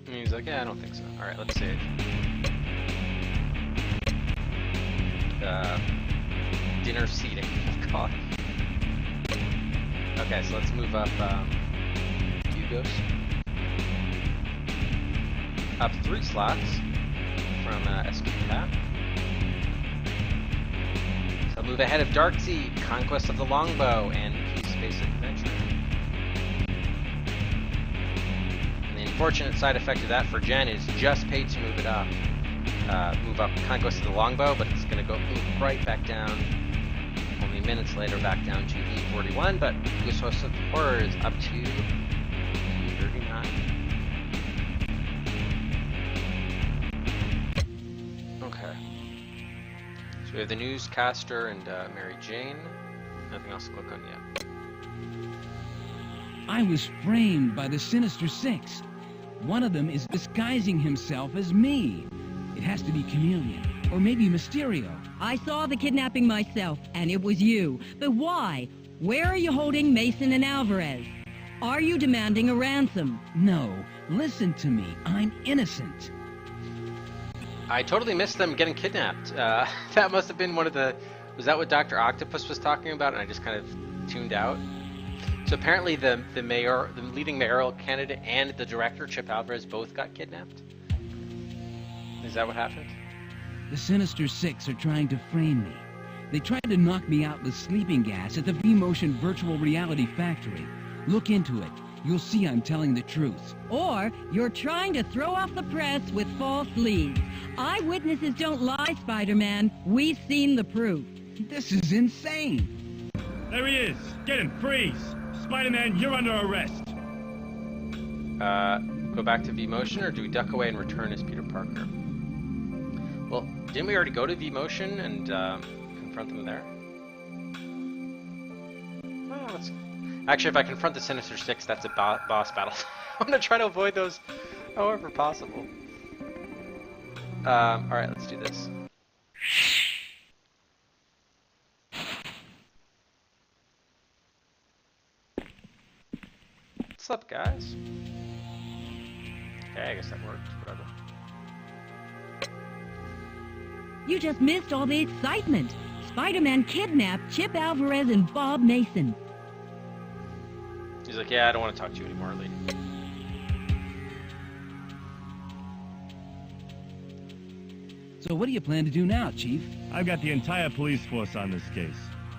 And he's like, yeah, I don't think so. Alright, let's see it. Dinner seating. Oh, God. Okay, so let's move up Hugo's. Up 3 slots from SQ Cap. So move ahead of Darkseid, Conquest of the Longbow, and Peace Space Adventure. And the unfortunate side effect of that for Jen is just paid to move it up. Move up Conquest of the Longbow, but it's gonna move right back down. Only minutes later, back down to E41, but Goose Host of Horror is up to E39. Okay. So we have the newscaster and Mary Jane. Nothing else to click on yet. I was framed by the Sinister Six. One of them is disguising himself as me. It has to be Chameleon, or maybe Mysterio. I saw the kidnapping myself, and it was you. But why? Where are you holding Mason and Alvarez? Are you demanding a ransom? No, listen to me. I'm innocent. I totally missed them getting kidnapped. That must have been one of the... Was that what Dr. Octopus was talking about? And I just kind of tuned out. So apparently the leading mayoral candidate and the director, Chip Alvarez, both got kidnapped? Is that what happened? The Sinister Six are trying to frame me. They tried to knock me out with sleeping gas at the V-Motion Virtual Reality Factory. Look into it. You'll see I'm telling the truth. Or you're trying to throw off the press with false leads. Eyewitnesses don't lie, Spider-Man. We've seen the proof. This is insane. There he is. Get him. Freeze. Spider-Man, you're under arrest. Go back to V-Motion, or do we duck away and return as Peter Parker? Well, didn't we already go to V-Motion and confront them there? Oh, actually, if I confront the Sinister Six, that's a boss battle. I'm gonna try to avoid those however possible. Alright, let's do this. What's up, guys? Okay, I guess that worked. Whatever. You just missed all the excitement. Spider-Man kidnapped Chip Alvarez and Bob Mason. He's like, yeah, I don't want to talk to you anymore, lady. So what do you plan to do now, Chief? I've got the entire police force on this case.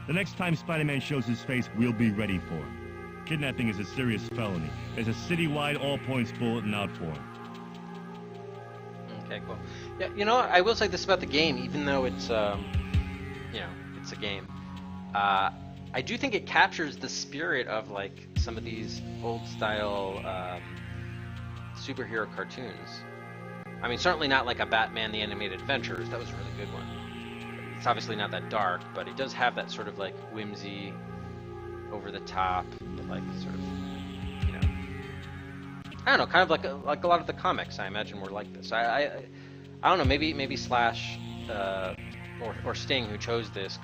The next time Spider-Man shows his face, we'll be ready for him. Kidnapping is a serious felony. There's a citywide all-points bulletin out for him. Okay, cool. Yeah, you know, I will say this about the game, even though it's, you know, it's a game. I do think it captures the spirit of, like, some of these old-style superhero cartoons. I mean, certainly not like a Batman the Animated Adventures. That was a really good one. It's obviously not that dark, but it does have that sort of, like, whimsy, over-the-top, but, like, sort of, you know... I don't know, kind of like a lot of the comics, I imagine, were like this. I don't know, maybe Slash or Sting, who chose this,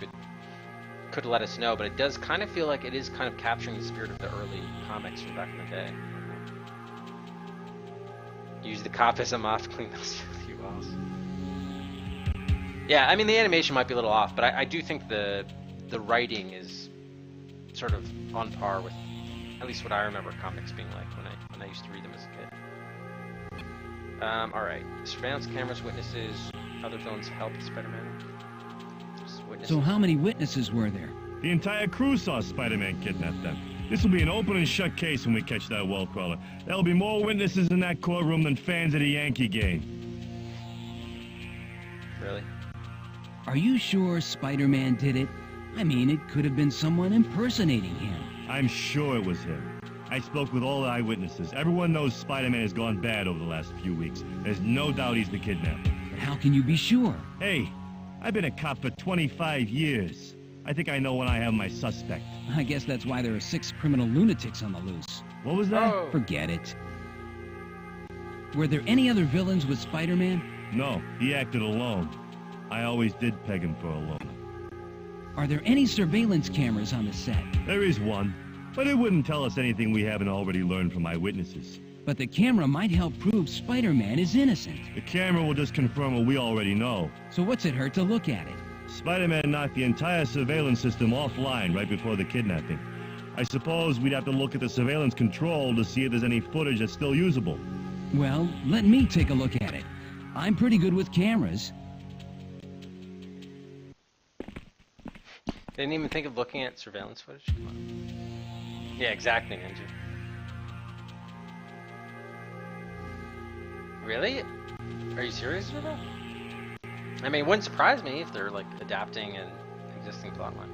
could let us know, but it does kind of feel like it is kind of capturing the spirit of the early comics from back in the day. Use the cop as a moth, clean those few walls. Yeah, I mean the animation might be a little off, but I do think the writing is sort of on par with at least what I remember comics being like when I used to read them as a kid. All right, surveillance cameras, witnesses, other villains helped Spider-Man. So how many witnesses were there? The entire crew saw Spider-Man kidnap them. This will be an open and shut case when we catch that wall crawler. There'll be more witnesses in that courtroom than fans at a Yankee game. Really? Are you sure Spider-Man did it? I mean, it could have been someone impersonating him. I'm sure it was him. I spoke with all the eyewitnesses. Everyone knows Spider-Man has gone bad over the last few weeks. There's no doubt he's the kidnapper. But how can you be sure? Hey, I've been a cop for 25 years. I think I know when I have my suspect. I guess that's why there are 6 criminal lunatics on the loose. What was that? Oh. Forget it. Were there any other villains with Spider-Man? No, he acted alone. I always did peg him for a loner. Are there any surveillance cameras on the set? There is one, but it wouldn't tell us anything we haven't already learned from eyewitnesses. But the camera might help prove Spider-Man is innocent. The camera will just confirm what we already know. So what's it hurt to look at it? Spider-Man knocked the entire surveillance system offline right before the kidnapping. I suppose we'd have to look at the surveillance control to see if there's any footage that's still usable. Well, let me take a look at it. I'm pretty good with cameras. Didn't even think of looking at surveillance footage? Come on. Yeah, exactly, Ninja. Really? Are you serious with that? I mean, it wouldn't surprise me if they're like adapting an existing plotline.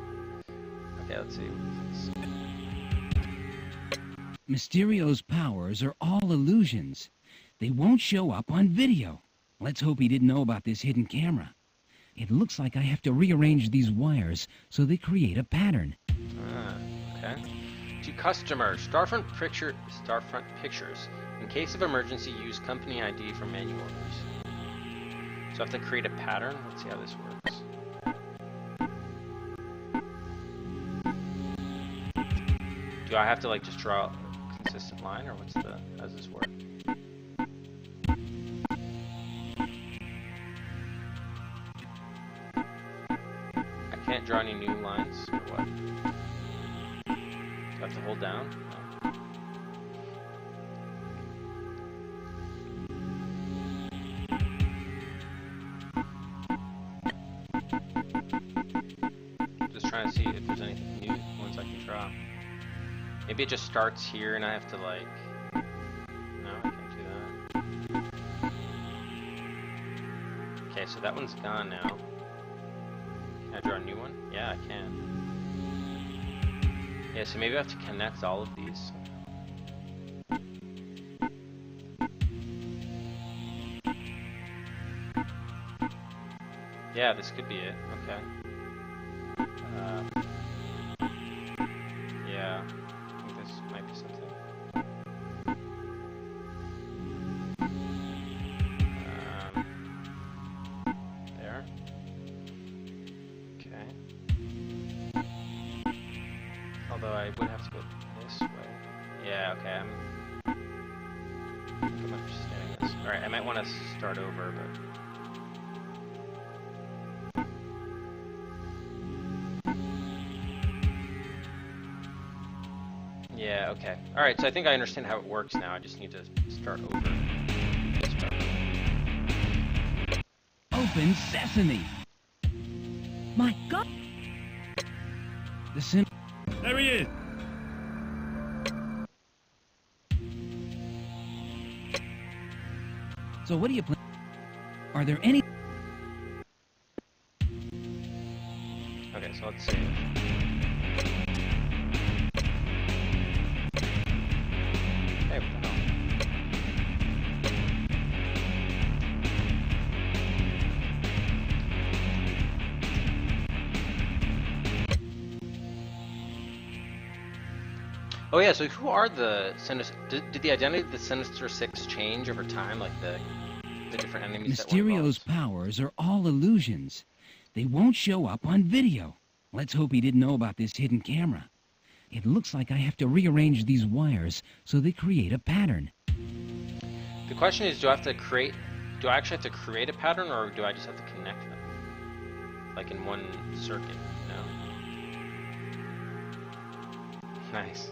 Okay, let's see. Mysterio's powers are all illusions. They won't show up on video. Let's hope he didn't know about this hidden camera. It looks like I have to rearrange these wires so they create a pattern. Okay. To customers, Starfront Pictures. In case of emergency, use company ID for menu orders. So I have to create a pattern. Let's see how this works. Do I have to like just draw a consistent line, or how does this work? I can't draw any new lines, or what? Do I have to hold down? No. Trying to see if there's anything new ones I can draw. Maybe it just starts here and I have to like... No, I can't do that. Okay, so that one's gone now. Can I draw a new one? Yeah, I can. Yeah, so maybe I have to connect all of these. Yeah, this could be it. Okay. Yeah, I think this might be something. There. Okay. Although I would have to go this way. Yeah, okay, I think I'm understanding this. Alright, I might want to start over, but... Yeah, okay. Alright, so I think I understand how it works now. I just need to start over. Open sesame! My God! There he is! So what do you plan? Are there any... Okay, so let's see. Hey, what the hell? Oh yeah, so who are the Sinister? Did the identity of the Sinister Six change over time, like the different enemies? Mysterio's powers are all illusions. They won't show up on video. Let's hope he didn't know about this hidden camera. It looks like I have to rearrange these wires so they create a pattern. The question is, do I actually have to create a pattern, or do I just have to connect them? like in one circuit, you know? Nice.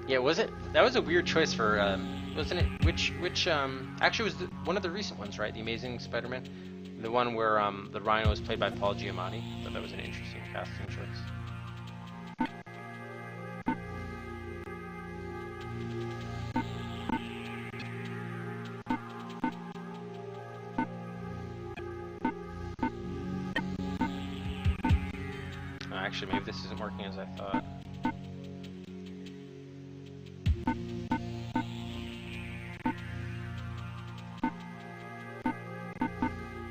Yeah, that was a weird choice for, wasn't it, which, actually was one of the recent ones, right? The Amazing Spider-Man? The one where, the Rhino was played by Paul Giamatti. I thought that was an interesting casting choice. Actually, maybe this isn't working as I thought.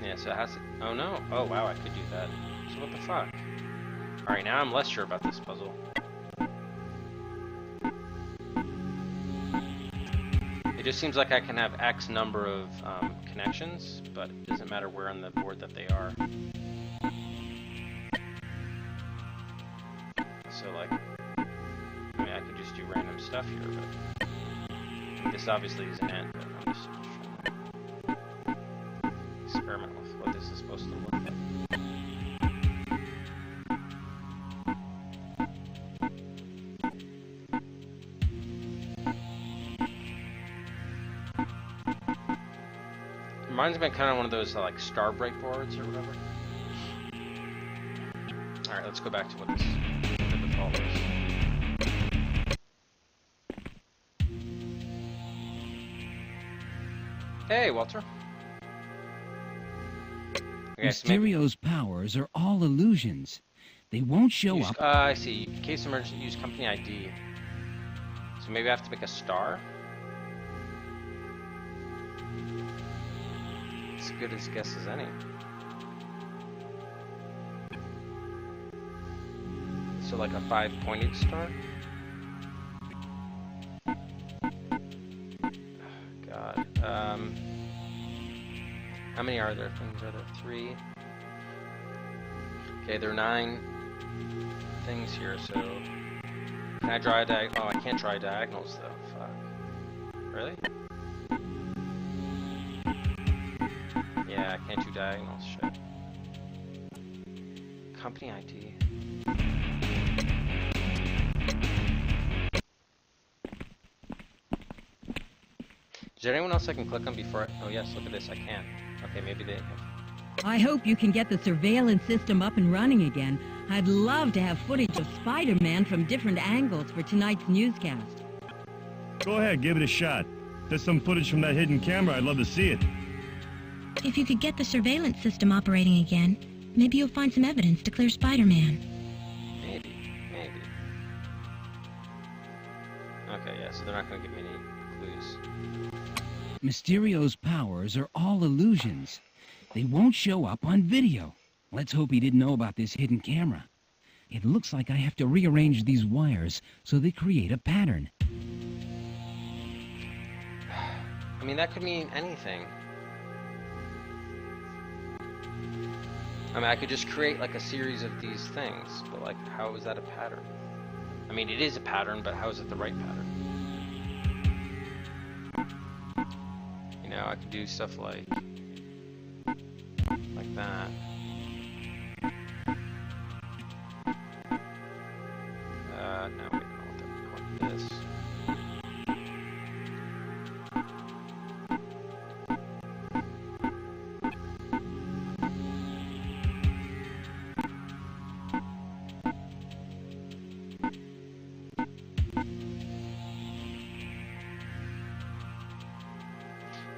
Yeah, so it has to... Oh no! Oh wow, I could do that. So what the fuck? Alright, now I'm less sure about this puzzle. It just seems like I can have X number of connections, but it doesn't matter where on the board that they are. So like, I mean, I could just do random stuff here, but this obviously isn't it, but I'm just trying to experiment with what this is supposed to look like. Reminds me of kind of one of those like star break boards or whatever. Alright, let's go back to what this default is. Hey, Walter. Okay, Mysterio's powers are all illusions. They won't show up. I see. In case of emergency, use company ID. So maybe I have to make a star? As good as guess as any. So like a 5-pointed star? God. How many are there? Things are there? 3. Okay, there are 9 things here, so... Can I draw a diagonal? Oh, I can't draw diagonals though. Fuck. Really? Yeah, I can't do diagonals. Shit. Company ID. Is there anyone else I can click on before I... Oh yes, look at this, I can. Okay, maybe they have... I hope you can get the surveillance system up and running again. I'd love to have footage of Spider-Man from different angles for tonight's newscast. Go ahead, give it a shot. If there's some footage from that hidden camera, I'd love to see it. If you could get the surveillance system operating again, maybe you'll find some evidence to clear Spider-Man. Maybe. Okay, yeah, so they're not going to give me any clues. Mysterio's powers are all illusions. They won't show up on video. Let's hope he didn't know about this hidden camera. It looks like I have to rearrange these wires so they create a pattern. I mean, that could mean anything. I mean, I could just create like a series of these things, but like, how is that a pattern? I mean, it is a pattern, but how is it the right pattern? You know, I could do stuff like that. No, wait, I want this.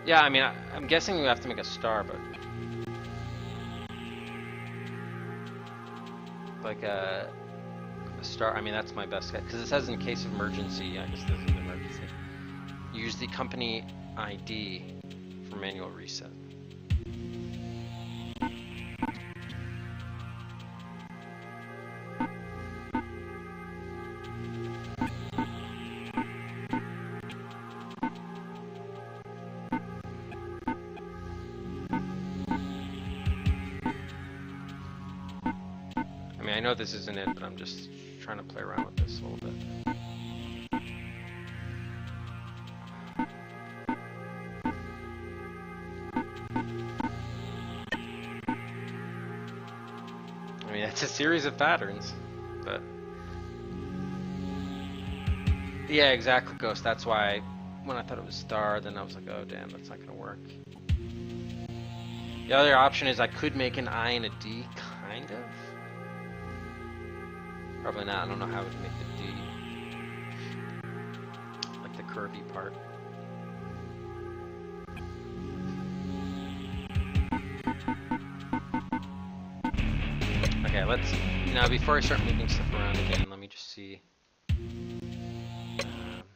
Yeah, I mean, I'm guessing you have to make a star, but... Like a star, I mean, that's my best guess. Because it says in case of emergency, I guess this is an emergency. Use the company ID for manual reset. I know this isn't it, but I'm just trying to play around with this a little bit. mean, it's a series of patterns, but... Yeah, exactly, Ghost. That's why when I thought it was star, then I was like, oh, damn, that's not going to work. The other option is I could make an I and a D, kind of. Probably not. I don't know how I would make the D. Like the curvy part. Okay, let's... Now, before I start moving stuff around again, let me just see.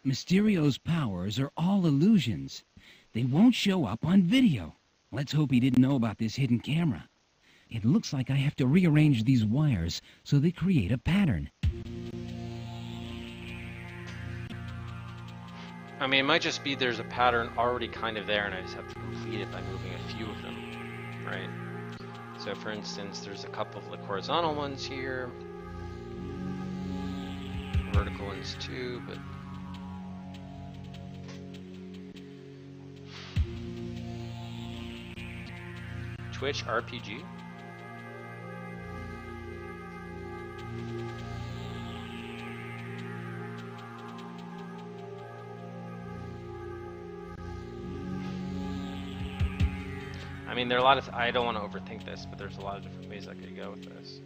Mysterio's powers are all illusions. They won't show up on video. Let's hope he didn't know about this hidden camera. It looks like I have to rearrange these wires so they create a pattern. I mean, it might just be there's a pattern already kind of there and I just have to complete it by moving a few of them, right? So for instance, there's a couple of like horizontal ones here. Vertical ones too, but... Twitch RPG? I mean, there are a lot of... I don't want to overthink this, but there's a lot of different ways I could go with this.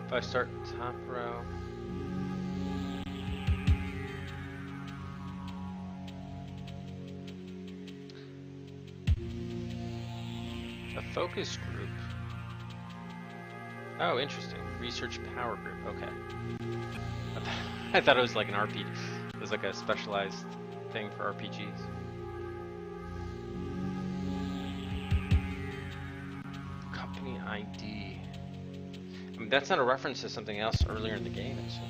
If I start top row... A focus group. Oh, interesting. Research power group. Okay. I thought it was like an RPG. It was like a specialized thing for RPGs. Company ID. I mean, that's not a reference to something else earlier in the game, is it?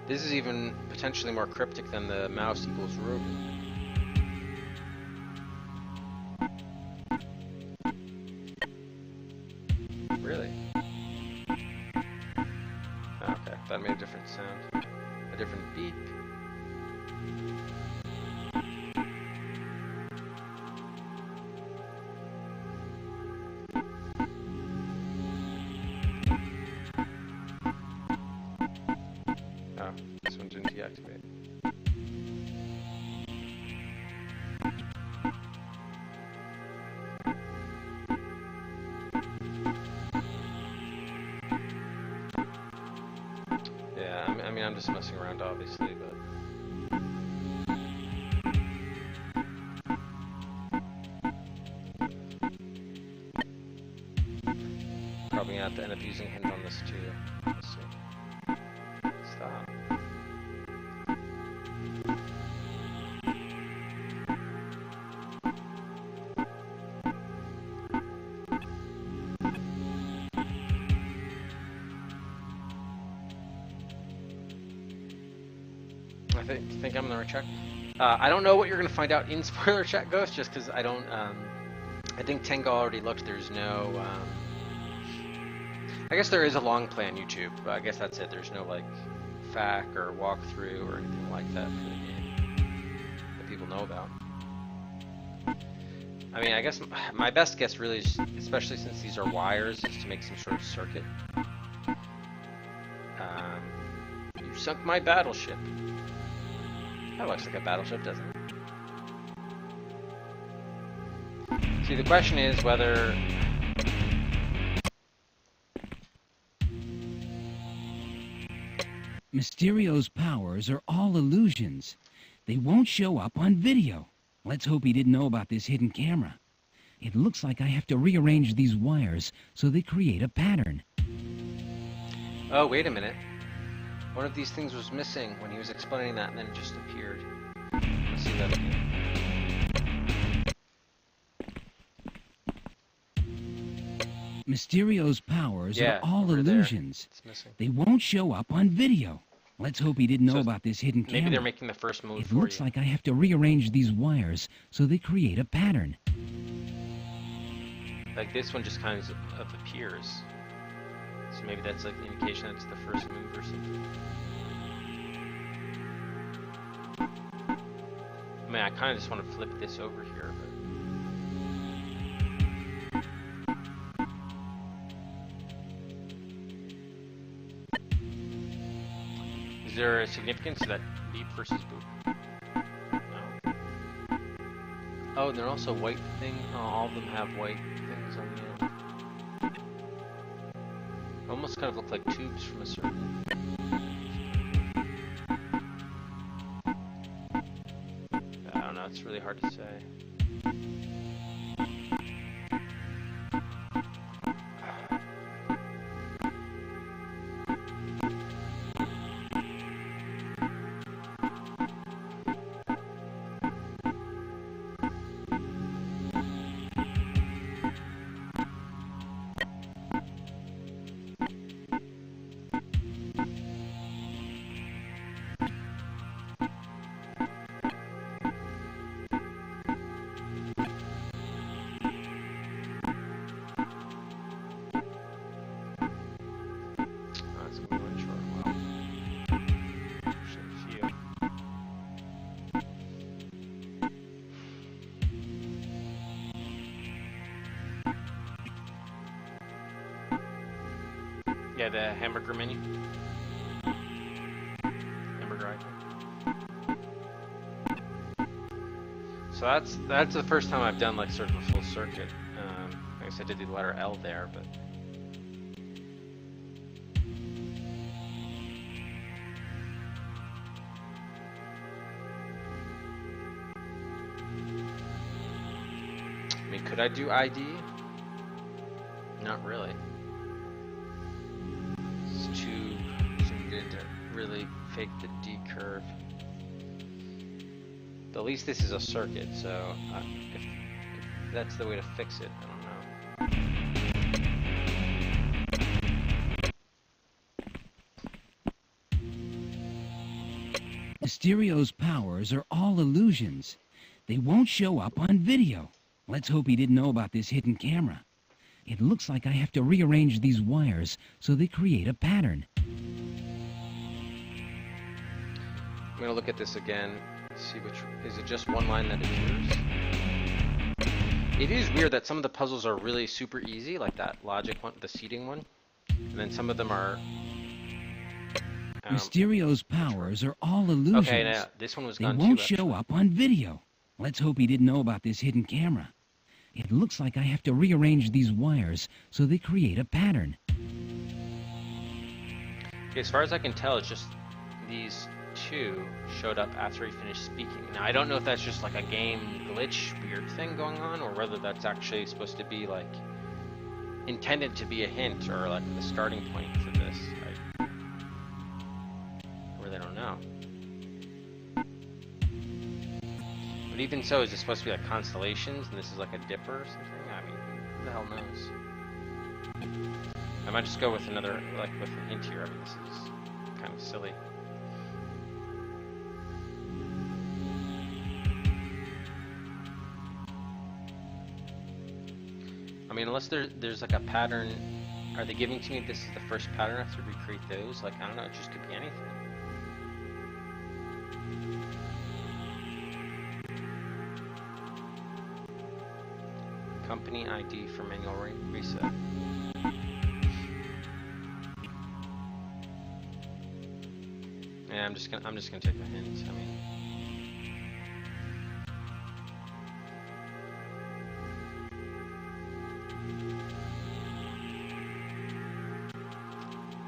This is even potentially more cryptic than the mouse equals rodent. Really? Oh, okay, that made a different sound. A different beep. I'm just messing around, obviously, but... Probably gonna have to end up using hint on this, too. Let's see. Stop. I think I'm on the right track. I don't know what you're going to find out in spoiler chat, Ghost, just because I don't... I think Tenga already looked. There's no... I guess there is a long play on YouTube, but I guess that's it. There's no, like, FAQ or walkthrough or anything like that for the game that people know about. I mean, I guess my best guess really is, especially since these are wires, is to make some sort of circuit. You sunk my battleship. That looks like a battleship, doesn't it? See, the question is whether... Mysterio's powers are all illusions. They won't show up on video. Let's hope he didn't know about this hidden camera. It looks like I have to rearrange these wires so they create a pattern. Oh, wait a minute. One of these things was missing when he was explaining that, and then it just appeared. Let's see that again. Mysterio's powers are all illusions. They won't show up on video. Let's hope he didn't know about this hidden camera. Maybe they're making the first move It for looks you. like I have to rearrange these wires so they create a pattern. Like this one just kind of appears. So maybe that's like the indication that it's the first move or something. I mean, I kind of just want to flip this over here, but... Is there a significance to that beep versus boop? No. Oh, and they're also white things. Oh, all of them have white things on the end. Almost kind of look like tubes from a circle. I don't know, it's really hard to say. Yeah, the hamburger menu. Hamburger icon. So that's the first time I've done like sort of a full circuit. I guess I did the letter L there, but I mean, could I do ID? Not really. It's too zoomed in to really fake the D curve. But at least this is a circuit, so if that's the way to fix it, I don't know. The stereo's powers are all illusions. They won't show up on video. Let's hope he didn't know about this hidden camera. It looks like I have to rearrange these wires so they create a pattern. I'm gonna look at this again, see which, is it just one line that appears? It is weird that some of the puzzles are really super easy, like that logic one, the seating one, and then some of them are... Mysterio's powers are all illusions. Okay, now, this one was gone too. They won't too, show up on video. Let's hope he didn't know about this hidden camera. It looks like I have to rearrange these wires so they create a pattern. Okay, as far as I can tell, it's just these two showed up after he finished speaking. Now, I don't know if that's just like a game glitch weird thing going on, or whether that's actually supposed to be like intended to be a hint or like the starting point for this. I really don't know. But even so, is it supposed to be like constellations and this is like a dipper or something? I mean, who the hell knows? I might just go with another, like with a hint here. I mean, this is kind of silly. I mean, unless there's like a pattern, are they giving to me this is the first pattern? I have to recreate those? Like, I don't know, it just could be anything. Company ID for manual reset. Yeah, I'm just gonna take the hint. I mean,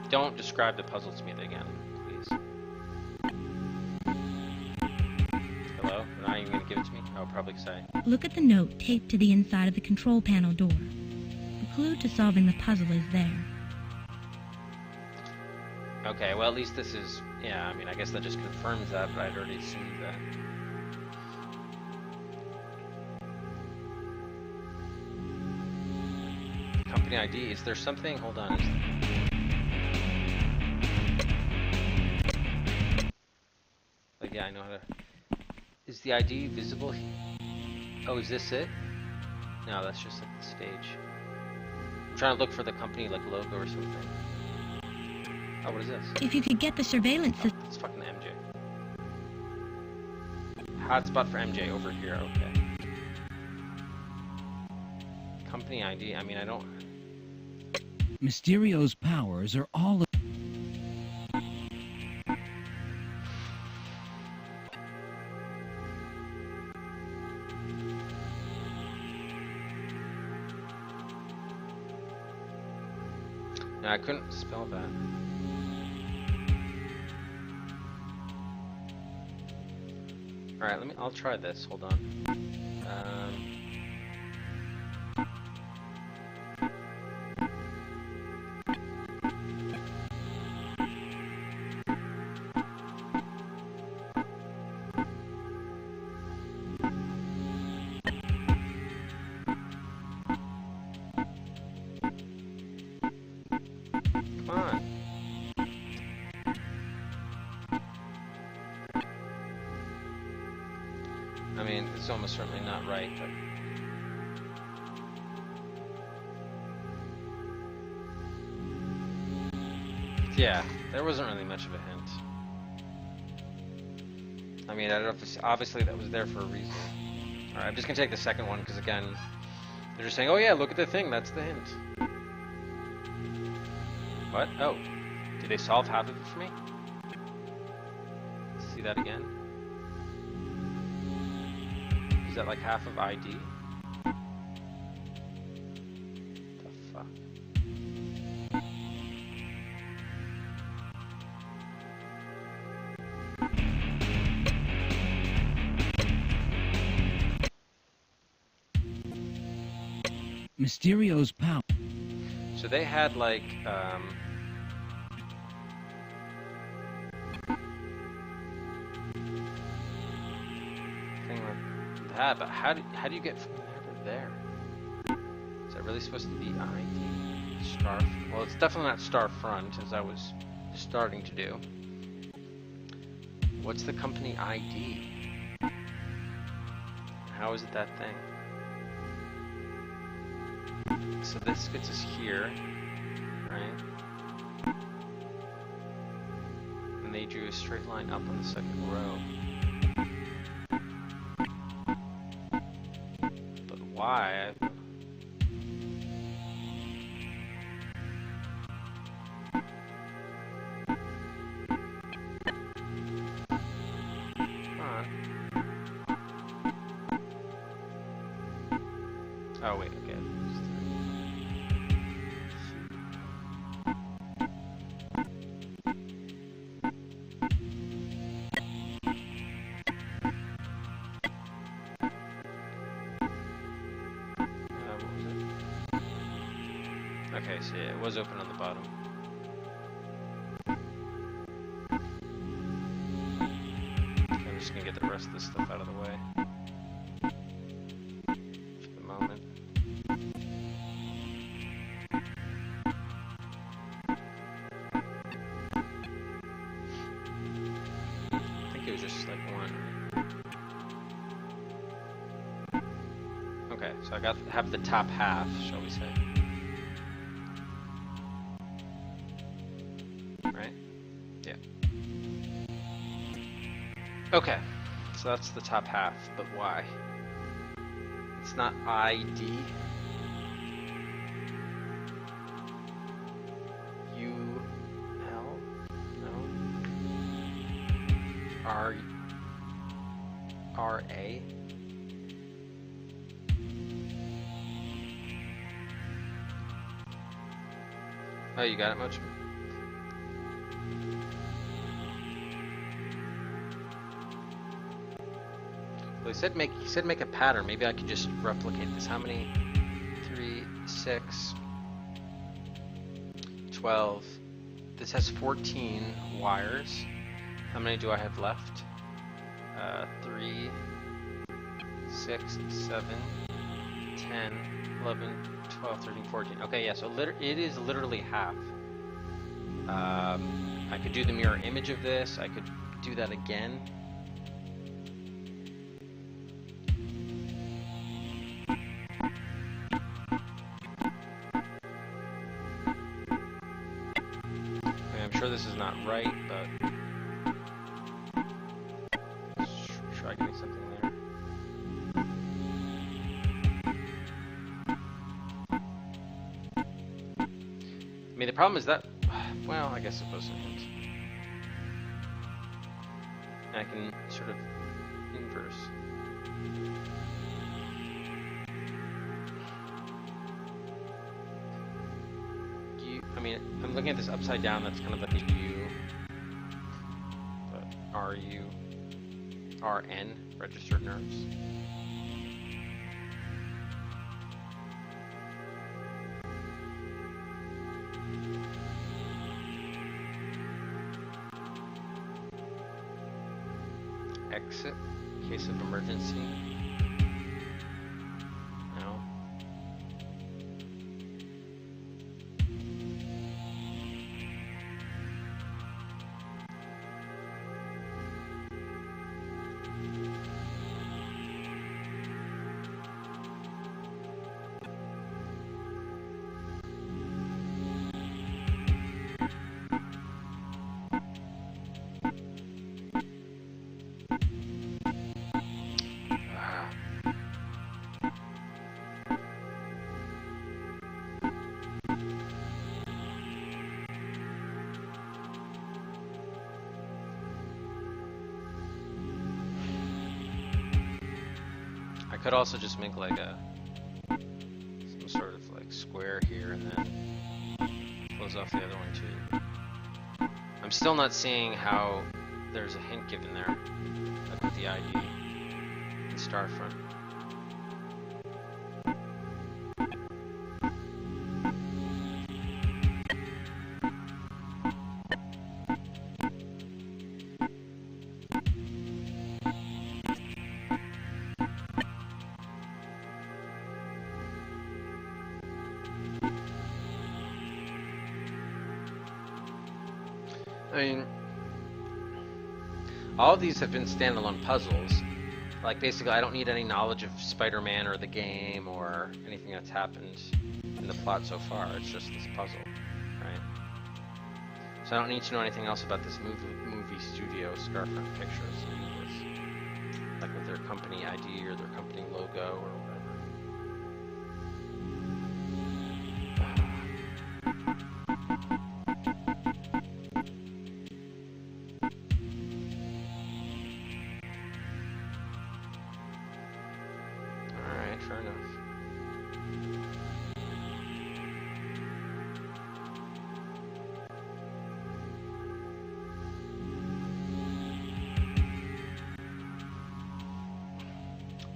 don't describe the puzzle to me again, please. Hello? You're not even gonna give it to me? Oh, probably say. Look at the note taped to the inside of the control panel door. The clue to solving the puzzle is there. Okay, well at least this is, yeah, I mean, I guess that just confirms that, but I'd already assumed that. Company ID, is there something, hold on. Yeah, I know how to. Is the ID visible? Oh, is this it? No, that's just like the stage. I'm trying to look for the company like logo or something. Oh, what is this? If you could get the surveillance system. It's fucking MJ. Hotspot for MJ over here. Okay. Company ID. I mean, I don't. Mysterio's powers are all. No, I couldn't spell that. All right, I'll try this. Hold on. Come on. I mean, it's almost certainly not right, but... Yeah, there wasn't really much of a hint. I mean, I don't know if obviously that was there for a reason. Alright, I'm just gonna take the second one, because again, they're just saying, oh yeah, look at the thing, that's the hint. What? Oh. Did they solve half of it for me? See that again? Is that like half of ID? The fuck? Mysterio's power. So they had like, thing like that, but how do you get from there to there? Is that really supposed to be ID? Star? Well, it's definitely not star front, as I was starting to do. What's the company ID? How is it that thing? So this gets us here, right? And they drew a straight line up on the second row. But why? Come on. Oh wait, okay. Okay, so yeah, it was open on the bottom. I'm just gonna get the rest of this stuff out of the way. For the moment. I think it was just like one, right? Okay, so I have the top half, shall we say. Right? Yeah. Okay, so that's the top half, but why? It's not ID. UL? No. RA? Oh, you got it, Mochi? Well, he said make a pattern. Maybe I could just replicate this. How many? 3, 6, 12. This has 14 wires. How many do I have left? 3, 6, 7, 10, 11, 12, 13, 14. Okay, yeah, so it is literally half. I could do the mirror image of this. I could do that again. I'm sure this is not right, but let's try getting something there. I mean, the problem is that, well, I guess it was a hint. I can sort of inverse. I mean, I'm looking at this upside down, that's kind of like a U. But RU, RN, registered nerves. Exit, case of emergency. No. I could also just make like some sort of like square here and then close off the other one too. I'm still not seeing how there's a hint given there, like with the ID and star front. I mean, all of these have been standalone puzzles. Like, basically, I don't need any knowledge of Spider-Man or the game or anything that's happened in the plot so far. It's just this puzzle, right? So I don't need to know anything else about this movie studio Scarfront Pictures. Like with their company ID or their company logo or whatever. Fair enough.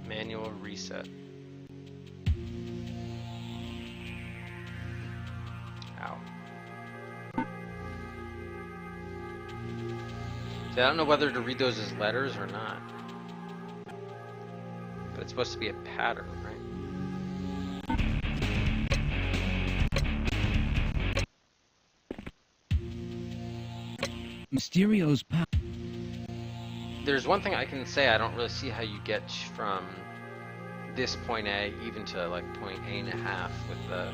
Manual reset. Ow. See, I don't know whether to read those as letters or not. But it's supposed to be a pattern, right? Mysterio's power. There's one thing I can say, I don't really see how you get from this point A even to like point A and a half with the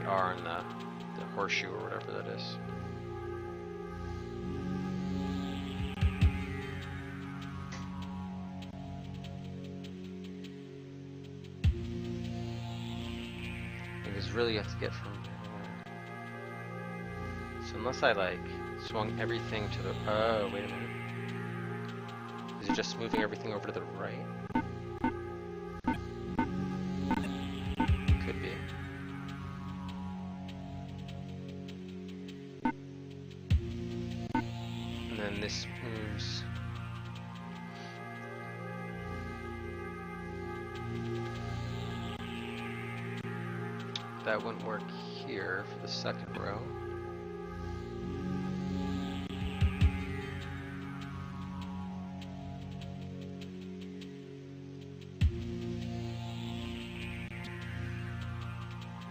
R and the horseshoe or whatever that is. Really have to get from there. So unless I like swung everything to the, oh wait a minute, is it just moving everything over to the right? Could be. And then this moves. That wouldn't work here for the second row.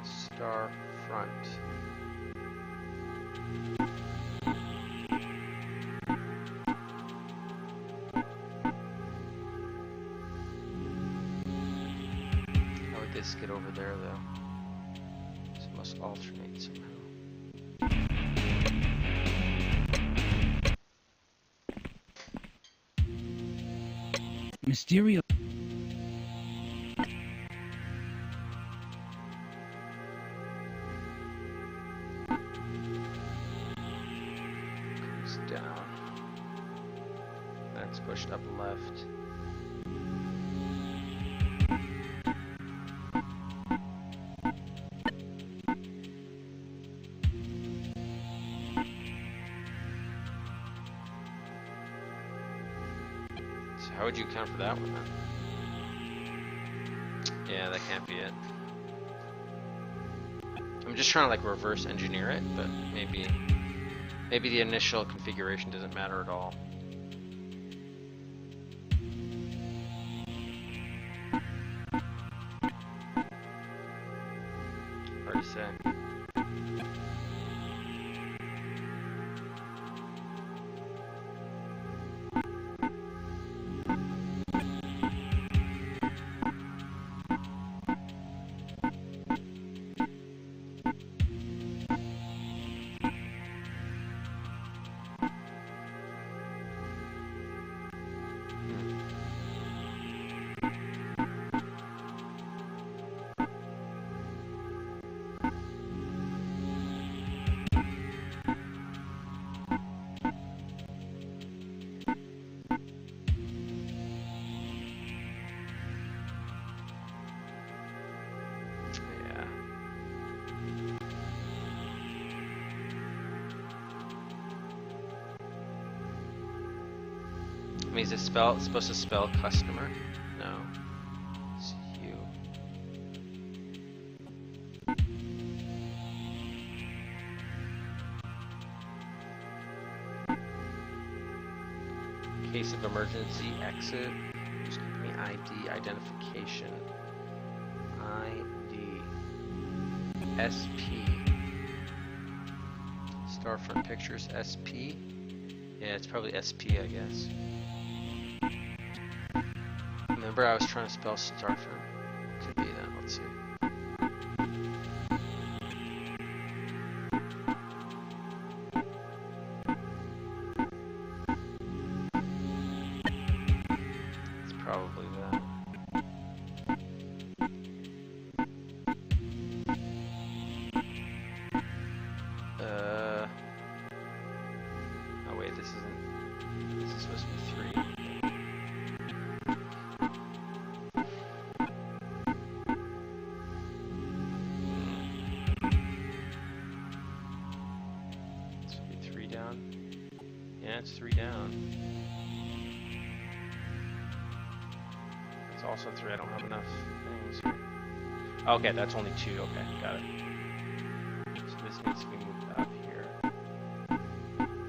Star front. How would this get over there though? Must alternate somehow. Mysterio... Comes down. That's pushed up left. How would you account for that one then? Yeah, that can't be it. I'm just trying to like reverse engineer it, but maybe the initial configuration doesn't matter at all. Hard to say. I mean, is it supposed to spell customer? No. It's you. Case of emergency, exit. Use company ID, identification. ID. SP. Storefront pictures, SP. Yeah, it's probably SP, I guess. Remember, I was trying to spell Starfront. Could be that. Let's see. It's probably that. Oh wait, this isn't. This is supposed to be 3. It's 3 down. It's also 3. I don't have enough things here. Okay, that's only 2. Okay, got it. So this needs to be moved up here.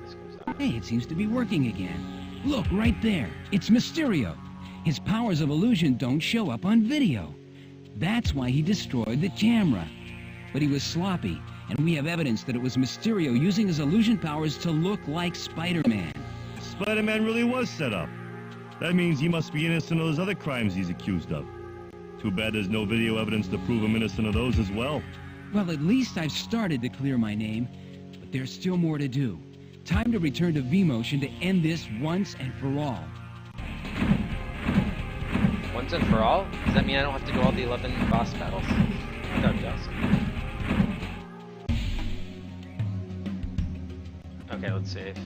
This goes up. Hey, it seems to be working again. Look, right there. It's Mysterio. His powers of illusion don't show up on video. That's why he destroyed the camera. But he was sloppy. And we have evidence that it was Mysterio using his illusion powers to look like Spider-Man. Spider-Man really was set up. That means he must be innocent of those other crimes he's accused of. Too bad there's no video evidence to prove him innocent of those as well. Well, at least I've started to clear my name, but there's still more to do. Time to return to V-Motion to end this once and for all. Once and for all? Does that mean I don't have to do all the 11 boss battles? That would be awesome. Okay, let's save.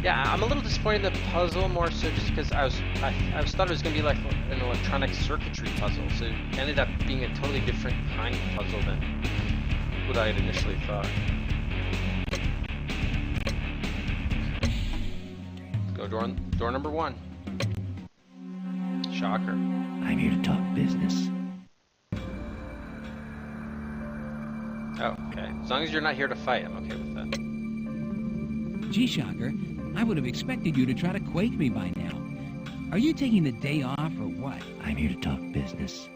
Yeah, I'm a little disappointed in the puzzle, more so just because I thought it was gonna be like an electronic circuitry puzzle, so it ended up being a totally different kind of puzzle than what I had initially thought. Go door number 1. Shocker. I'm here to talk business. Oh, okay. As long as you're not here to fight, I'm okay with that. Gee, Shocker, I would have expected you to try to quake me by now. Are you taking the day off or what? I'm here to talk business.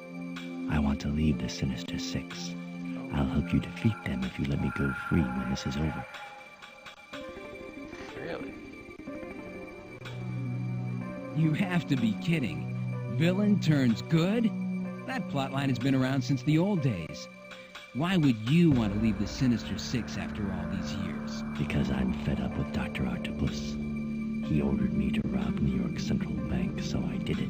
I want to leave the Sinister Six. I'll help you defeat them if you let me go free when this is over. Really? You have to be kidding. Villain turns good? That plotline has been around since the old days. Why would you want to leave the Sinister Six after all these years? Because I'm fed up with Dr. Octopus. He ordered me to rob New York Central Bank, so I did it.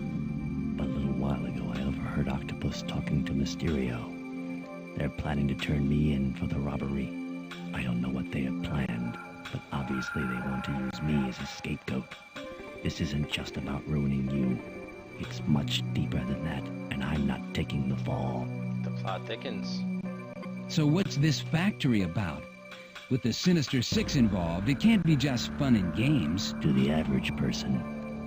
But a little while ago, I overheard Octopus talking to Mysterio. They're planning to turn me in for the robbery. I don't know what they have planned, but obviously they want to use me as a scapegoat. This isn't just about ruining you. It's much deeper than that, and I'm not taking the fall. The plot thickens. So what's this factory about? With the Sinister Six involved, it can't be just fun and games. To the average person,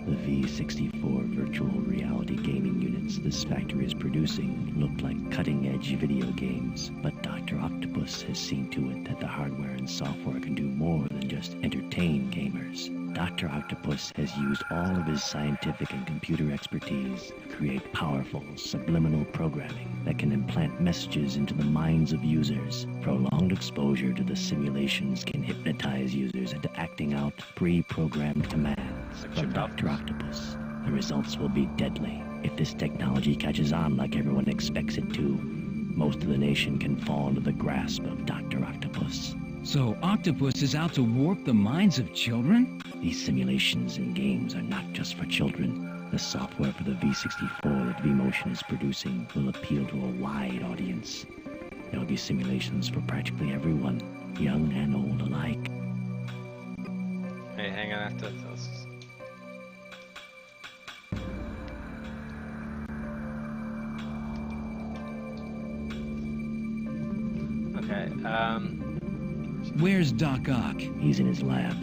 the V64 virtual reality gaming units this factory is producing look like cutting-edge video games, but Dr. Octopus has seen to it that the hardware and software can do more than just entertain gamers. Dr. Octopus has used all of his scientific and computer expertise to create powerful, subliminal programming that can implant messages into the minds of users. Prolonged exposure to the simulations can hypnotize users into acting out pre-programmed commands from Dr. Octopus. The results will be deadly. If this technology catches on like everyone expects it to, most of the nation can fall into the grasp of Dr. Octopus. So Octopus is out to warp the minds of children? These simulations and games are not just for children. The software for the V64 that V-Motion is producing will appeal to a wide audience. There will be simulations for practically everyone, young and old alike. Hey, hang on, I have to... Okay, Where's Doc Ock? He's in his lab.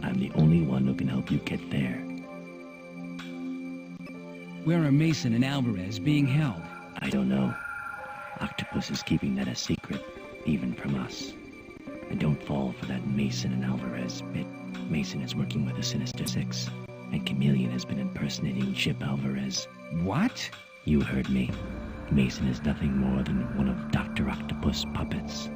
I'm the only one who can help you get there. Where are Mason and Alvarez being held? I don't know. Octopus is keeping that a secret, even from us. And don't fall for that Mason and Alvarez bit. Mason is working with the Sinister Six, and Chameleon has been impersonating Chip Alvarez. What? You heard me. Mason is nothing more than one of Dr. Octopus' puppets.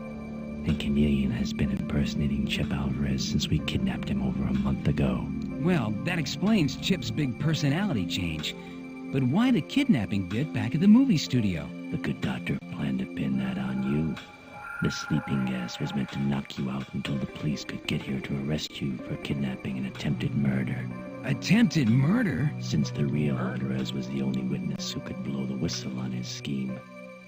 And Chameleon has been impersonating Chip Alvarez since we kidnapped him over a month ago. Well, that explains Chip's big personality change. But why the kidnapping bit back at the movie studio? The good doctor planned to pin that on you. The sleeping gas was meant to knock you out until the police could get here to arrest you for kidnapping and attempted murder. Attempted murder? Since the real Alvarez was the only witness who could blow the whistle on his scheme,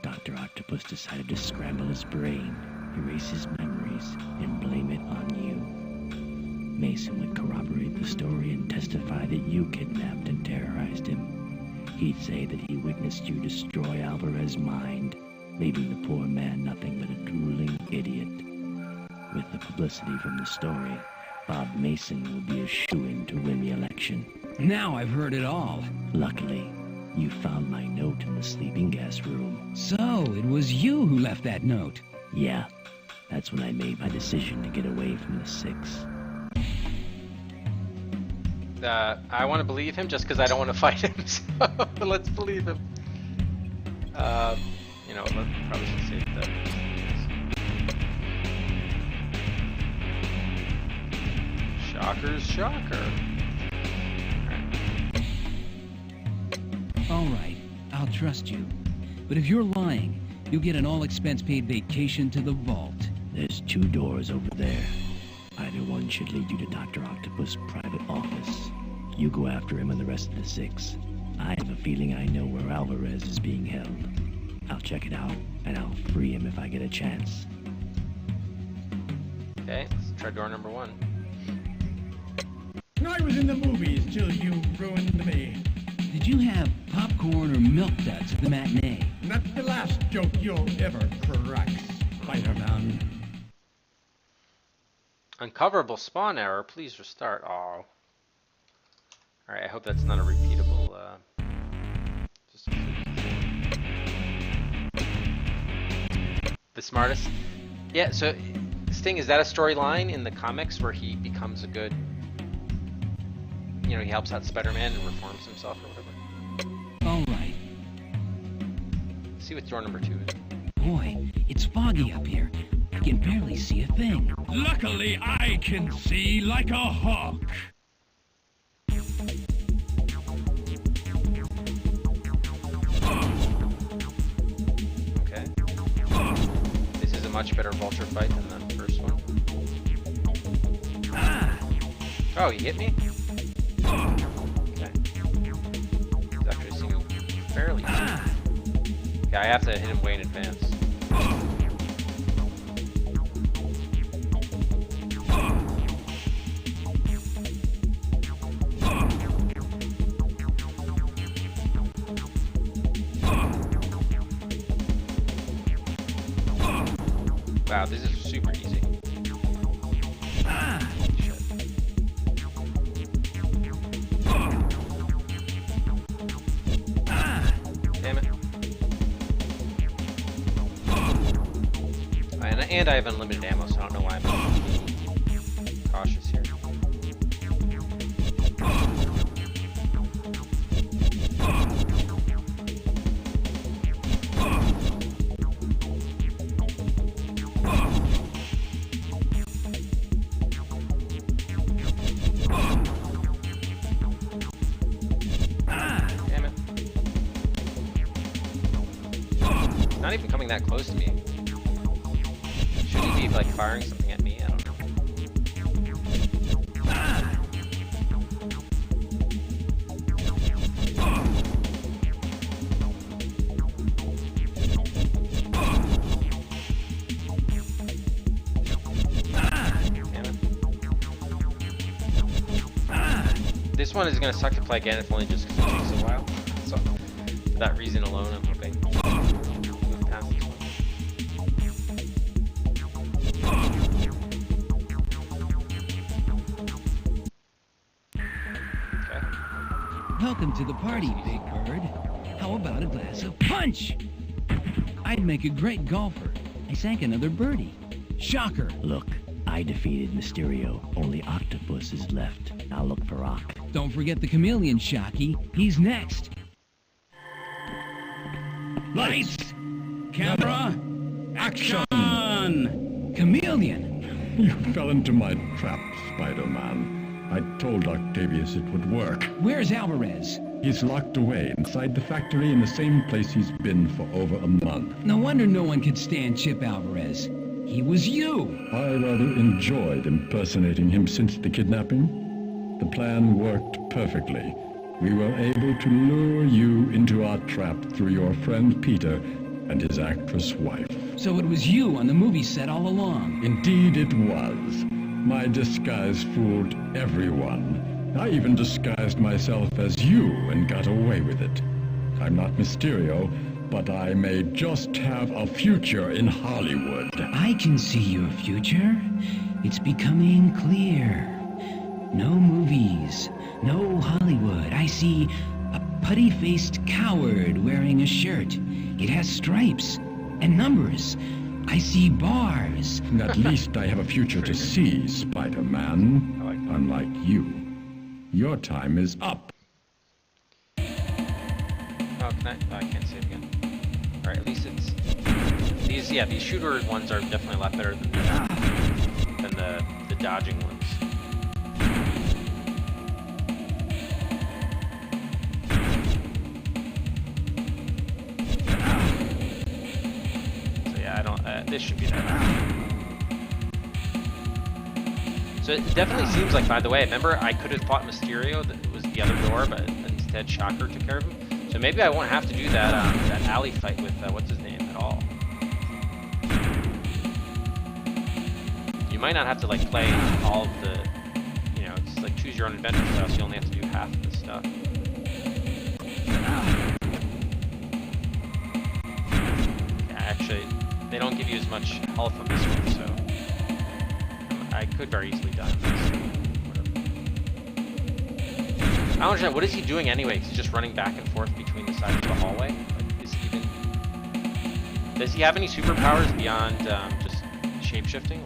Dr. Octopus decided to scramble his brain, erase his memories, and blame it on you. Mason would corroborate the story and testify that you kidnapped and terrorized him. He'd say that he witnessed you destroy Alvarez's mind, leaving the poor man nothing but a drooling idiot. With the publicity from the story, Bob Mason will be a shoo-in to win the election. Now I've heard it all. Luckily, you found my note in the sleeping gas room. So, it was you who left that note? Yeah. That's when I made my decision to get away from the Six. I want to believe him just because I don't want to fight him, so let's believe him. You know, let's probably should save that. Shocker's shocker. All right, I'll trust you. But if you're lying, you'll get an all-expense-paid vacation to the vault. There's 2 doors over there. Either one should lead you to Dr. Octopus' private office. You go after him and the rest of the 6. I have a feeling I know where Alvarez is being held. I'll check it out, and I'll free him if I get a chance. Okay, let's try door number 1. I was in the movies till you ruined me. Did you have popcorn or milk duds at the matinee? That's the last joke you'll ever crack, Spider-Man. Uncoverable spawn error. Please restart. Oh. Alright, I hope that's not a repeatable, The smartest? Yeah, so, Sting, is that a storyline in the comics where he becomes a good... You know, he helps out Spider-Man and reforms himself or whatever? All right. Let's see what door number 2 is. Boy, it's foggy up here. I can barely see a thing. Luckily, I can see like a hawk. Okay. This is a much better vulture fight than the first one. Oh, he hit me? Okay. It's actually seeming fairly easy. Okay, I have to hit him way in advance. Wow, this is super easy. Shit. Damn it. And I have unlimited ammo, so I don't know why I'm cautious here. Damn it. It's not even coming that close to me. Should he be like firing something at me? I don't know. Damn it. This one is gonna suck to play again, if only just because it takes a while. So for that reason alone, I'm hoping move past this one. Welcome to the party, Big Bird. How about a glass of punch? I'd make a great golfer. I sank another birdie. Shocker. Look, I defeated Mysterio. Only Octopus is left. I'll look for Ock. Don't forget the chameleon, Shocky. He's next. Lights, camera, action! Chameleon! You fell into my trap, Spider-Man. I told Octavius it would work. Where's Alvarez? He's locked away inside the factory in the same place he's been for over a month. No wonder no one could stand Chip Alvarez. He was you. I rather enjoyed impersonating him since the kidnapping. The plan worked perfectly. We were able to lure you into our trap through your friend Peter and his actress wife. So it was you on the movie set all along. Indeed it was. My disguise fooled everyone. I even disguised myself as you and got away with it. I'm not Mysterio, but I may just have a future in Hollywood. I can see your future. It's becoming clear. No movies, no Hollywood. I see a putty-faced coward wearing a shirt. It has stripes and numbers. I see bars. At least I have a future to see, Spider-Man. Unlike you. Your time is up. Oh, can I? Oh, I can't save again. Alright, at least it's... These shooter ones are definitely a lot better than the dodging ones. This should be that. So it definitely seems like, by the way, remember I could have fought Mysterio, that it was the other door, but instead Shocker took care of him. So maybe I won't have to do that that alley fight with what's his name at all. You might not have to like play all of the, you know, it's like choose your own adventure stuff, so you only have to do half of the stuff. Yeah, actually, they don't give you as much health on this one, so I could very easily die on this. I don't understand, what is he doing anyway? He's just running back and forth between the sides of the hallway? Like, is he even... Does he have any superpowers beyond just shape-shifting?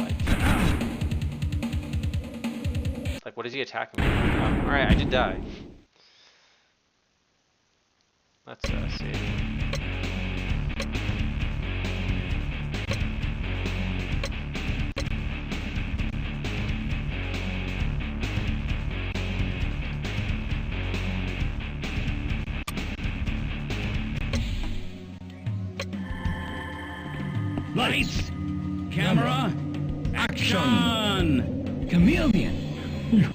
Like, what is he attacking me? Alright, I did die. Let's see. Lights, camera, action! Chameleon!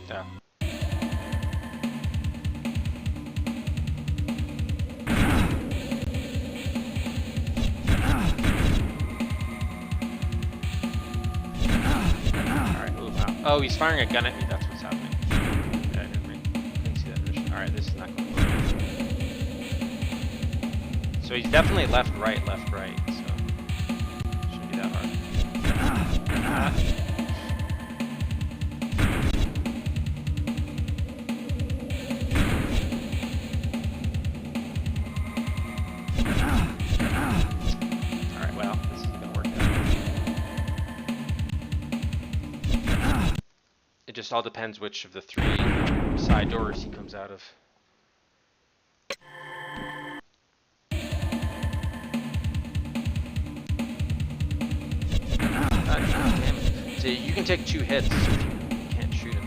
Yeah. Oh, he's firing a gun at me. That's what's happening. Okay, I couldn't see that vision. Alright, this is not going to work. So he's definitely left, right, so shouldn't be that hard. Alright, well, this isn't gonna work out. It just all depends which of the 3 side doors he comes out of. Damn it. So you can take 2 hits if you can't shoot him.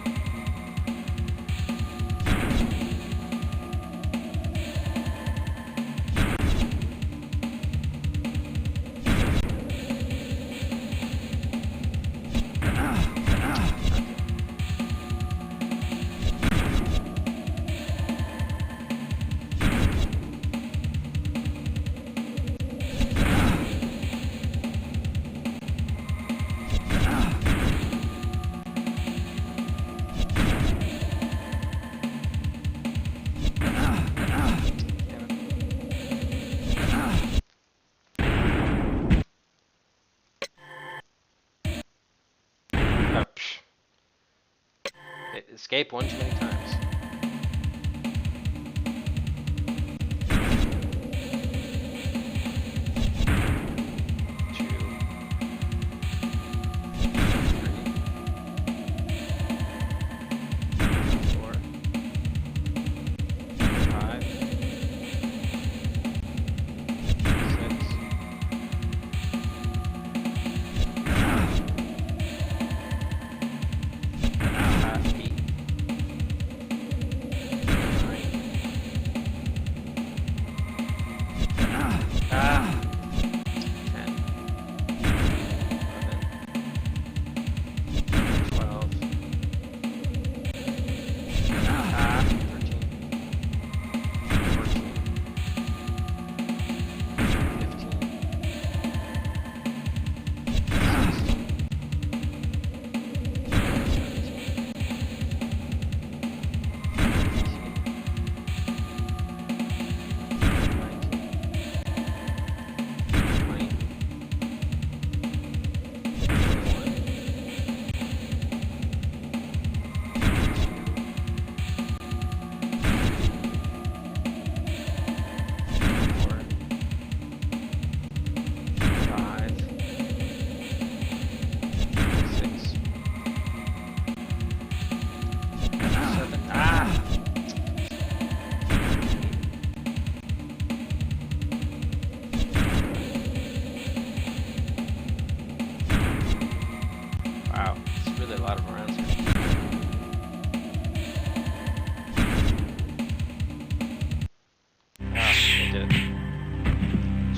Escape one too many times.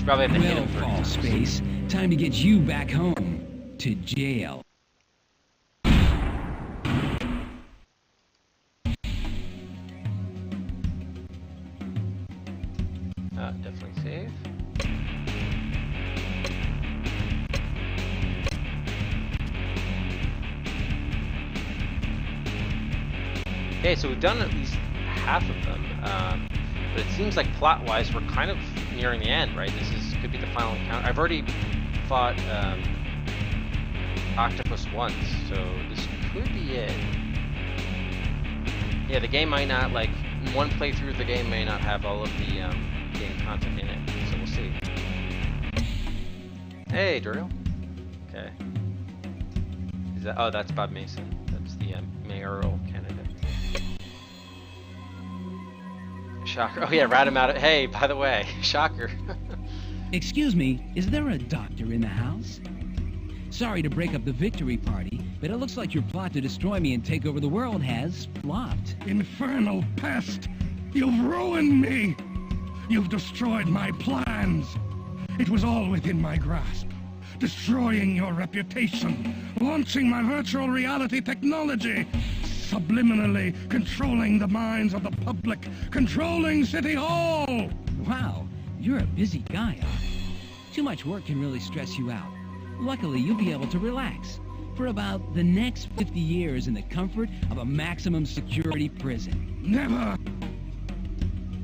Probably have to hit him for Fall Space. Time to get you back home to jail. Definitely save. Okay, so we've done at least half of them, but it seems like plot-wise we're kind of nearing the end, right? Could be the final encounter. I've already fought Octopus once, so this could be it. Yeah, the game might not, like, one playthrough of the game may not have all of the game content in it, so we'll see. Hey, Duriel. Okay. Is that? Oh, that's Bob Mason. That's the mayoral candidate. Shocker. Oh yeah, rat him out of. Hey, by the way, shocker. Excuse me, is there a doctor in the house? Sorry to break up the victory party, but it looks like your plot to destroy me and take over the world has flopped. Infernal pest! You've ruined me! You've destroyed my plans! It was all within my grasp. Destroying your reputation, launching my virtual reality technology, subliminally controlling the minds of the public, controlling City Hall! Wow, you're a busy guy, Ock. Too much work can really stress you out. Luckily, you'll be able to relax. for about the next 50 years in the comfort of a maximum security prison. Never!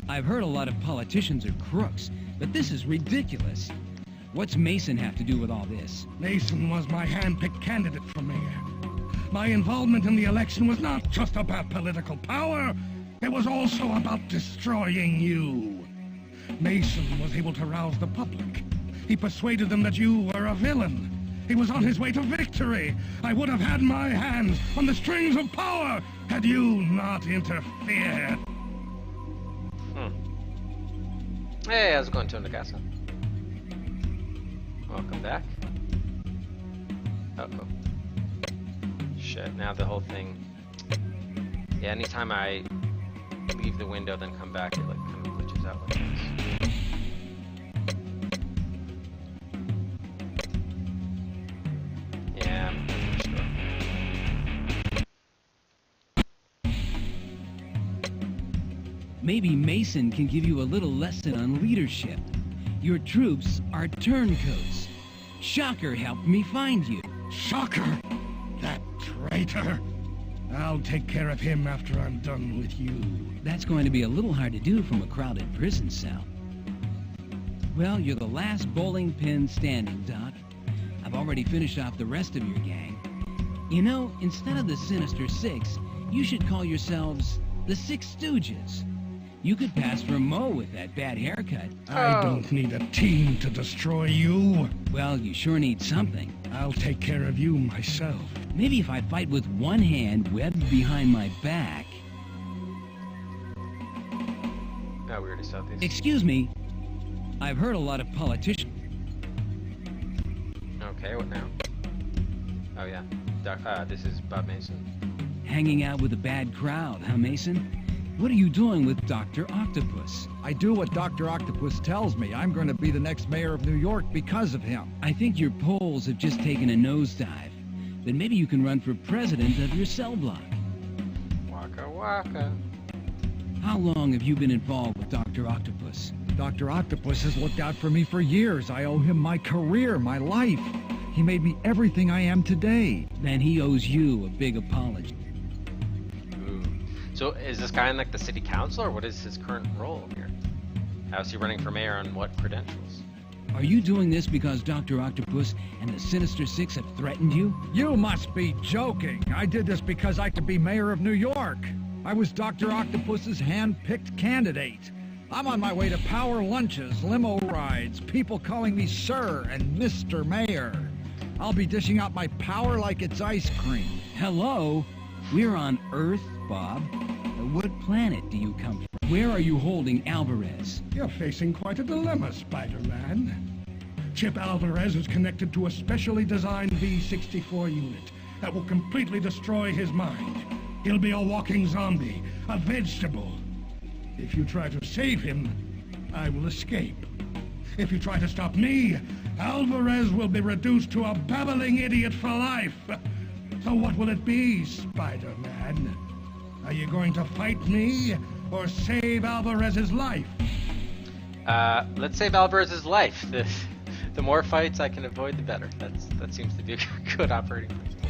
I've heard a lot of politicians are crooks, but this is ridiculous. What's Mason have to do with all this? Mason was my hand-picked candidate for mayor. My involvement in the election was not just about political power, it was also about destroying you. Mason was able to rouse the public. He persuaded them that you were a villain. He was on his way to victory. I would have had my hands on the strings of power had you not interfered. Hey, how's it going, Tony Casa? Welcome back. Uh-oh. Shit, now the whole thing... Yeah, anytime I leave the window then come back, it like kind of glitches out like this. Yeah, I'm sure. Maybe Mason can give you a little lesson on leadership. Your troops are turncoats. Shocker helped me find you. Shocker? That traitor? I'll take care of him after I'm done with you. That's going to be a little hard to do from a crowded prison cell. Well, you're the last bowling pin standing, Doc. I've already finished off the rest of your gang. You know, instead of the Sinister Six, you should call yourselves the Six Stooges. You could pass for Mo with that bad haircut. I don't need a team to destroy you. Well, you sure need something. I'll take care of you myself. Maybe if I fight with one hand webbed behind my back... No, we already saw these. Excuse me. I've heard a lot of politicians... Okay, what now? Oh yeah, this is Bob Mason. Hanging out with a bad crowd, huh, Mason? What are you doing with Dr. Octopus? I do what Dr. Octopus tells me. I'm going to be the next mayor of New York because of him. I think your polls have just taken a nosedive. Then maybe you can run for president of your cell block. Waka waka. How long have you been involved with Dr. Octopus? Dr. Octopus has looked out for me for years. I owe him my career, my life. He made me everything I am today. Then he owes you a big apology. So is this guy in like the city council, or what is his current role here? How's he running for mayor, on what credentials? Are you doing this because Dr. Octopus and the Sinister Six have threatened you? You must be joking. I did this because I could be mayor of New York. I was Dr. Octopus's hand-picked candidate. I'm on my way to power lunches, limo rides, people calling me Sir and Mr. Mayor. I'll be dishing out my power like it's ice cream. Hello? We're on Earth, Bob. What planet do you come from? Where are you holding Alvarez? You're facing quite a dilemma, Spider-Man. Chip Alvarez is connected to a specially designed V-64 unit that will completely destroy his mind. He'll be a walking zombie, a vegetable. If you try to save him, I will escape. If you try to stop me, Alvarez will be reduced to a babbling idiot for life. So what will it be, Spider-Man? Are you going to fight me, or save Alvarez's life? Let's save Alvarez's life. The more fights I can avoid, the better. That seems to be a good operating principle.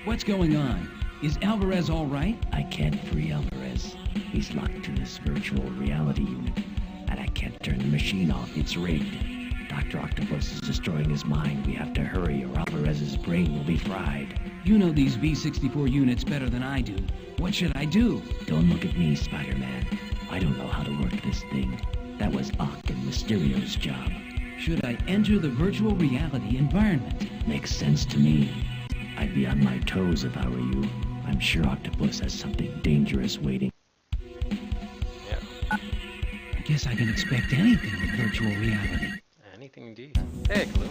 What's going on? Is Alvarez all right? I can't free Alvarez. He's locked in this virtual reality unit, and I can't turn the machine off. It's rigged. Dr. Octopus is destroying his mind. We have to hurry, or Alvarez's brain will be fried. You know these V-64 units better than I do. What should I do? Don't look at me, Spider-Man. I don't know how to work this thing. That was Ock and Mysterio's job. Should I enter the virtual reality environment? Makes sense to me. I'd be on my toes if I were you. I'm sure Octopus has something dangerous waiting. Yeah. I guess I can expect anything with virtual reality. Anything indeed. Hey, Clue.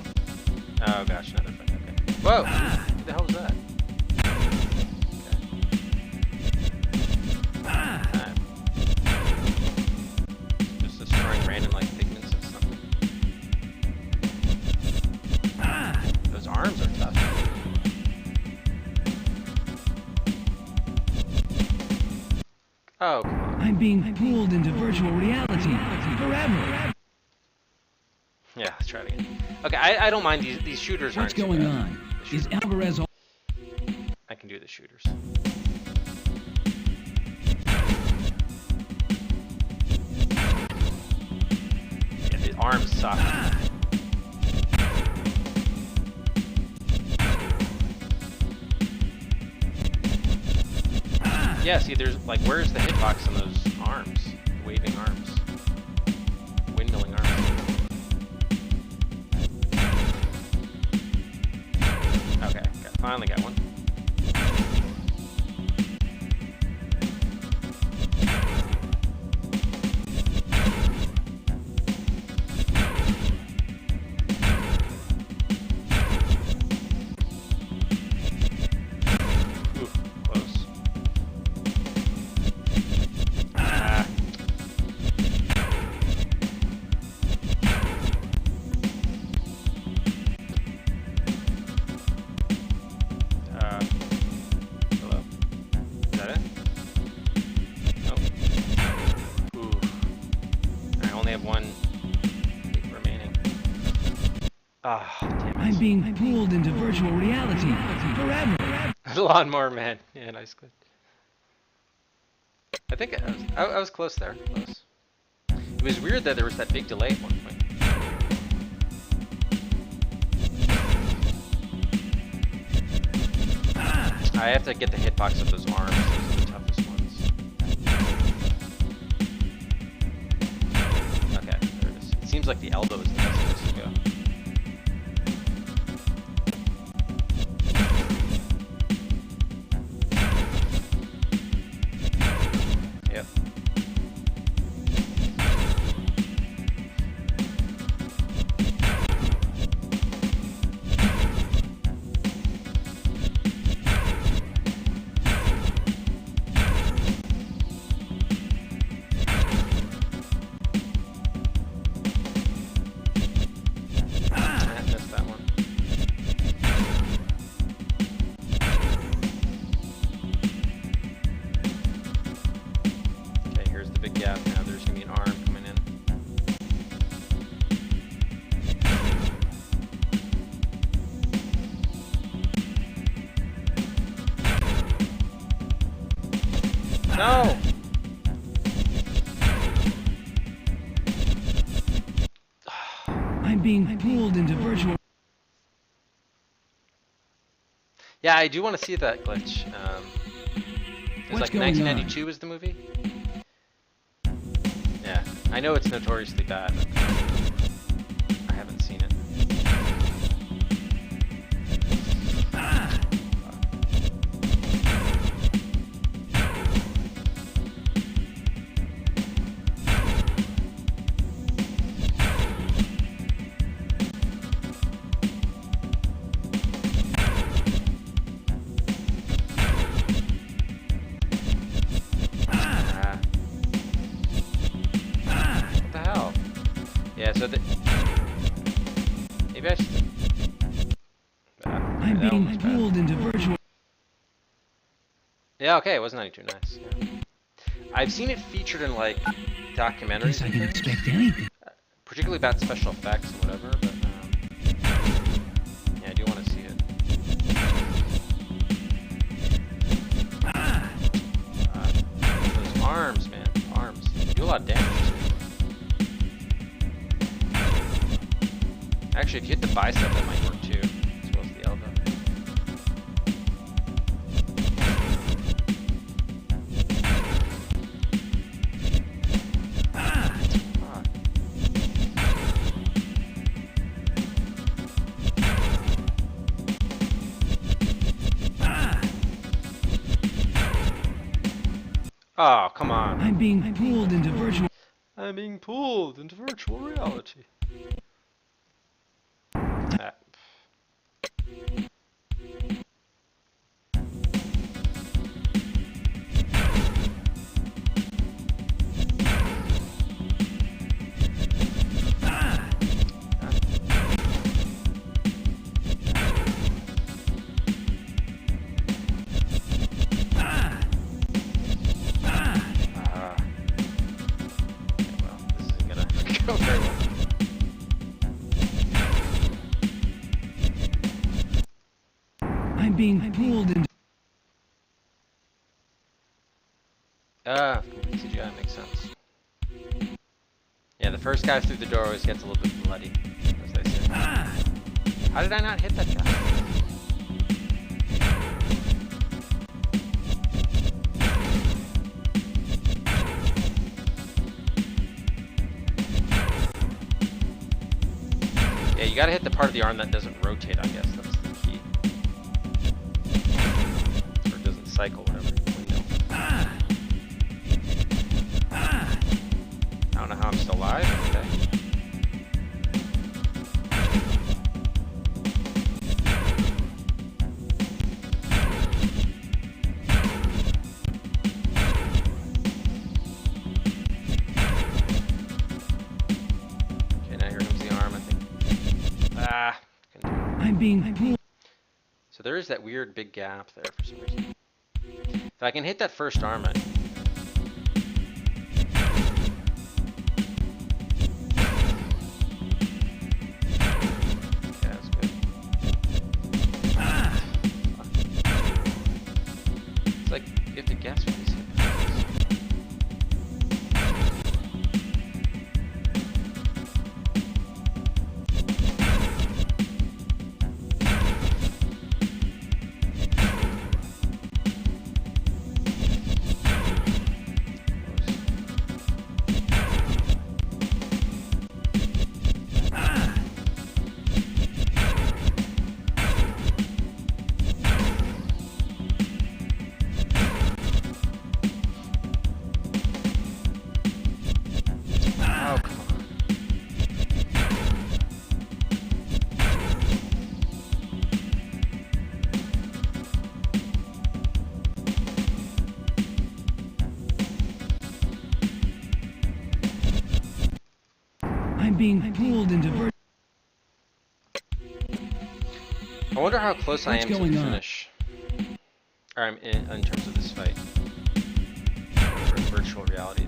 Oh gosh, another fight. Okay. Whoa! What the hell was that? Just destroying random like pigments of something. Those arms are tough. Oh, come on. I'm being pulled into virtual reality forever. Yeah, let's try it again. Okay, I don't mind these shooters. What's aren't too going bad. on? Is Alvarez all... I can do the shooters. Yeah, the arms suck. Yeah, see, there's like, where's the hitbox on those arms? Waving arms. Windmilling arms. Okay, finally got one. I'm being pulled into virtual reality forever. The lawnmower man. Yeah, nice clip. I think I was close there. Close. It was weird that there was that big delay at one point. I have to get the hitbox of those arms. Those are the toughest ones. Okay, there it is. It seems like the elbow is the best place to go. Yep. No! I'm being pulled into virtual... Yeah, I do want to see that glitch. It was like 1992 was the movie? Yeah, I know it's notoriously bad, but I haven't seen it. Yeah, so maybe I should... I'm being pulled into virtual... Yeah, okay, it was 92, nice. Yeah. I've seen it featured in, like, documentaries. Guess I can expect anything. Particularly about special effects and whatever, but, yeah, I do want to see it. Those arms, man, arms. They do a lot of damage. Actually, if you hit the bicep, that might work too, as well as the elbow. Oh, come on. I'm being pulled into virtual... I'm being pulled into virtual reality. I'm being pulled into... CGI makes sense. Yeah, the first guy through the door always gets a little bit bloody, as they say. How did I not hit that guy? Yeah, you gotta hit the part of the arm that doesn't rotate, I guess. That's the key. Or it doesn't cycle, whatever. I don't know how I'm still alive. Okay. Okay, now here comes the arm, I think. Ah. I'm being pulled. So there is that weird big gap there for some reason. If I can hit that first arm, I... Being pulled into I wonder how close I am to the finish. Or I'm in terms of this fight. For virtual reality.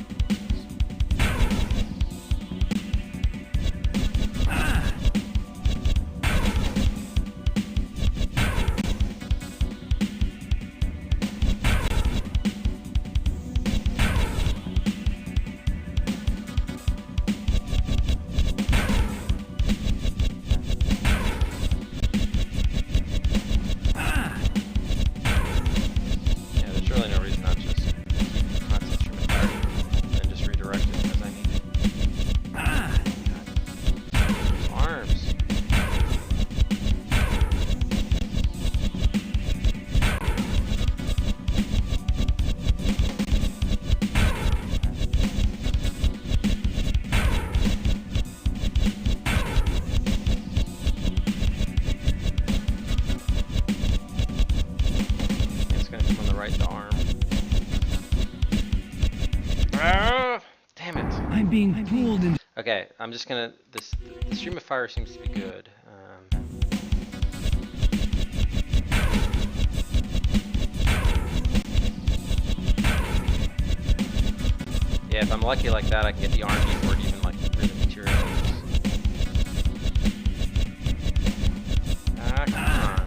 Being pulled in. Okay, I'm just gonna. The stream of fire seems to be good. Yeah, if I'm lucky like that, I can get the arm before it even like really materializes. Ah, come on.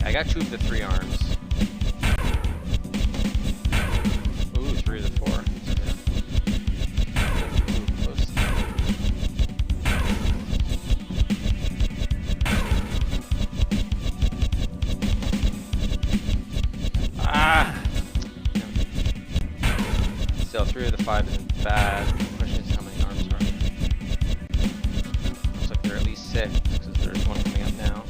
I got 2 of the 3 arms. Ooh, 3 of the 4. That's good. Ooh, close. Ah! Still, 3 of the 5 isn't bad. The question is how many arms are there? Looks like there are at least 6, because there's one coming up now.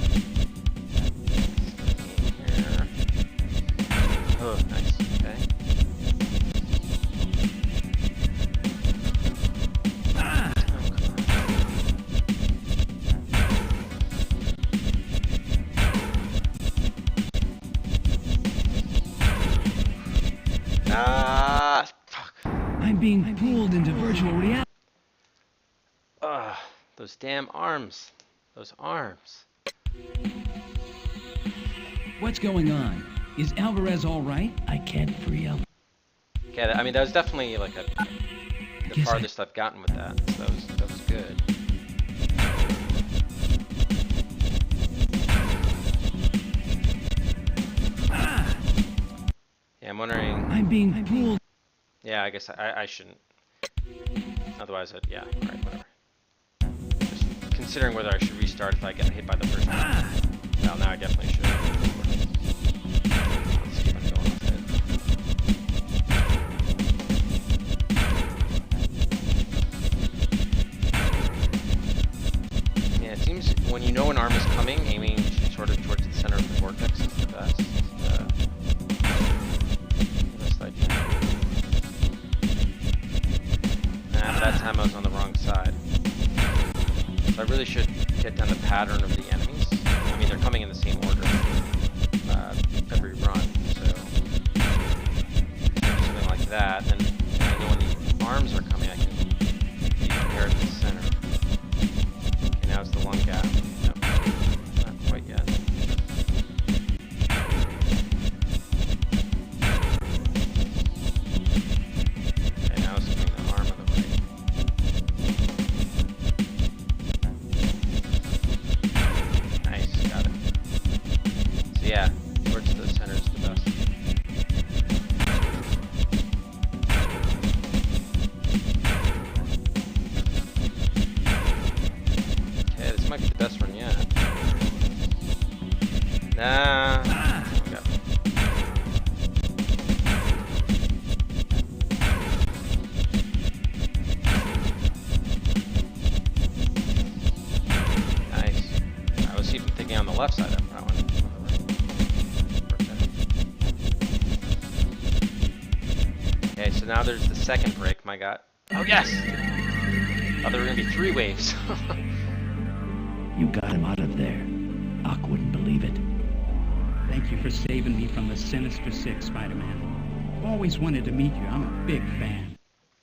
Oh, nice. Okay. Ah, fuck. I'm being pulled into virtual reality. Those damn arms. Those arms. What's going on? Is Alvarez all right? I can't free Alvarez. Okay, I mean, that was definitely like the farthest I've gotten with that. So that was good. Yeah, I'm wondering. I'm being pulled. Yeah, I guess I shouldn't. Otherwise, yeah, alright, whatever. Just considering whether I should restart if I get hit by the first one. Well, now I definitely should. Let's keep on going with it. Yeah, it seems when you know an arm is coming, aiming sort of towards the center of the vortex is the best. That time I was on the wrong side. So I really should get down the pattern of the enemies. I mean, they're coming in the same order every run, so something like that. And I know when the arms are coming, I can be prepared in the center. Okay, now it's the long gap. Nope, not quite yet. Second break, my god. Oh yes! Oh, there were gonna be 3 waves. You got him out of there. Ock wouldn't believe it. Thank you for saving me from the Sinister Six, Spider-Man. Always wanted to meet you. I'm a big fan.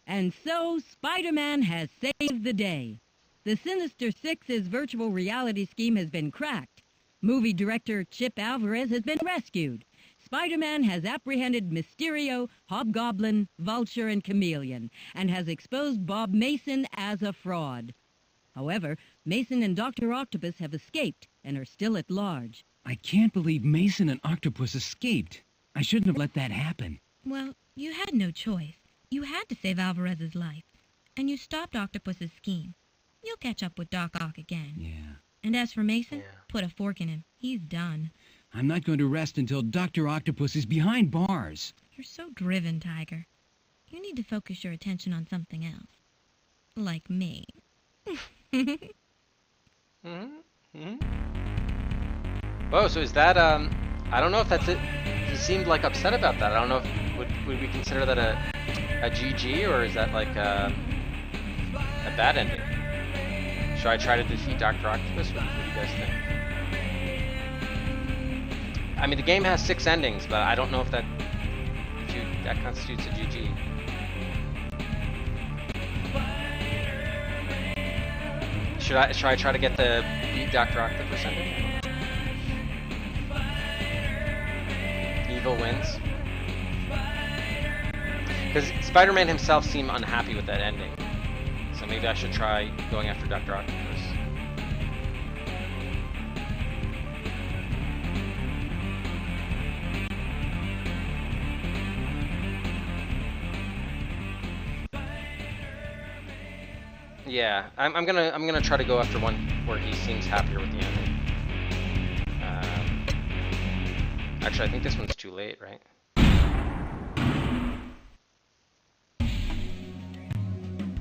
And so, Spider-Man has saved the day. The Sinister Six's virtual reality scheme has been cracked. Movie director Chip Alvarez has been rescued. Spider-Man has apprehended Mysterio, Hobgoblin, Vulture, and Chameleon, and has exposed Bob Mason as a fraud. However, Mason and Dr. Octopus have escaped and are still at large. I can't believe Mason and Octopus escaped. I shouldn't have let that happen. Well, you had no choice. You had to save Alvarez's life, and you stopped Octopus's scheme. You'll catch up with Doc Ock again. Yeah. And as for Mason, put a fork in him. He's done. I'm not going to rest until Dr. Octopus is behind bars. You're so driven, Tiger. You need to focus your attention on something else. Like me. Whoa, so is that, I don't know if that's it. He seemed like upset about that. I don't know if, would we consider that a GG, or is that like a bad ending? Should I try to defeat Dr. Octopus? What do you guys think? I mean, the game has 6 endings, but I don't know if that constitutes a GG. Should I try to get the beat Dr. Octopus ending? Evil wins. Because Spider-Man himself seemed unhappy with that ending, so maybe I should try going after Dr. Octopus. Yeah, I'm gonna try to go after one where he seems happier with the ending. Actually, I think this one's too late, right?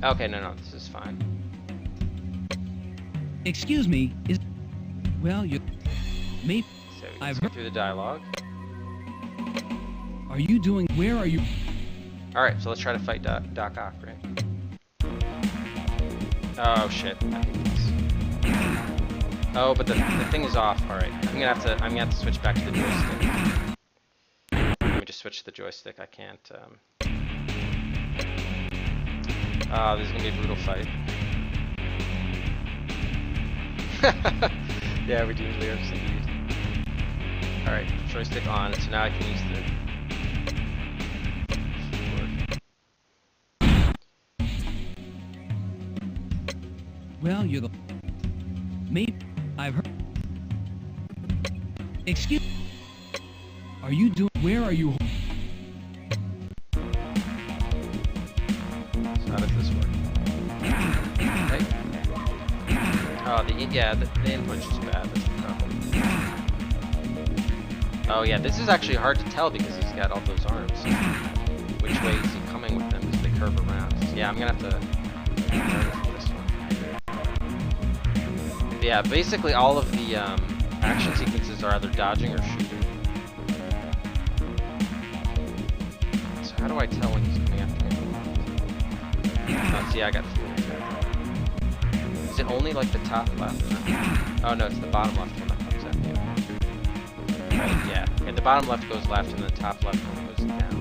Okay, no, this is fine. Excuse me, well, you maybe So let's go through the dialogue. Are you doing? Where are you? All right, so let's try to fight Doc Ock, right? Oh shit! I think it's... Oh, but the thing is off. All right, I'm gonna have to switch back to the joystick. Let me just switch to the joystick. I can't. This is gonna be a brutal fight. Yeah, we do lyrics indeed. Alright, joystick on, so now I can use the keyboard. Well, you're the... Maybe I've heard... Excuse... Are you doing... Where are you... So how does this work? Right? Oh, the input's just bad. That's the problem. Oh yeah, this is actually hard to tell because he's got all those arms. Which way is he coming with them? Because they curve around. So yeah, I'm gonna have to learn from this one. But yeah, basically all of the action sequences are either dodging or shooting. So how do I tell when he's coming after me? Oh, see, I got fooled. Is it only like the top left? Oh no, it's the bottom left one that comes at me. Right, yeah. Okay, the bottom left goes left and the top left one goes down.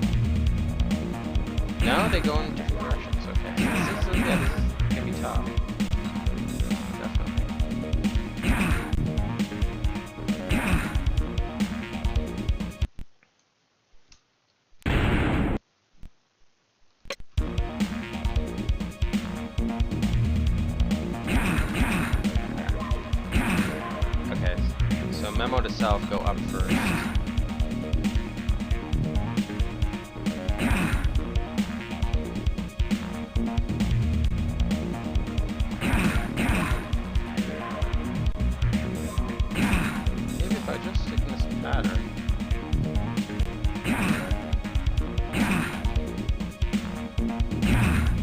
No, they go in different directions. Okay. This is gonna be tough. Definitely. Okay, so memo to self, go up first. Maybe if I just stick in this pattern.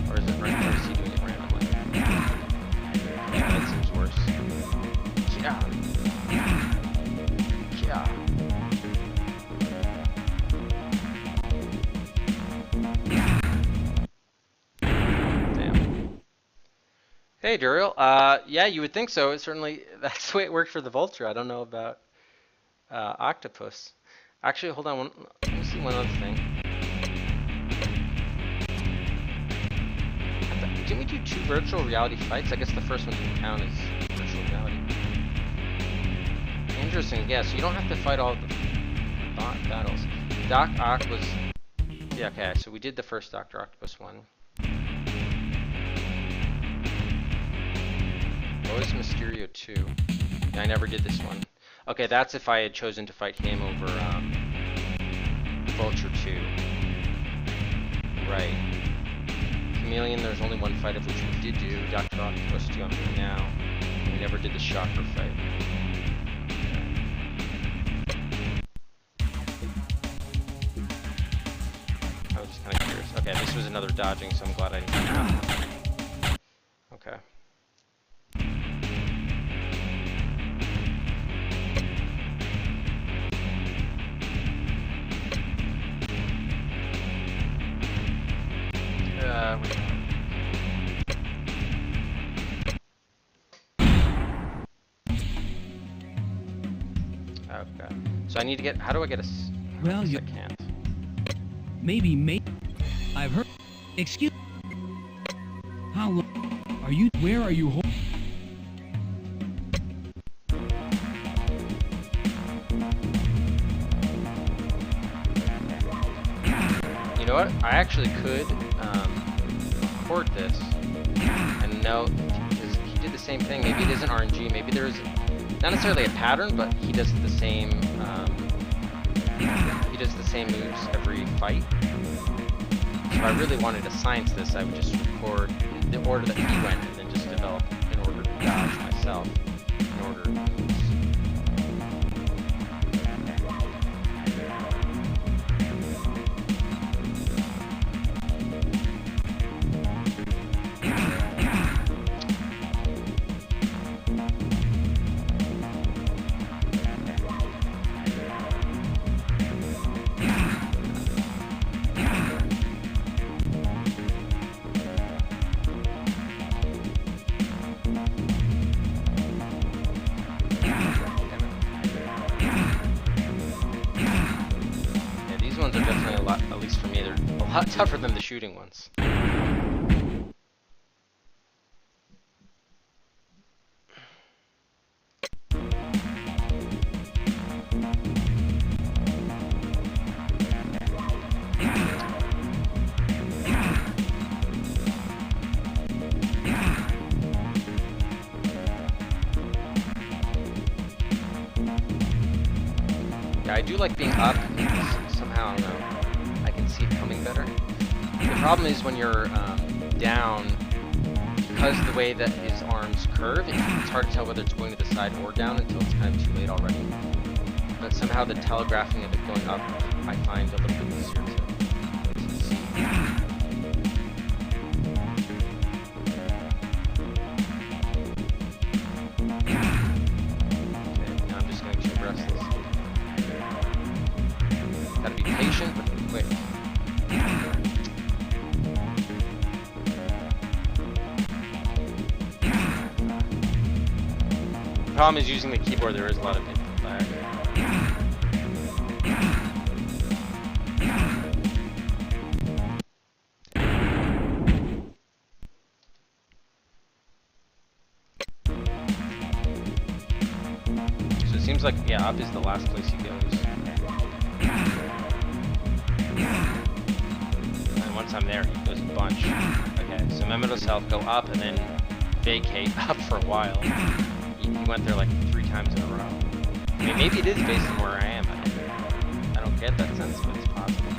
Or is it right there? Is he doing it randomly? Yeah, that seems worse. Yeah. Yeah. Damn. Hey, Duriel. Yeah, you would think so. It certainly, that's the way it worked for the Vulture. I don't know about Octopus. Actually, hold on. Let me see one other thing. Didn't we do 2 virtual reality fights? I guess the first one didn't count as virtual reality. Interesting, yeah, so you don't have to fight all the battles. Doc Ock was... Yeah, okay, so we did the first Dr. Octopus one. What was Mysterio 2? Yeah, I never did this one. Okay, that's if I had chosen to fight him over Vulture 2. Right. Chameleon, there's only one fight of which we did do. Dr. Octopus 2 I'm doing now. We never did the Shocker fight. I was just kind of curious. Okay, this was another dodging, so I'm glad I didn't do that. Okay. Okay. So I need to get. How do I get a? Well, I can't. Maybe. I've heard. Excuse. How long are you? Where are you? You know what? I actually could record this and know because he did the same thing. Maybe it isn't RNG. Maybe there is not necessarily a pattern, but he does the same. He does the same moves every fight. So if I really wanted to science this, I would just record the order that he went and then just develop an order to dodge myself in order to moves. Tougher than the shooting ones. Yeah, I do like being up. Somehow, I don't know. I can see it coming better. The problem is when you're down, because the way that his arms curve, it's hard to tell whether it's going to the side or down until it's kind of too late already. But somehow the telegraphing of it going up, I find a little bit easier to see. Okay, now I'm just going to restless. Gotta be patient, but be quick. The problem is using the keyboard, there is a lot of input lag. So it seems like, yeah, up is the last place he goes. And once I'm there, he goes a bunch. Okay, so Memento's health, go up and then vacate up for a while. He went there like 3 times in a row. I mean, maybe it is based on where I am. I don't get that sense, but it's possible.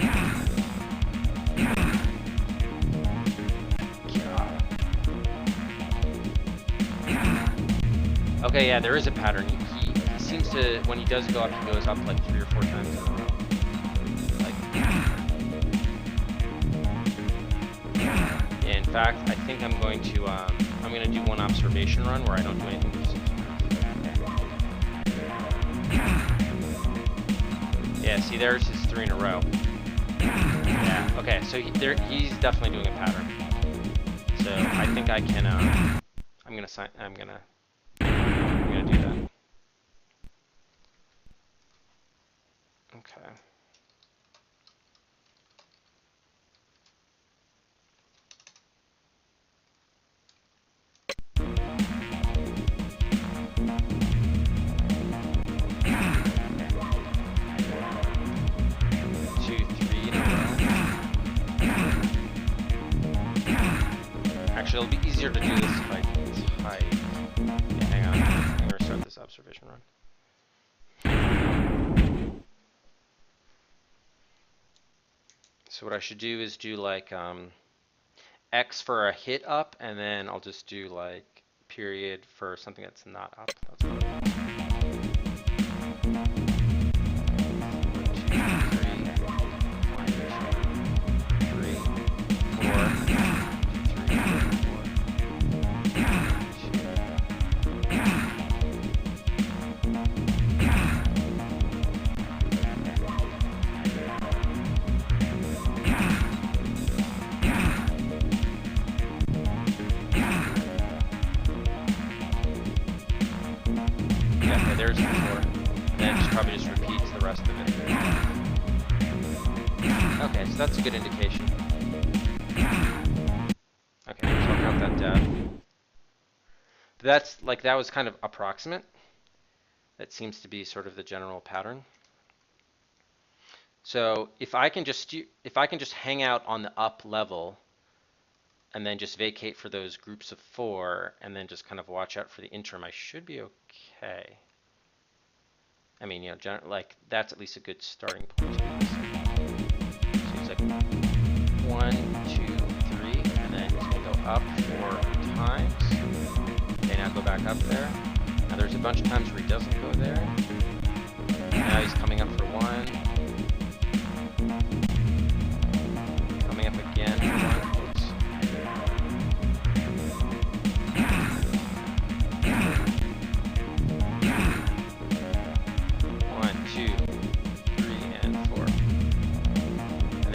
God. Okay, yeah, there is a pattern. He seems to, when he does go up, he goes up like 3 or 4 times in a row. Like, yeah, in fact, I think I'm going to do one observation run where I don't do anything. Yeah, see, there's his 3 in a row. Yeah, okay, so he's definitely doing a pattern. So I think I can, I'm gonna do that. Okay. Actually, it'll be easier to do this if I type. Yeah, hang on. I'm gonna restart this observation run. So what I should do is do like X for a hit up, and then I'll just do like period for something that's not up. That's what I'll do. 1, 2, 3, 1, 2, 3, 4. There's the 4, and then it probably just repeats the rest of it. Okay, so that's a good indication. Okay, so I'll count that down. That's like, that was kind of approximate. That seems to be sort of the general pattern. So if I can just hang out on the up level, and then just vacate for those groups of 4, and then just kind of watch out for the interim, I should be okay. I mean, you know, like, that's at least a good starting point to do this. So he's like 1, 2, 3, and then he's going to go up 4 times. Okay, now go back up there. Now there's a bunch of times where he doesn't go there. Now he's coming up for 1. Coming up again for 1.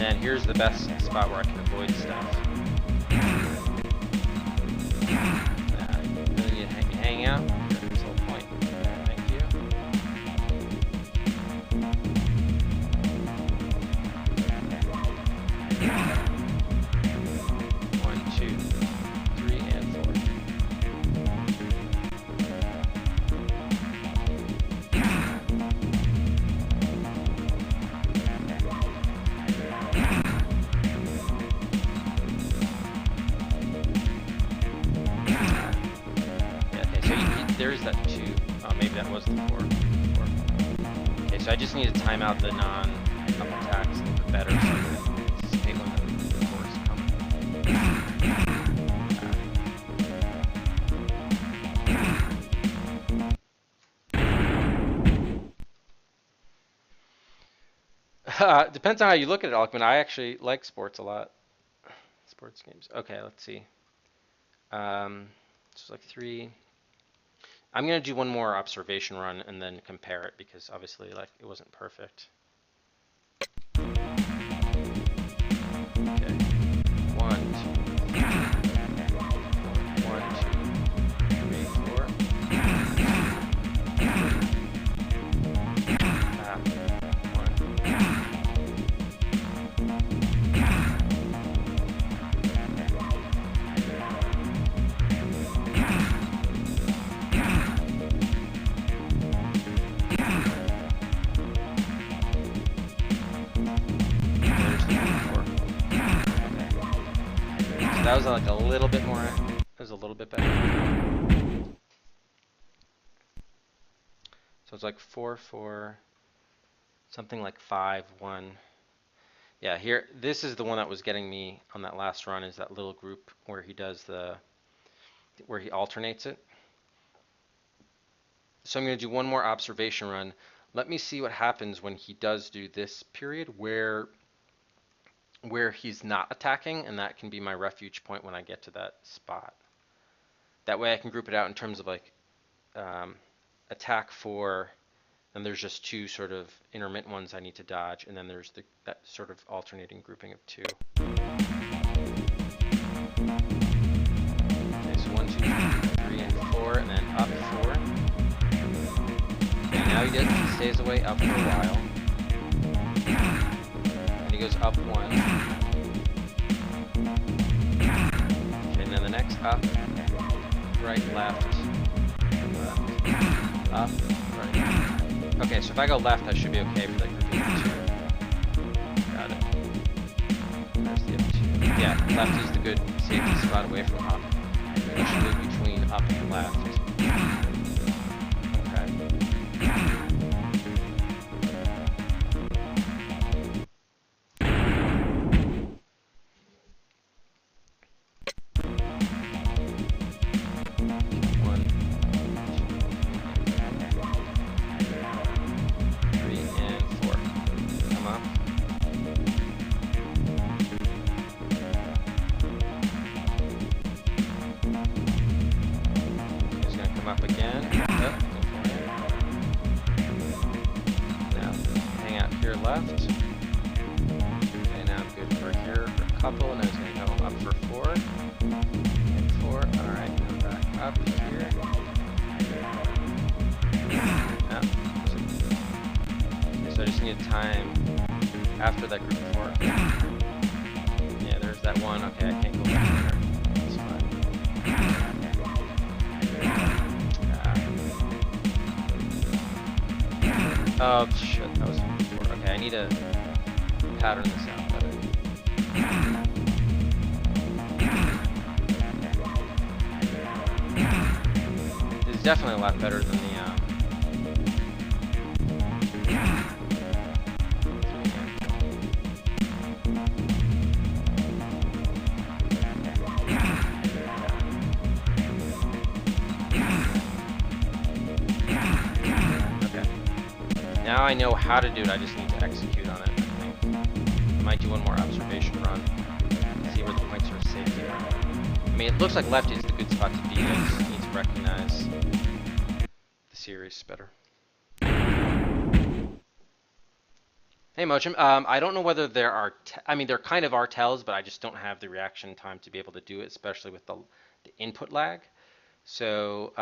And here's the best spot where I can avoid stuff. Really need to hang out. That's the whole point. Thank you. 1, 2, 3, and 4. There's that 2. Oh, maybe that was the 4. Okay, so I just need to time out the non-up attacks a little bit better so I can anticipate when the core is coming. Depends on how you look at it, Alckman. I actually like sports a lot. Sports games. Okay, let's see. So like 3. I'm gonna do one more observation run and then compare it because obviously like it wasn't perfect. Okay. 1, 2, 1, 2, 3, 4. That was like a little bit more, it was a little bit better. So it's like 4, 4, something like 5, 1. Yeah, here, this is the one that was getting me on that last run, is that little group where he does where he alternates it. So I'm going to do one more observation run. Let me see what happens when he does do this period where he's not attacking, and that can be my refuge point when I get to that spot. That way I can group it out in terms of like attack 4, and there's just 2 sort of intermittent ones I need to dodge, and then there's that sort of alternating grouping of 2. Okay, so 1, 2, 3, and 4, and then up 4. Okay, now he stays away up for a while. He goes up 1. Okay, and then the next up, right, left, up, right. Okay, so if I go left, I should be okay for the grouping of 2. Got it. There's the up 2. Yeah, left is the good safety spot away from up. I should move between up and left. Oh shit, that was 4. Okay, I need to pattern this out better. This is definitely a lot better than the Now I know how to do it, I just need to execute on it, I think. I might do one more observation run, see where the points of safety are. I mean, it looks like left is the good spot to be, I just need to recognize the series better. Hey Mochim, I don't know whether there are, I mean there kind of are tells, but I just don't have the reaction time to be able to do it, especially with the input lag. So,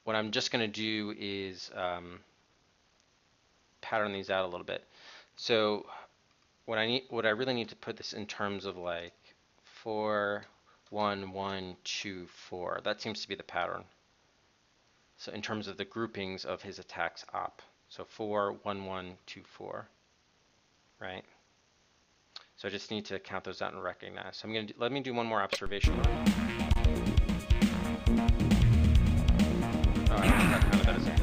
what I'm just going to do is pattern these out a little bit. So what I really need to put this in terms of like 4, 1, 1, 2, 4. That seems to be the pattern. So in terms of the groupings of his attacks op. So 4, 1, 1, 2, 4. Right? So I just need to count those out and recognize. So I'm going to let me do one more observation run. Oh, I don't know if I counted that as a hit.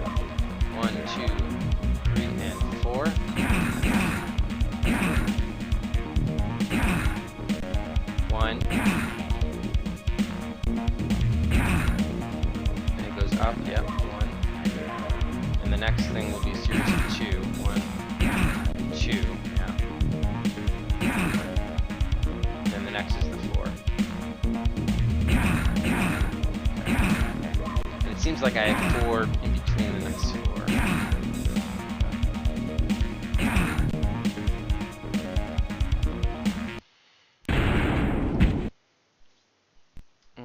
next thing will be a series of 2. 1, 2, yeah. Then the next is the 4. And it seems like I have 4 in between the next 4.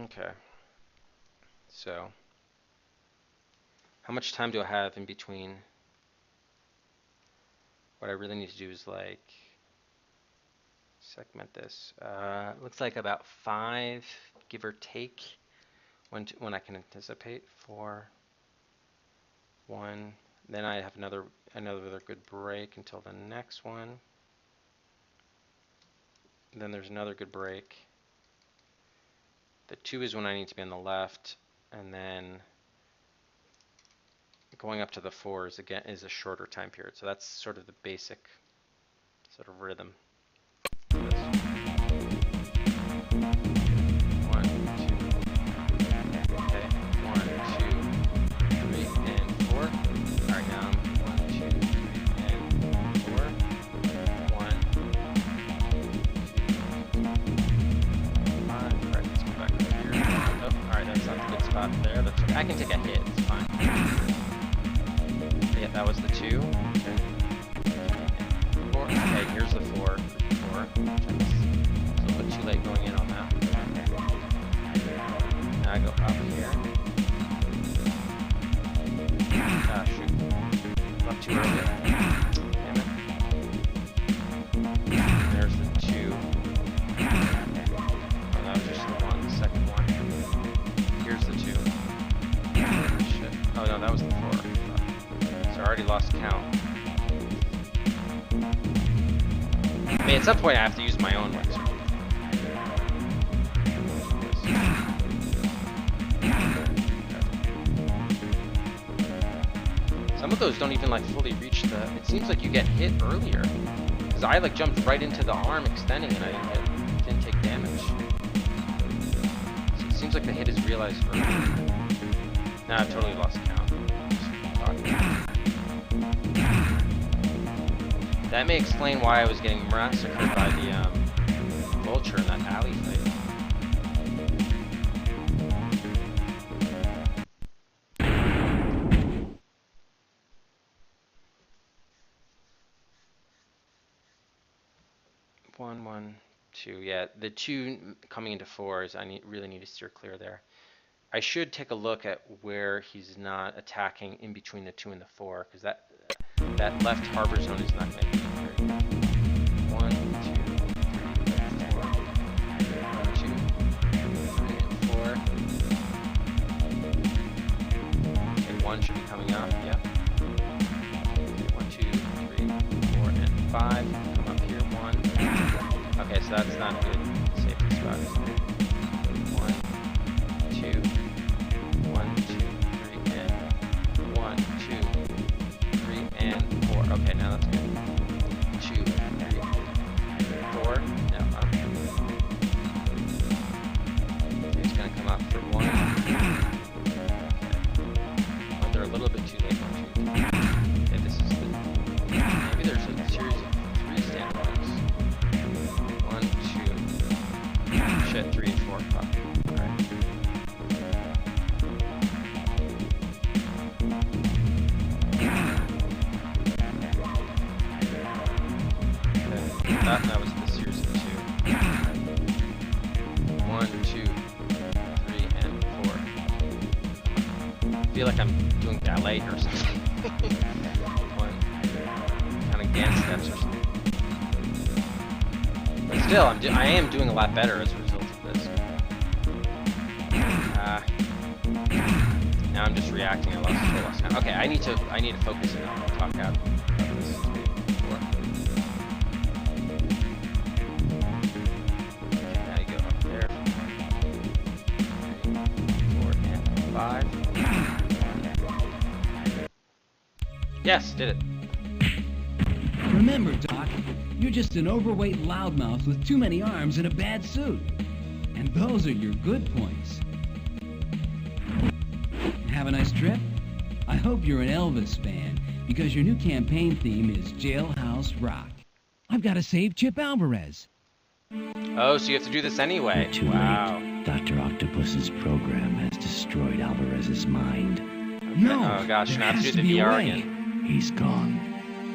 Okay. So, how much time do I have in between? What I really need to do is like segment this. Looks like about 5, give or take, when I can anticipate. 4, 1. Then I have another good break until the next one. Then there's another good break. The 2 is when I need to be on the left, and then going up to the 4 is a shorter time period. So that's sort of the basic sort of rhythm. 1, 2. Okay, 1, 2, 3, and 4. All right, now I'm 1, 2, 3, and 4. 1, 2, 5. All right, let's go back over here. Oh, all right, that's not the good spot there. That's okay. I can take a hit. It's fine. Yeah, that was the 2. Okay. 4. Okay, here's the 4. 4. It's a little bit too late going in on that. Now I go up here. Ah, shoot. Left too early. Damn it. There's the 2. Oh, that was just the 1. The second one. Here's the 2. Shit. Oh, no, that was the 4. So I already lost count. I mean, at some point I have to use my own laser. Some of those don't even like fully reach the. It seems like you get hit earlier, because I like jumped right into the arm extending and I didn't take damage. So it seems like the hit is realized earlier. Now I've totally lost count. That may explain why I was getting massacred by the vulture in that alley fight. One, 1, 2. Yeah, the 2 coming into 4 is really need to steer clear there. I should take a look at where he's not attacking in between the 2 and the 4, because that left harbor zone is not going to be very good. 1, 2, 3, 4. 1, 2, 3, and 4. Okay, 1 should be coming up. Yep. Okay, 1, 2, 3, 4, and 5. Come up here. 1. Okay, so that's not a good safety spot. 1, 2. 1, 2, 3, and 1, 2, 3, and 4. Okay, now that's good. 2, 3, 4. Now up. Okay, he's gonna come up for 1. Okay. Oh, they're a little bit too late. 1, 2, 3. Okay, this is the. Maybe there's a series of 3 standoffs. 1, 2. Shit, 3 and 4. Fuck. Alright. That was the series of 2. 1, 2, 3, and 4. I feel like I'm doing ballet or something. 1, kind of dance steps or something. But still, I am doing a lot better as a result of this. Now I'm just reacting. I lost count. Okay, I need to focus and I'll talk out about this. 3, 4. Okay, now you go up there. 3, 4, and 5. Yes, did it. Remember, Doc, you're just an overweight loudmouth with too many arms and a bad suit. And those are your good points. Have a nice trip. I hope you're an Elvis fan, because your new campaign theme is Jailhouse Rock. I've got to save Chip Alvarez. Oh, so you have to do this anyway. Too late. Dr. Octopus's program has destroyed Alvarez's mind. Okay. No. Oh gosh, now I have to do the VR again. He's gone.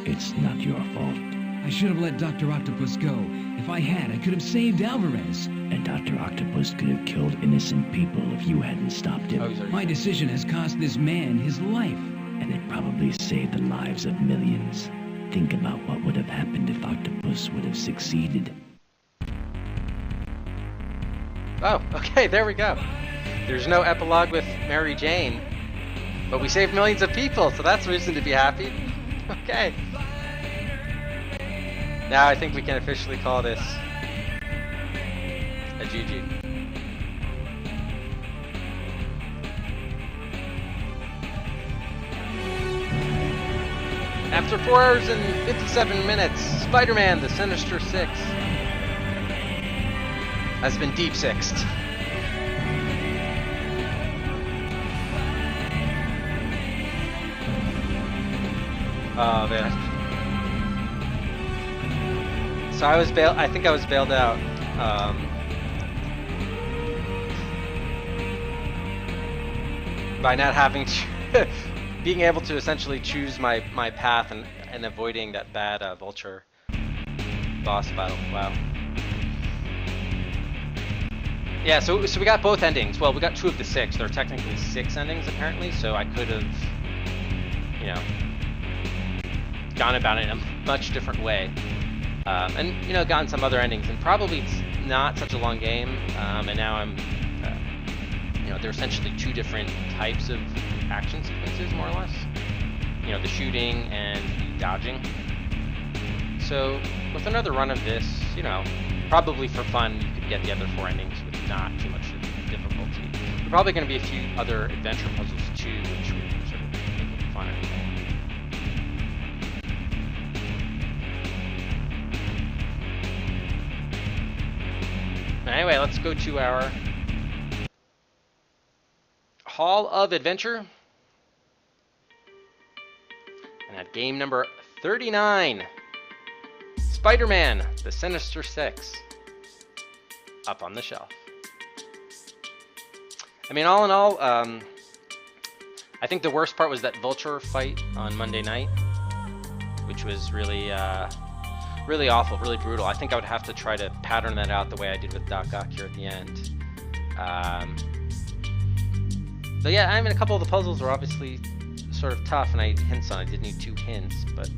It's not your fault. I should have let Dr. Octopus go. If I had, I could have saved Alvarez. And Dr. Octopus could have killed innocent people if you hadn't stopped him. Oh, my decision has cost this man his life. And it probably saved the lives of millions. Think about what would have happened if Octopus would have succeeded. Oh, okay, there we go. There's no epilogue with Mary Jane, but we saved millions of people, so that's reason to be happy. Okay. Now I think we can officially call this a GG. After 4 hours and 57 minutes, Spider-Man: The Sinister Six has been deep sixed. Oh man. So I think I was bailed out. By not having to being able to essentially choose my path and avoiding that bad Vulture boss battle. Wow. Yeah, so we got both endings. Well, we got 2 of the 6. There are technically 6 endings apparently, so I could have, you know, gone about it in a much different way, and you know, gotten some other endings. And probably it's not such a long game. And now I'm, you know, there are essentially 2 different types of action sequences, more or less. You know, the shooting and the dodging. So with another run of this, you know, probably for fun, you could get the other 4 endings with not too much difficulty. There are probably going to be a few other adventure puzzles too, which would sort of make it fun anyway. Anyway, let's go to our Hall of Adventure. And at game number 39, Spider-Man: The Sinister Six, up on the shelf. I mean, all in all, I think the worst part was that Vulture fight on Monday night, which was really, really awful, really brutal. I think I would have to try to pattern that out the way I did with Doc Ock here at the end. But yeah, I mean, a couple of the puzzles were obviously sort of tough, and I hints on. I did need 2 hints, but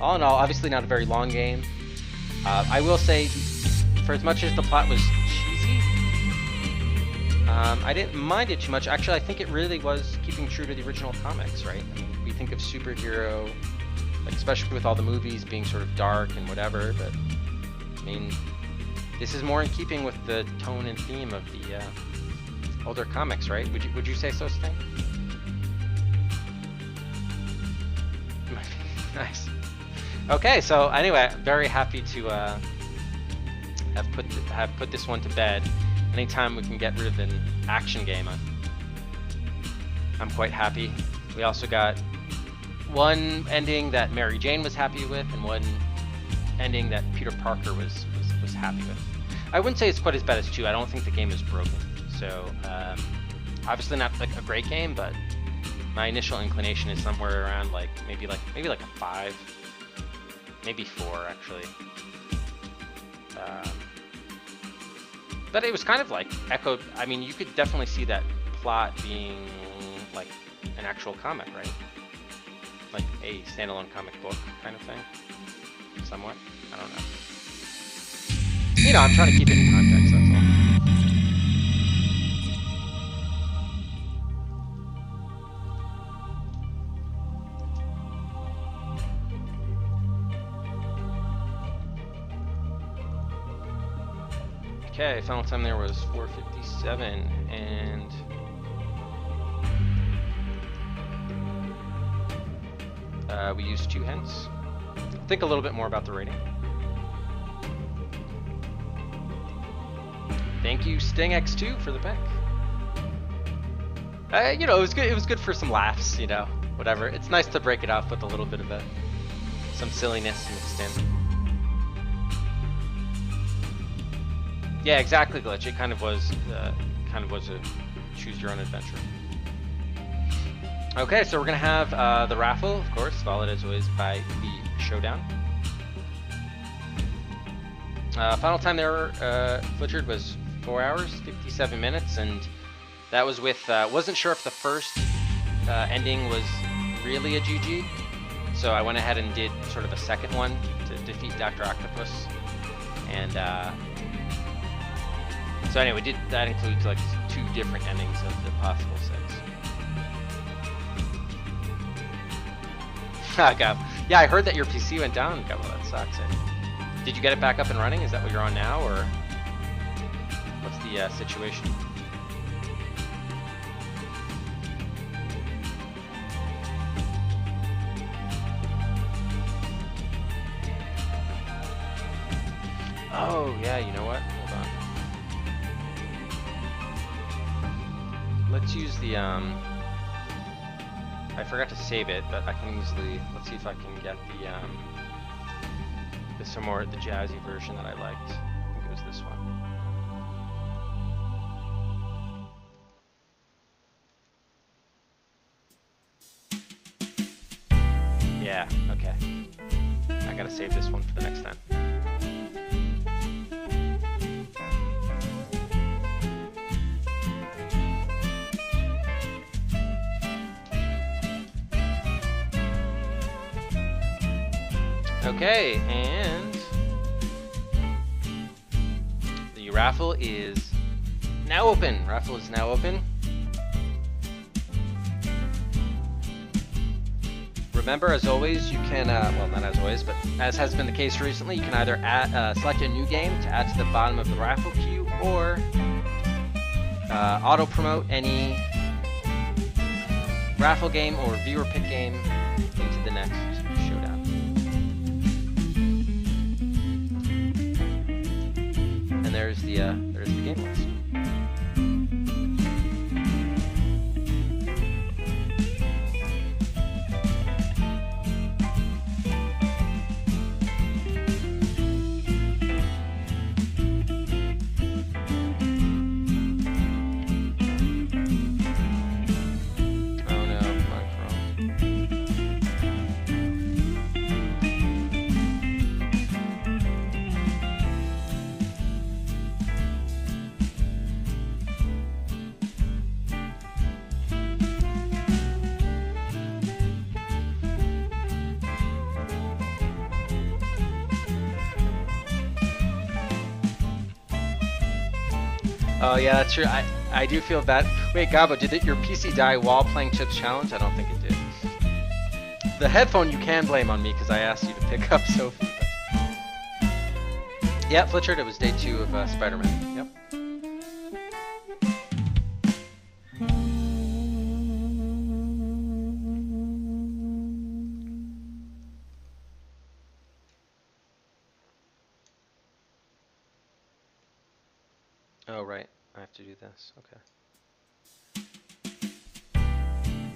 all in all, obviously not a very long game. I will say, for as much as the plot was cheesy, I didn't mind it too much. Actually, I think it really was keeping true to the original comics, right? I mean, we think of superhero, like especially with all the movies being sort of dark and whatever, but I mean, this is more in keeping with the tone and theme of the older comics, right? Would you say so, Sting? Nice. Okay, so anyway, very happy to have put this one to bed. Anytime we can get rid of an action game, I'm quite happy. We also got one ending that Mary Jane was happy with, and one ending that Peter Parker was happy with. I wouldn't say it's quite as bad as 2. I don't think the game is broken. So obviously not like a great game, but my initial inclination is somewhere around like maybe like a 5, maybe 4 actually. But it was kind of like echoed. I mean, you could definitely see that plot being like an actual comic, right? Like a standalone comic book kind of thing, somewhat. I don't know. You know, I'm trying to keep it in context, that's all. Okay, final time there was 4:57, and we used 2 hints. Think a little bit more about the rating. Thank you, StingX2, for the pick. You know, it was good. It was good for some laughs. You know, whatever. It's nice to break it off with a little bit of some silliness mixed in. Yeah, exactly, Glitch. It kind of was a choose your own adventure. Okay, so we're gonna have the raffle, of course, followed as always by the showdown. Final time there, Flitchard, was 4 hours, 57 minutes, and that was with, wasn't sure if the first ending was really a GG, so I went ahead and did sort of a second one to defeat Dr. Octopus, and so anyway, that includes like 2 different endings of the possible 6. Gab. Yeah, I heard that your PC went down, Gab. Well, that sucks. Did you get it back up and running? Is that what you're on now, or what's the situation? Oh, yeah, you know what? Hold on. Let's use the, I forgot to save it, but I can easily, let's see if I can get the jazzy version that I liked. I think it was this one. Yeah, okay. I gotta save this one for the next time. Okay, and the raffle is now open. Raffle is now open. Remember, as always, you can, well, not as always, but as has been the case recently, you can either select a new game to add to the bottom of the raffle queue, or auto-promote any raffle game or viewer pick game into the next showdown. And there's the game list. Oh yeah, that's true. I do feel bad. Wait, Gabo, did your PC die while playing Chips Challenge? I don't think it did. The headphone you can blame on me because I asked you to pick up Sophie. But... yeah, Flitchard, it was day 2 of Spider-Man. Yep. Oh, right. I have to do this. Okay.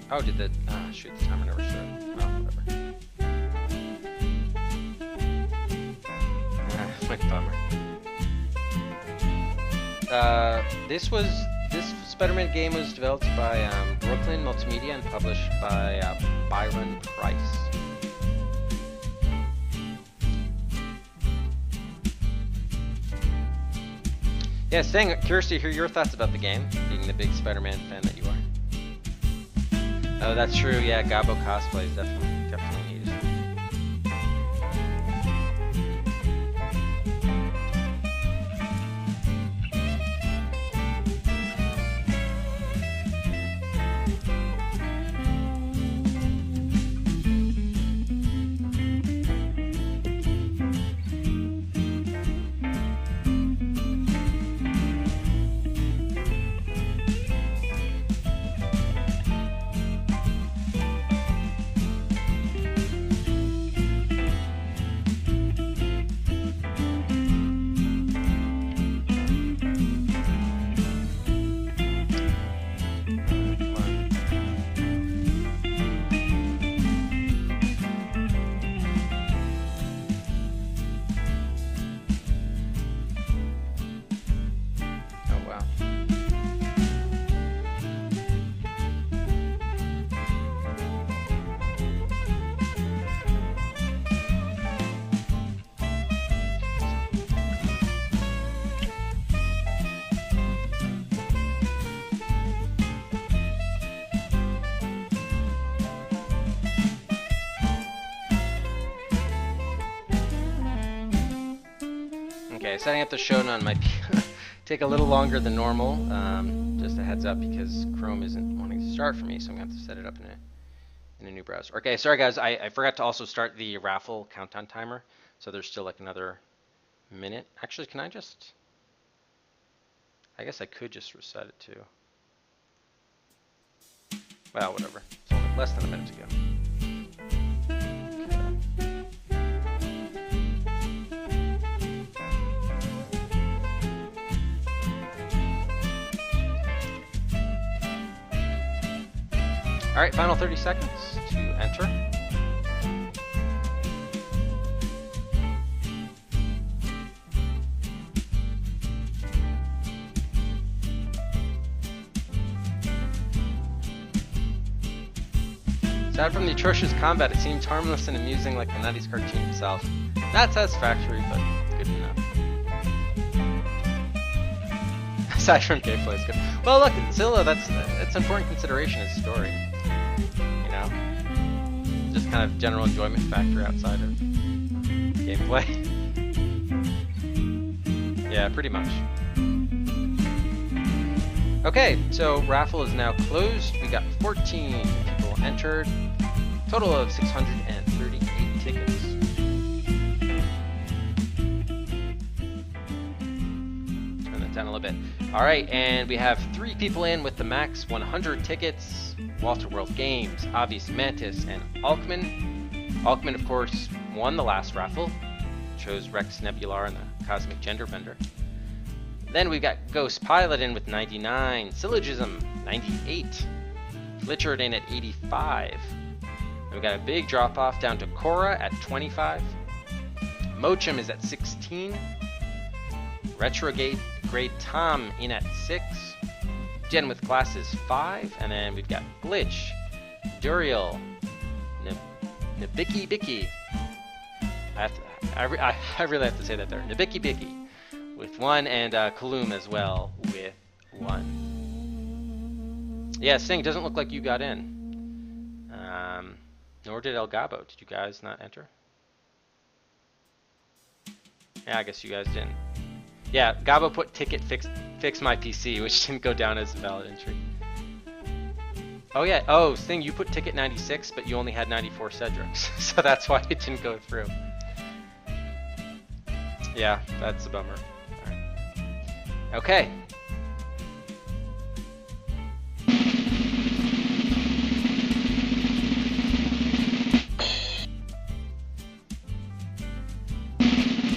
Oh, did the... shoot, the timer never started. Oh, whatever. My bummer. This Spider-Man game was developed by Brooklyn Multimedia and published by Byron Price. Yeah, Sting, curious to hear your thoughts about the game, being the big Spider-Man fan that you are. Oh, that's true. Yeah, Gabo cosplay is definitely needed. Okay, setting up the showdown might be take a little longer than normal. Just a heads up because Chrome isn't wanting to start for me, so I'm gonna have to set it up in a new browser. Okay, sorry guys, I forgot to also start the raffle countdown timer, so there's still like another minute. Actually, can I just? I guess I could just reset it too. Well, whatever. It's only less than a minute to go. All right, final 30 seconds to enter. Aside from the atrocious combat, it seems harmless and amusing like the 90s cartoon itself. Not satisfactory, but good enough. Aside from gameplay, it's good. Well, look, Zilla, that's an important consideration as a story. You know? Just kind of general enjoyment factor outside of gameplay. Yeah, pretty much. Okay, so raffle is now closed. We got 14 people entered. Total of 638 tickets. Turn that down a little bit. Alright, and we have 3 people in with the max 100 tickets. Walter World Games, Avis Mantis, and Alkman. Alkman, of course, won the last raffle. Chose Rex Nebular and the Cosmic Gender Bender. Then we've got Ghost Pilot in with 99, Syllogism 98, Flichard in at 85. And we got a big drop off down to Cora at 25. Mochum is at 16. Retrograde Tom in at 6. Jen with Glasses 5, and then we've got Glitch, Duriel, Nabiki Biki. I really have to say that there. Nabiki Biki with 1, and Kaloum as well with 1. Yeah, Sting, doesn't look like you got in. Nor did El Gabo. Did you guys not enter? Yeah, I guess you guys didn't. Yeah, Gabo put ticket fix my PC, which didn't go down as a valid entry. Oh yeah, oh, Sting, you put ticket 96, but you only had 94 Cedrics, so that's why it didn't go through. Yeah, that's a bummer. Okay.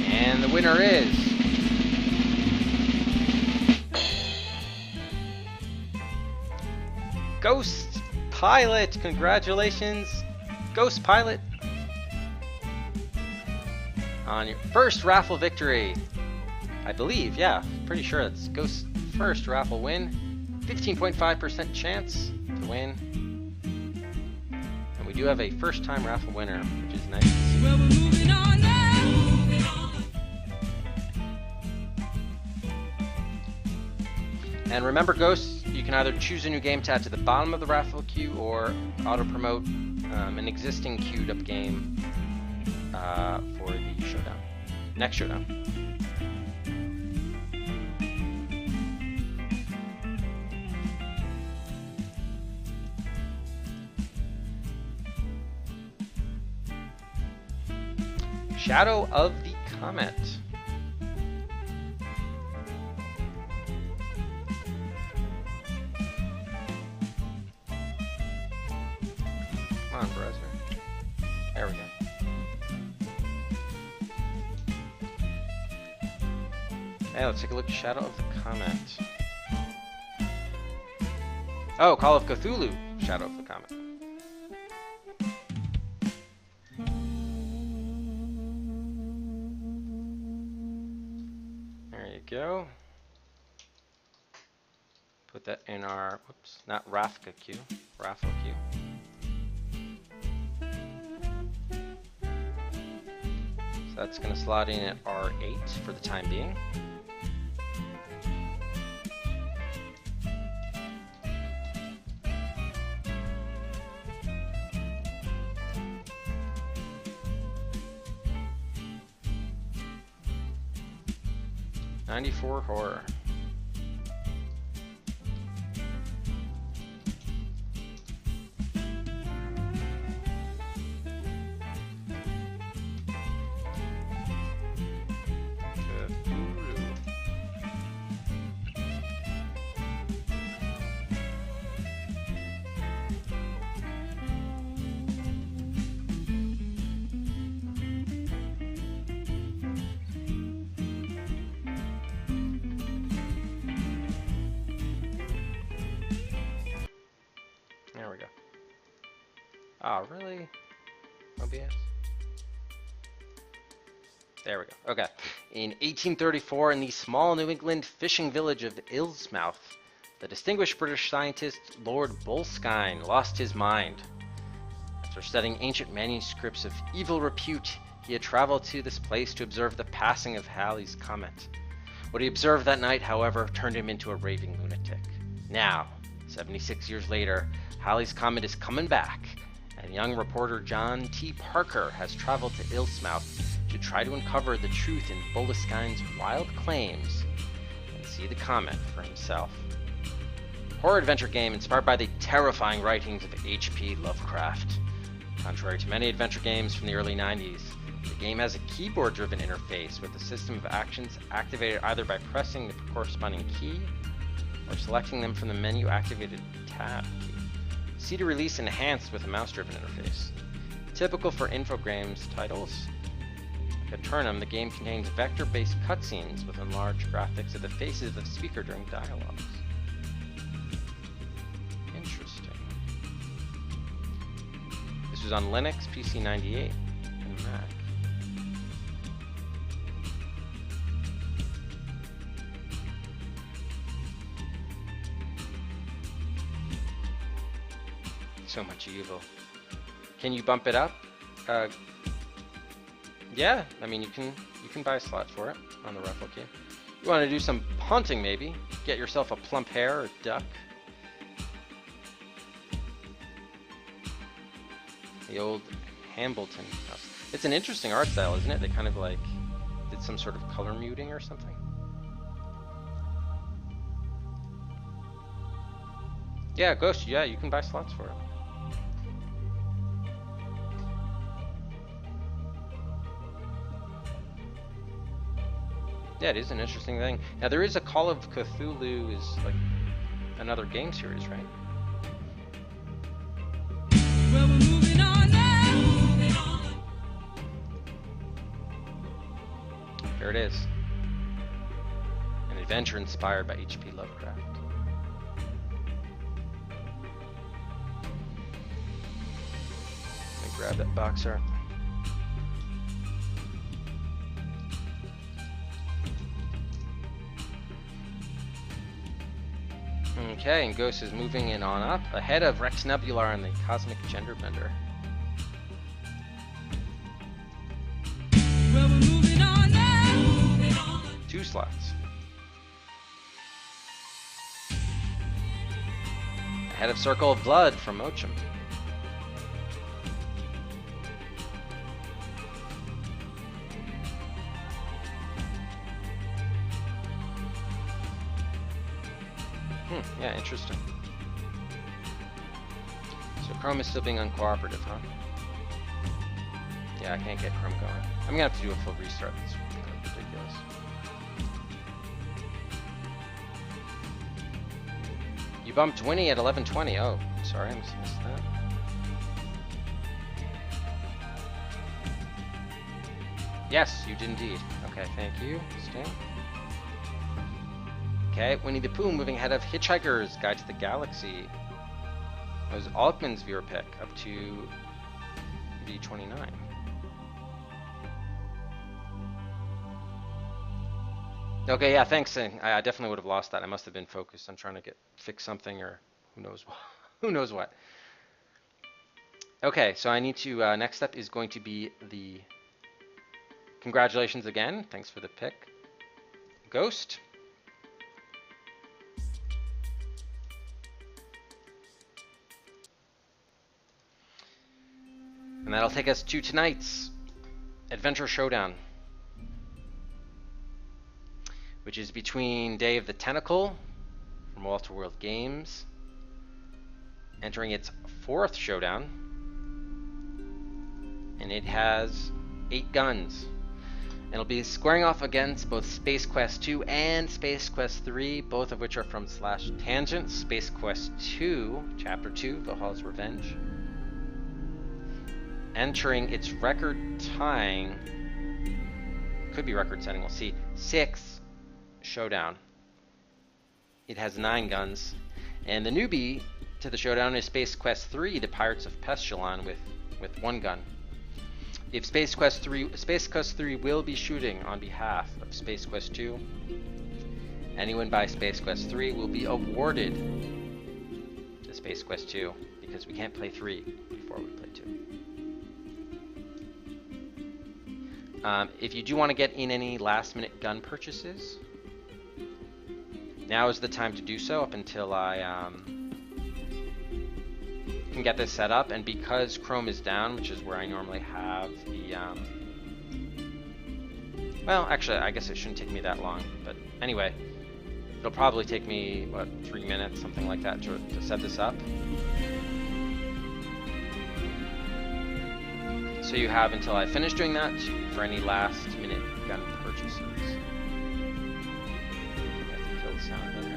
And the winner is Ghost Pilot. Congratulations, Ghost Pilot, on your first raffle victory. I believe, yeah, pretty sure it's Ghost's first raffle win. 15.5% chance to win. And we do have a first-time raffle winner, which is nice to see. Well, we're moving on now. Moving on. And remember, Ghosts, you can either choose a new game to add to the bottom of the raffle queue or auto-promote an existing queued-up game for the showdown. Next showdown. Shadow of the Comet. Come on, browser. There we go. Hey, let's take a look at Shadow of the Comet. Oh, Call of Cthulhu, Shadow of the Comet. Go. Put that in our, whoops, not Rafka queue, raffle queue. So that's going to slot in at R8 for the time being. 94 horror. There we go. Oh, really? OBS? There we go. Okay. In 1834, in the small New England fishing village of Illsmouth, the distinguished British scientist Lord Boleskine lost his mind. After studying ancient manuscripts of evil repute, he had traveled to this place to observe the passing of Halley's Comet. What he observed that night, however, turned him into a raving lunatic. Now, 76 years later, Halley's Comet is coming back, and young reporter John T. Parker has traveled to Illsmouth to try to uncover the truth in Boleskine's wild claims and see the comet for himself. Horror adventure game inspired by the terrifying writings of H.P. Lovecraft. Contrary to many adventure games from the early 90s, the game has a keyboard-driven interface with a system of actions activated either by pressing the corresponding key or selecting them from the menu-activated tab key. CD release enhanced with a mouse-driven interface. Typical for infogrames titles, like Eternum, the game contains vector-based cutscenes with enlarged graphics of the faces of the speaker during dialogues. Interesting. This was on Linux, PC 98, and Mac. So much evil. Can you bump it up? Yeah, I mean you can buy a slot for it on the raffle key. You want to do some hunting maybe? Get yourself a plump hare or duck. The old Hambleton house. It's an interesting art style, isn't it? They kind of like did some sort of color muting or something. Yeah, Ghost, yeah, you can buy slots for it. Yeah, it is an interesting thing. Now there is a Call of Cthulhu is like another game series, right? Well, we're moving on now. Moving on. There it is. An adventure inspired by H.P. Lovecraft. Let me grab that box art. Okay, and Ghost is moving in on up, ahead of Rex Nebular and the Cosmic Gender Bender. Well, we're moving on now. Moving on. 2 slots. Ahead of Circle of Blood from Mochum. Yeah, interesting. So Chrome is still being uncooperative, huh? Yeah, I can't get Chrome going. I'm gonna have to do a full restart. That's kind of ridiculous. You bumped Winnie at 11:20. Oh, sorry, I missed that. Yes, you did indeed. Okay, thank you, Stan. Okay, Winnie the Pooh moving ahead of Hitchhiker's Guide to the Galaxy. That was Altman's viewer pick up to V29. Okay, yeah, thanks. I definitely would have lost that. I must have been focused on trying to fix something or who knows what. Who knows what. Okay, so I need to, next up is going to be the congratulations again. Thanks for the pick. Ghost. And that'll take us to tonight's Adventure Showdown. which is between Day of the Tentacle from Walter World Games, entering its 4th showdown, and it has 8 guns. It'll be squaring off against both Space Quest 2 and Space Quest 3, both of which are from Slash Tangent. Space Quest 2, Chapter 2, Valhalla's Revenge, entering its record-tying, could be record-setting, we'll see, 6 showdown. It has 9 guns, and the newbie to the showdown is Space Quest 3, The Pirates of Pestilon, with 1 gun. If Space Quest 3 will be shooting on behalf of Space Quest 2. Anyone by Space Quest 3 will be awarded to Space Quest 2, because we can't play 3 before we play 2. If you do want to get in any last-minute gun purchases, now is the time to do so up until I can get this set up. And because Chrome is down, which is where I normally have the well, actually I guess it shouldn't take me that long, but anyway, it'll probably take me, what, 3 minutes, something like that, to set this up. So you have until I finish doing that for any last minute gun purchases. I have to kill the sound in there.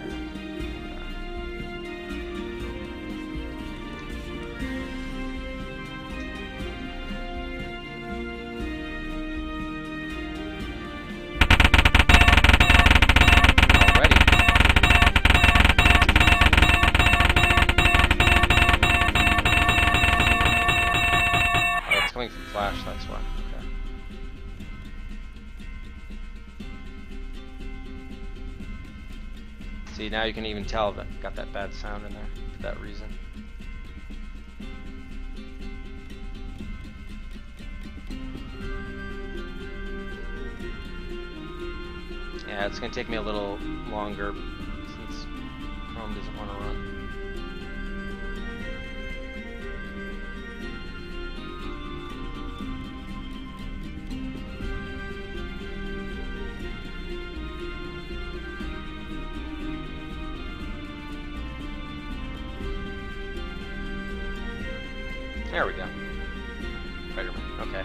That's why. Okay. See, now you can even tell that got that bad sound in there for that reason. Yeah, it's gonna take me a little longer since Chrome doesn't want to run. There we go. Spider-Man. Okay.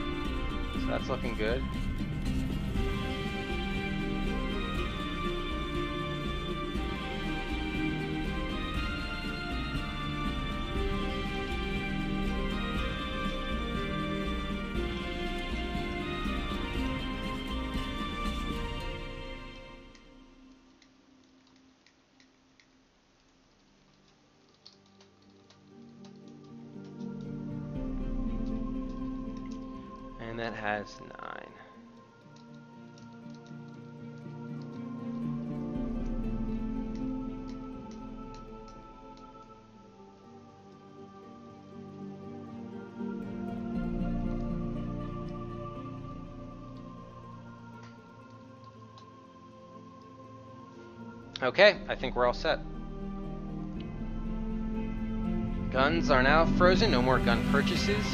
So that's looking good. And that has 9. Okay, I think we're all set. Guns are now frozen, no more gun purchases.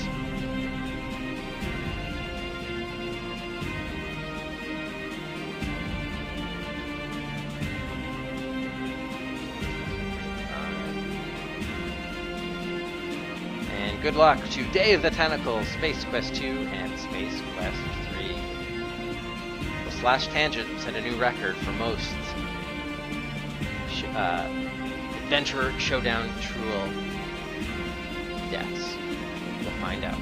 Good luck to Day of the Tentacle, Space Quest 2, and Space Quest 3. Well, Slash Tangent set a new record for most Adventure Showdown Truel deaths. We'll find out.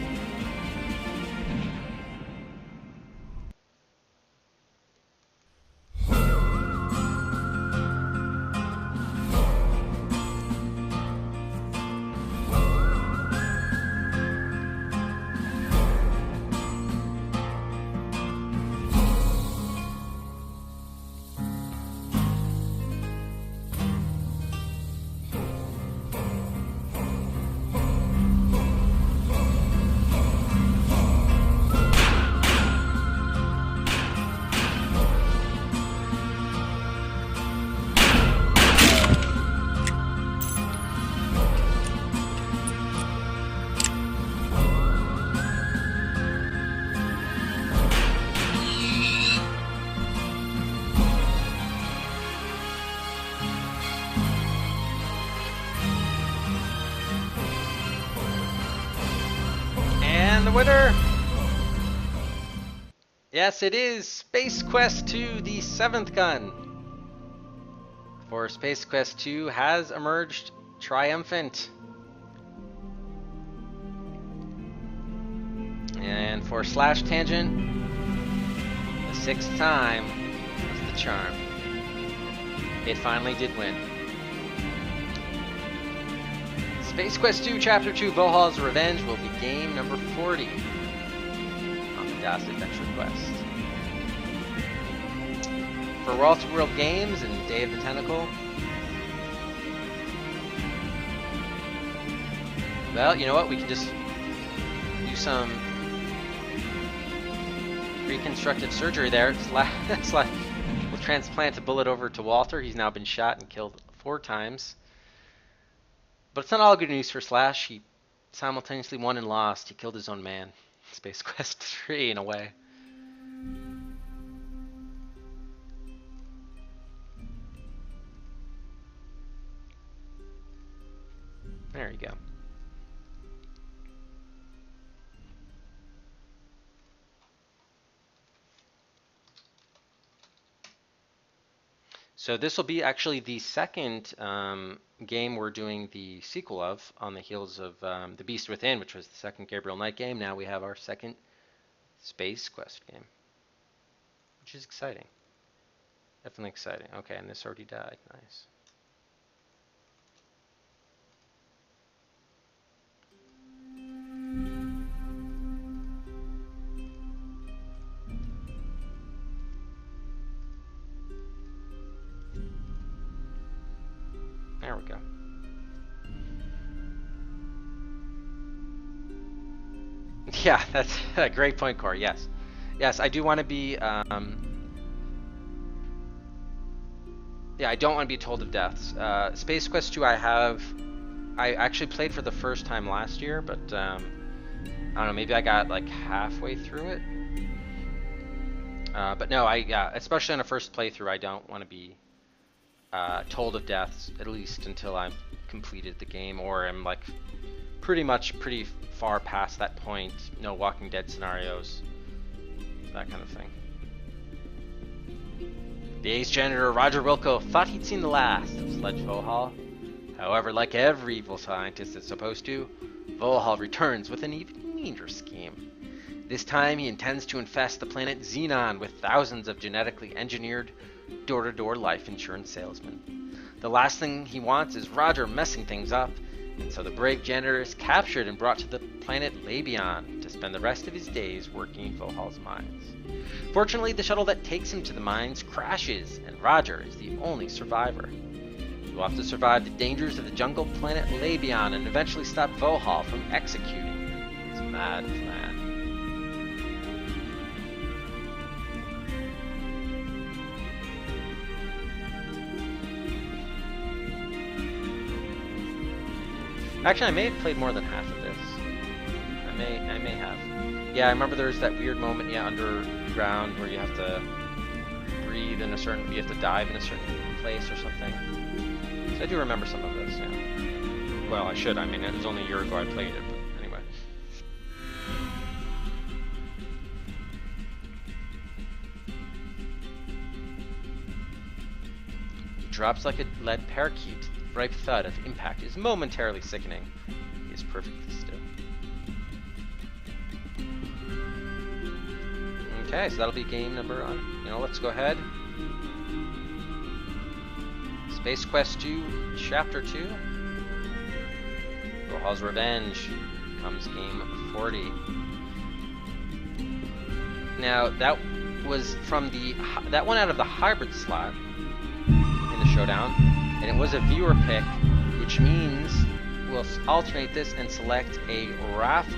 winner! Yes, it is Space Quest 2, the 7th gun. For Space Quest 2 has emerged triumphant. And for Slash Tangent, the 6th time was the charm. It finally did win. Space Quest 2 Chapter 2 Valhalla's Revenge will be game number 40 on the DOS Adventure Quest. For Walter World Games and Day of the Tentacle, well, you know what? We can just do some reconstructive surgery there. It's like we'll transplant a bullet over to Walter. He's now been shot and killed 4 times. But it's not all good news for Slash. He simultaneously won and lost. He killed his own man. Space Quest 3 in a way. There you go. So this will be actually the second game we're doing the sequel of on the heels of The Beast Within, which was the second Gabriel Knight game. Now we have our second Space Quest game, which is exciting. Definitely exciting. Okay, and this already died. Nice. There we go. Yeah, that's a great point, Corey. Yes. Yes, I do want to be, yeah, I don't want to be told of deaths. Space Quest 2 I actually played for the first time last year, but, I don't know, maybe I got like halfway through it. But no, yeah, especially on a first playthrough, I don't want to be told of deaths, at least until I've completed the game, or am like pretty far past that point. No Walking Dead scenarios, that kind of thing. The ace janitor Roger Wilco thought he'd seen the last of Sledge Vohal. However, like every evil scientist is supposed to, Vohal returns with an even meaner scheme. This time he intends to infest the planet Xenon with thousands of genetically engineered door-to-door life insurance salesmen. The last thing he wants is Roger messing things up, and so the brave janitor is captured and brought to the planet Labion to spend the rest of his days working in Vohal's mines. Fortunately, the shuttle that takes him to the mines crashes, and Roger is the only survivor. He will have to survive the dangers of the jungle planet Labion and eventually stop Vohal from executing his mad plan. Actually, I may have played more than half of this. I may have. Yeah, I remember there's that weird moment, yeah, underground where you have to breathe in a certain, you have to dive in a certain place or something. So I do remember some of this, yeah. Well, I should. I mean, it was only a year ago I played it, but anyway. He drops like a lead parakeet. The ripe thud of impact is momentarily sickening. He is perfectly still. Okay, so that'll be game number on. You know, let's go ahead. Space Quest 2, Chapter 2. Vohal's Revenge comes game 40. Now, that was from that one out of the hybrid slot in the showdown, and it was a viewer pick, which means we'll alternate this and select a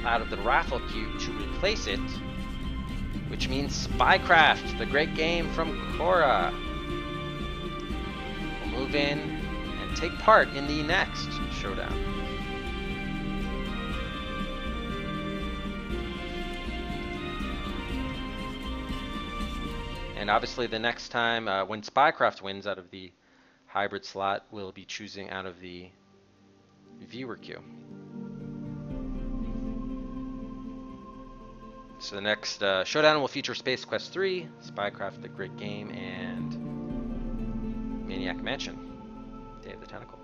out of the raffle queue to replace it, which means Spycraft, the great game from Korra. We'll move in and take part in the next showdown. And obviously the next time, when Spycraft wins out of the hybrid slot, we'll be choosing out of the viewer queue. So the next showdown will feature Space Quest 3, Spycraft the Great Game, and Maniac Mansion, Day of the Tentacle.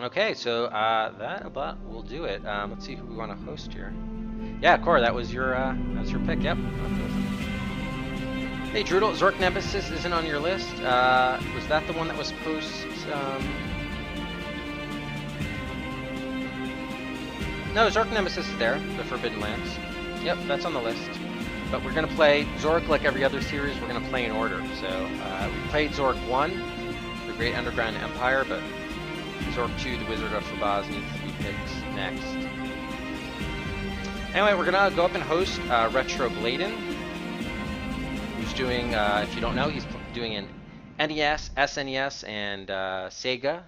Okay, so that about will do it. Let's see who we want to host here. Yeah, Cora, that was your pick. Yep. Hey, Drudel, Zork Nemesis isn't on your list. Was that the one that was post? No, Zork Nemesis is there. The Forbidden Lands. Yep, that's on the list. But we're gonna play Zork like every other series. We're gonna play in order. So we played Zork 1, the Great Underground Empire, but Zork 2, the Wizard of Fabaz, needs to be picked next. Anyway, we're gonna go up and host Retro Bladen, who's doing, if you don't know, he's doing an NES, SNES, and Sega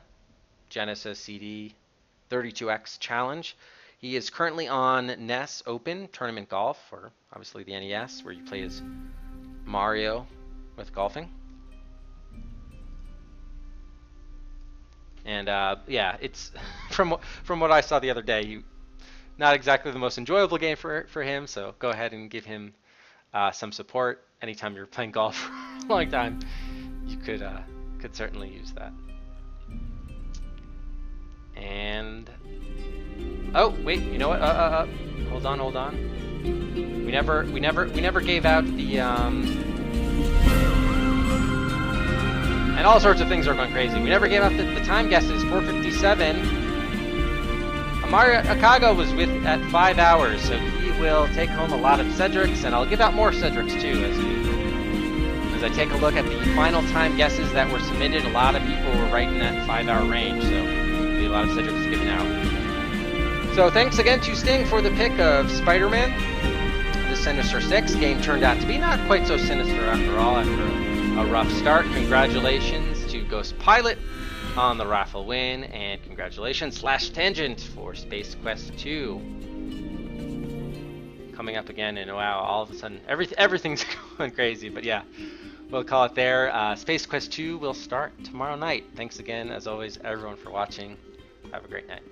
Genesis CD 32X challenge. He is currently on NES Open Tournament Golf, or obviously the NES, where you play as Mario with golfing. And yeah, it's from what I saw the other day, not exactly the most enjoyable game for him. So go ahead and give him some support. Anytime you're playing golf for a long time, you could certainly use that. And oh wait, you know what? Hold on. We never gave out the and all sorts of things are going crazy. We never gave out the time guesses. 4:57. Amari Akago was at 5 hours, so he will take home a lot of Cedrics, and I'll give out more Cedrics too as I take a look at the final time guesses that were submitted. A lot of people were right in that 5-hour range, so there'll be a lot of Cedrics given out. So thanks again to Sting for the pick of Spider-Man, the Sinister 6. Game turned out to be not quite so sinister after all, after a rough start. Congratulations to Ghost Pilot on the raffle win, and congratulations Slash Tangent for Space Quest 2. Coming up again, and wow, all of a sudden everything's going crazy, but yeah, we'll call it there. Space Quest 2 will start tomorrow night. Thanks again, as always, everyone, for watching. Have a great night.